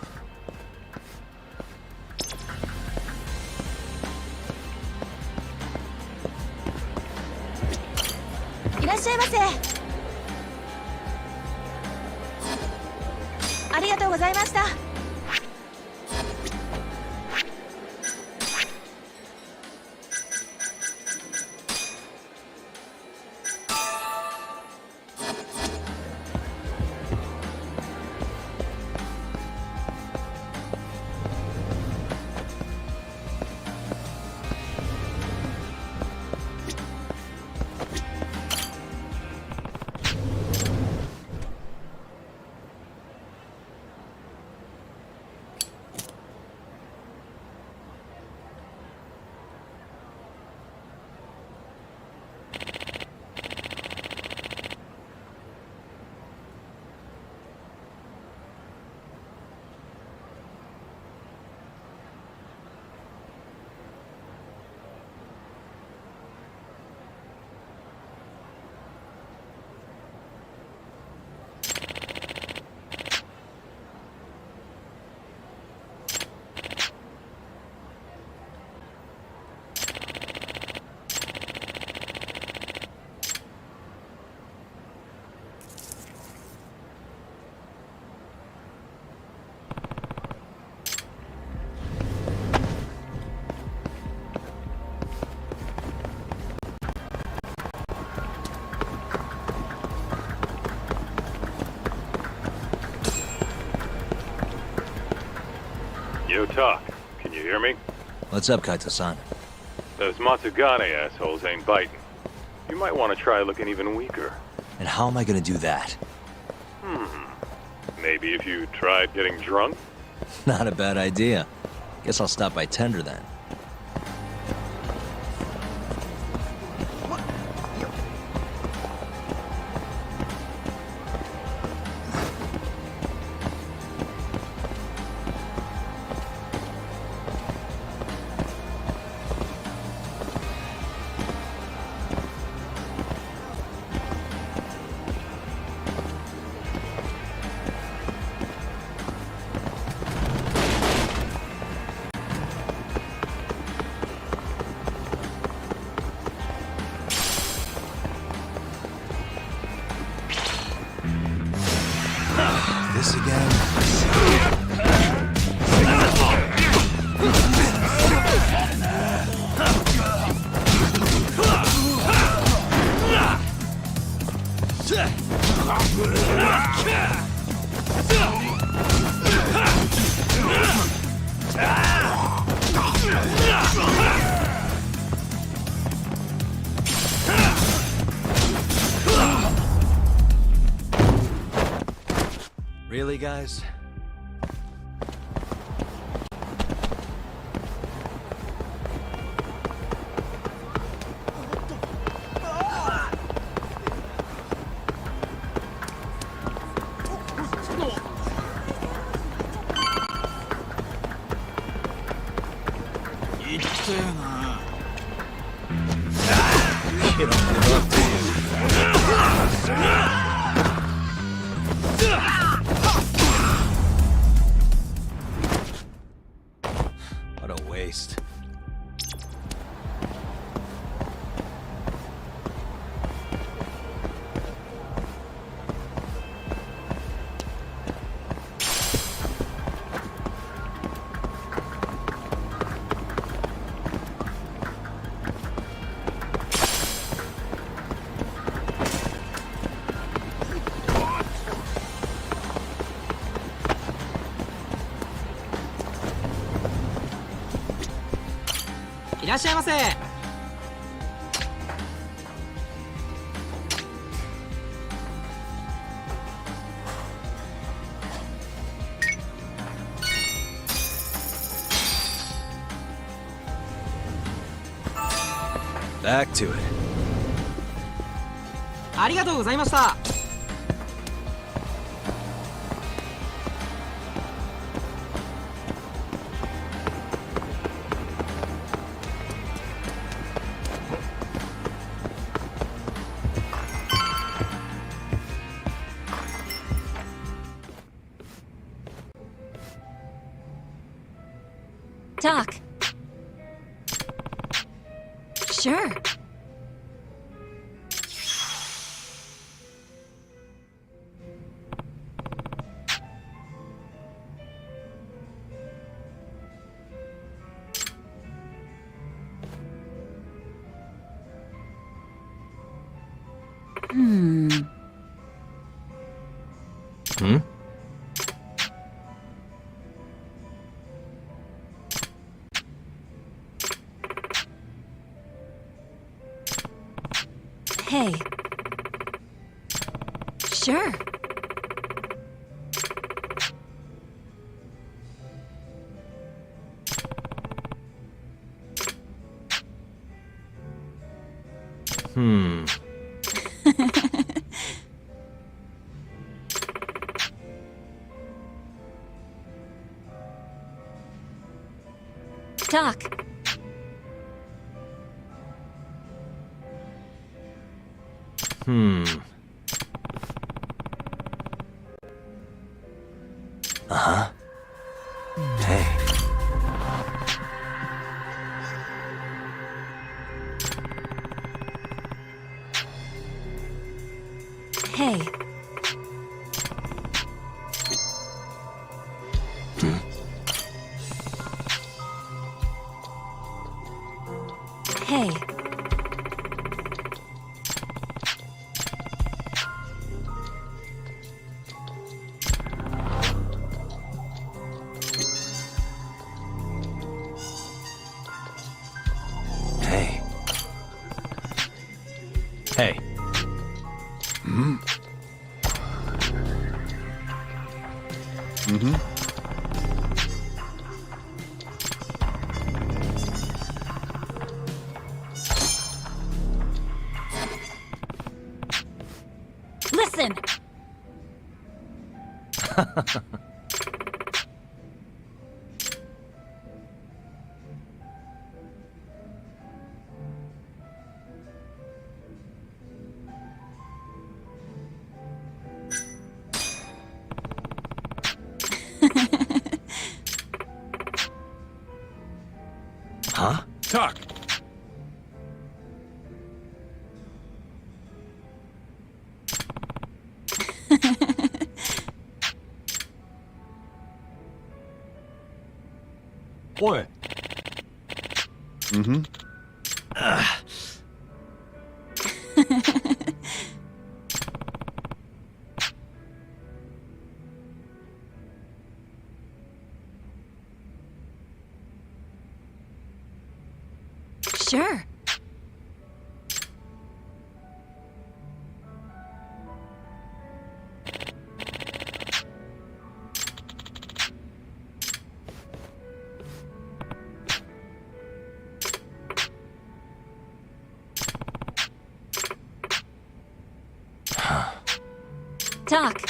Yo, Talk. Can you hear me? What's up, Kaito-san? Those Matsugane assholes ain't biting. You might want to try looking even weaker. And how am I gonna do that? Maybe if you tried getting drunk? Not a bad idea. Guess I'll stop by Tender then. This again? Really, guys? What a waste. Back to it. ありがとうございました。Doc. Sure. Hmm. Hmm? Hey. Sure. Hmm. Doc. Hmm. Uh-huh. Hey. Hey. Hey. Hey. Hey. Hmm? Mm-hmm. Listen. Huh? Talk. Boy. Mm-hmm. Sure. Doc.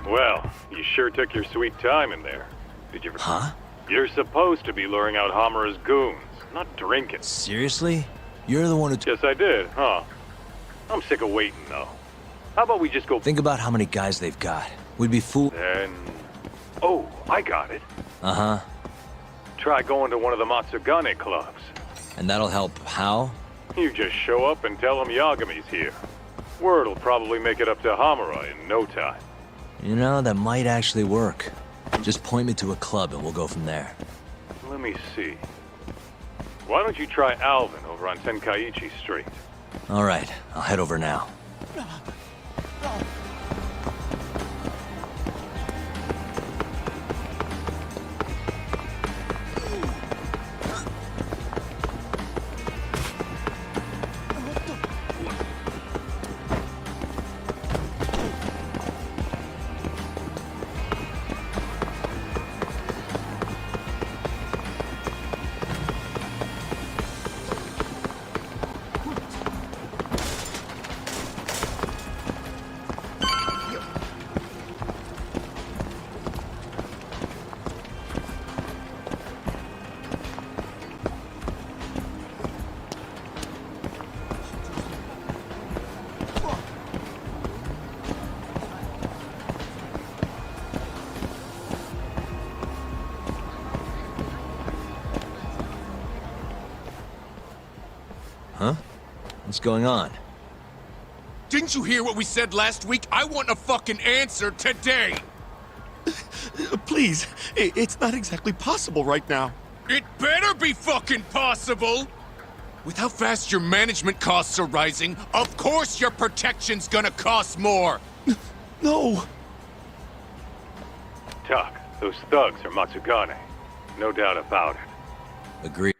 Well, you sure took your sweet time in there. Did you... Huh? You're supposed to be luring out Hamura's goons, not drinking. Seriously? You're the one who... Yes, I did, huh? I'm sick of waiting, though. How about we just go... Think about how many guys they've got. We'd be fool... And... Oh, I got it. Uh-huh. Try going to one of the Matsugane clubs. And that'll help how? You just show up and tell them Yagami's here. Word'll probably make it up to Hamura in no time. You know, that might actually work. Just point me to a club and we'll go from there. Let me see. Why don't you try Alvin over on Tenkaichi Street? All right, I'll head over now. Huh? What's going on? Didn't you hear what we said last week? I want a fucking answer today! Please, it's not exactly possible right now. It better be fucking possible! With how fast your management costs are rising, of course your protection's gonna cost more! No! Tuck, those thugs are Matsugane. No doubt about it. Agreed.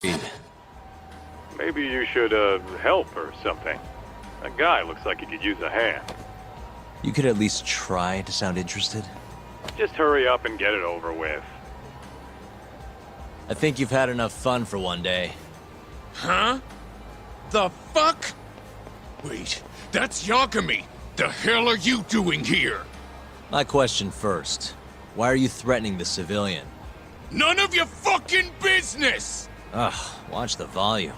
Maybe you should, help or something. That guy looks like he could use a hand. You could at least try to sound interested. Just hurry up and get it over with. I think you've had enough fun for one day. Huh? The fuck? Wait, that's Yagami. The hell are you doing here? My question first. Why are you threatening the civilian? None of your fucking business! Ugh, watch the volume.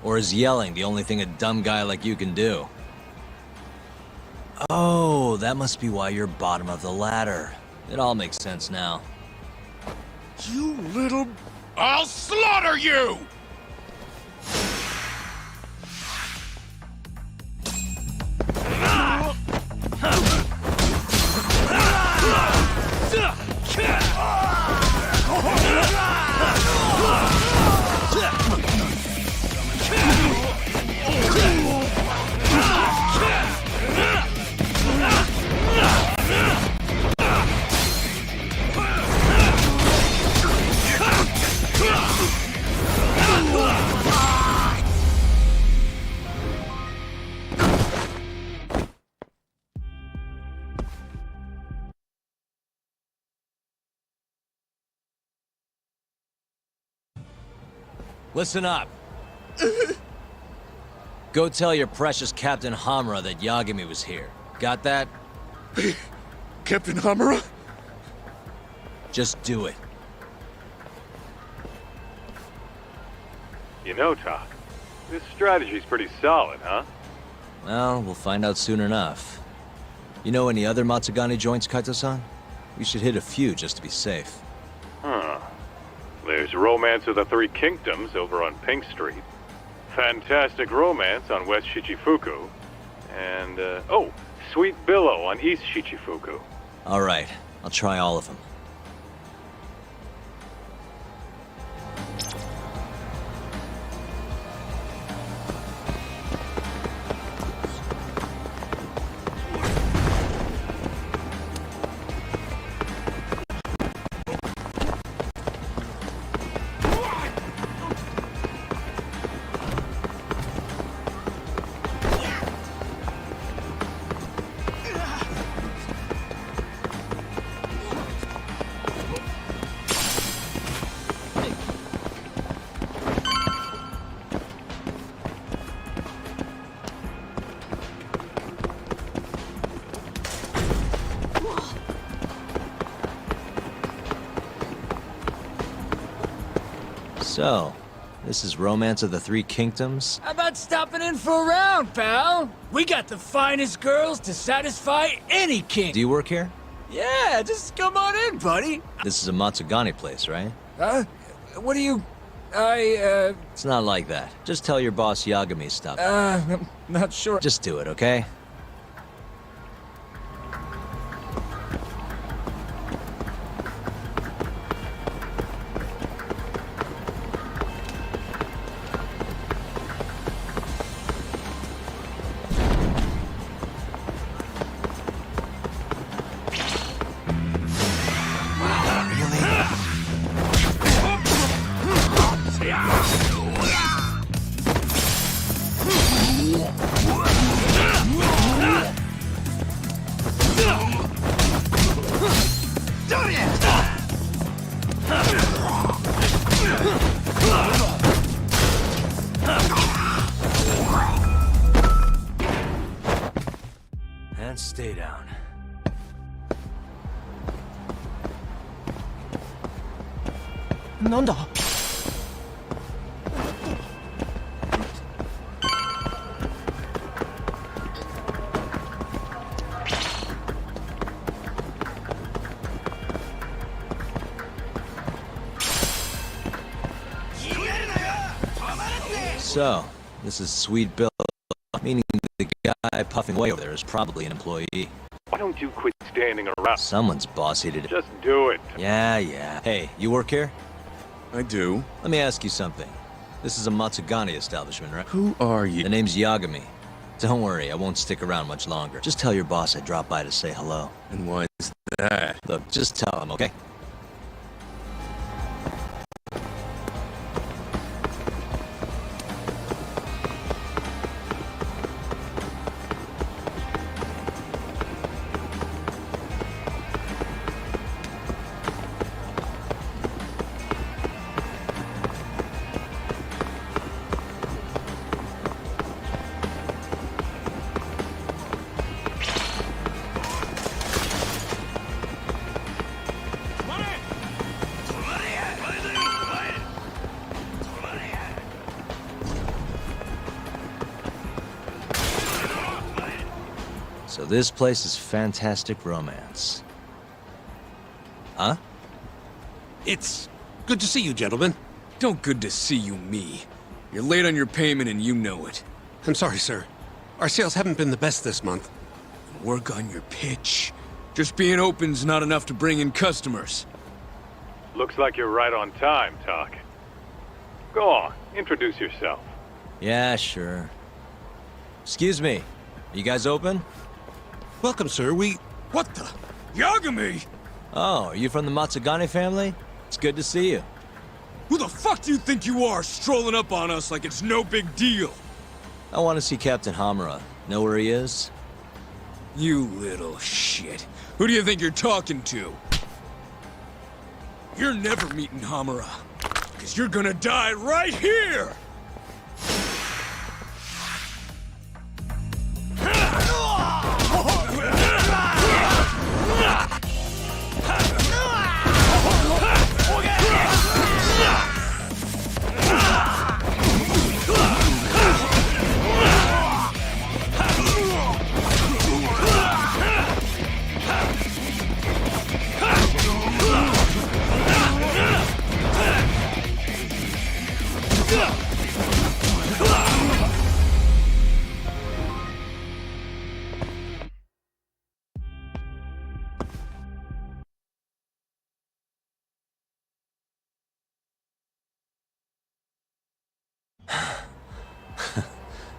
Or is yelling the only thing a dumb guy like you can do? Oh, that must be why you're bottom of the ladder. It all makes sense now. You little... I'll slaughter you! Listen up. Go tell your precious Captain Hamura that Yagami was here. Got that? Captain Hamura? Just do it. You know, Doc, this strategy's pretty solid, huh? Well, we'll find out soon enough. You know any other Matsugane joints, Kaito-san? We should hit a few just to be safe. Huh. There's Romance of the Three Kingdoms over on Pink Street. Fantastic Romance on West Shichifuku. And, oh, Sweet Billow on East Shichifuku. All right, I'll try all of them. So, this is Romance of the Three Kingdoms? How about stopping in for a round, pal? We got the finest girls to satisfy any king. Do you work here? Yeah, just come on in, buddy. This is a Matsugane place, right? Huh? What do you... I, It's not like that. Just tell your boss Yagami stop. I'm not sure. Just do it, okay? And stay down. Nanda. So, this is Sweet Bill, meaning the guy puffing away over there is probably an employee. Why don't you quit standing around? Someone's bossy today. Just do it. Yeah. Hey, you work here? I do. Let me ask you something. This is a Matsugane establishment, right? Who are you? The name's Yagami. Don't worry, I won't stick around much longer. Just tell your boss I dropped by to say hello. And why is that? Look, just tell him, okay? So this place is fantastic romance. Huh? It's good to see you, gentlemen. Don't good to see you me. You're late on your payment and you know it. I'm sorry, sir. Our sales haven't been the best this month. Work on your pitch. Just being open's not enough to bring in customers. Looks like you're right on time, Talk. Go on, introduce yourself. Yeah, sure. Excuse me. You guys open? Welcome, sir. What the? Yagami! Oh, are you from the Matsugane family? It's good to see you. Who the fuck do you think you are, strolling up on us like it's no big deal? I want to see Captain Hamura. Know where he is? You little shit. Who do you think you're talking to? You're never meeting Hamura. Because you're gonna die right here!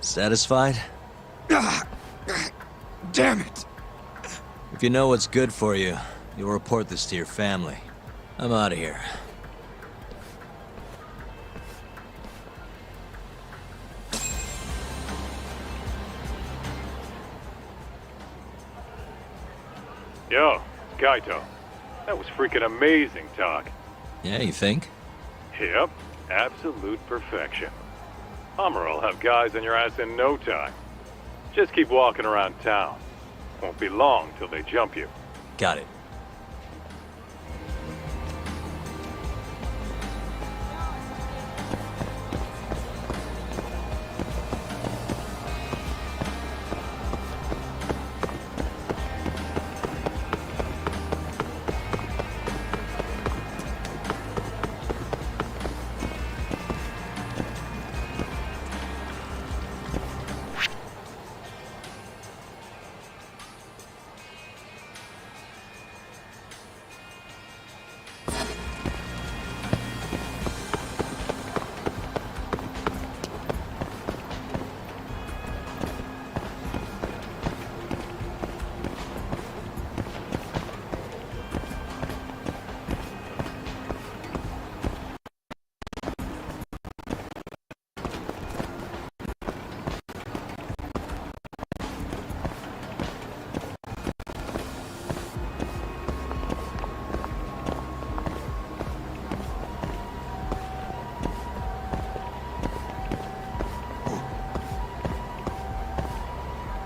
Satisfied? Damn it! If you know what's good for you, you'll report this to your family. I'm out of here. Yo, Kaito. That was freaking amazing, Talk. Yeah, you think? Yep, absolute perfection. Hammer'll have guys on your ass in no time. Just keep walking around town. Won't be long till they jump you. Got it.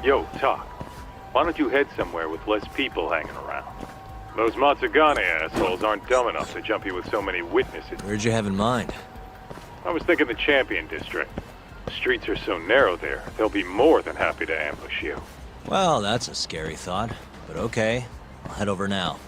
Yo, Talk. Why don't you head somewhere with less people hanging around? Those Matsugane assholes aren't dumb enough to jump you with so many witnesses. Where'd you have in mind? I was thinking the Champion District. The streets are so narrow there, they'll be more than happy to ambush you. Well, that's a scary thought, but okay. I'll head over now.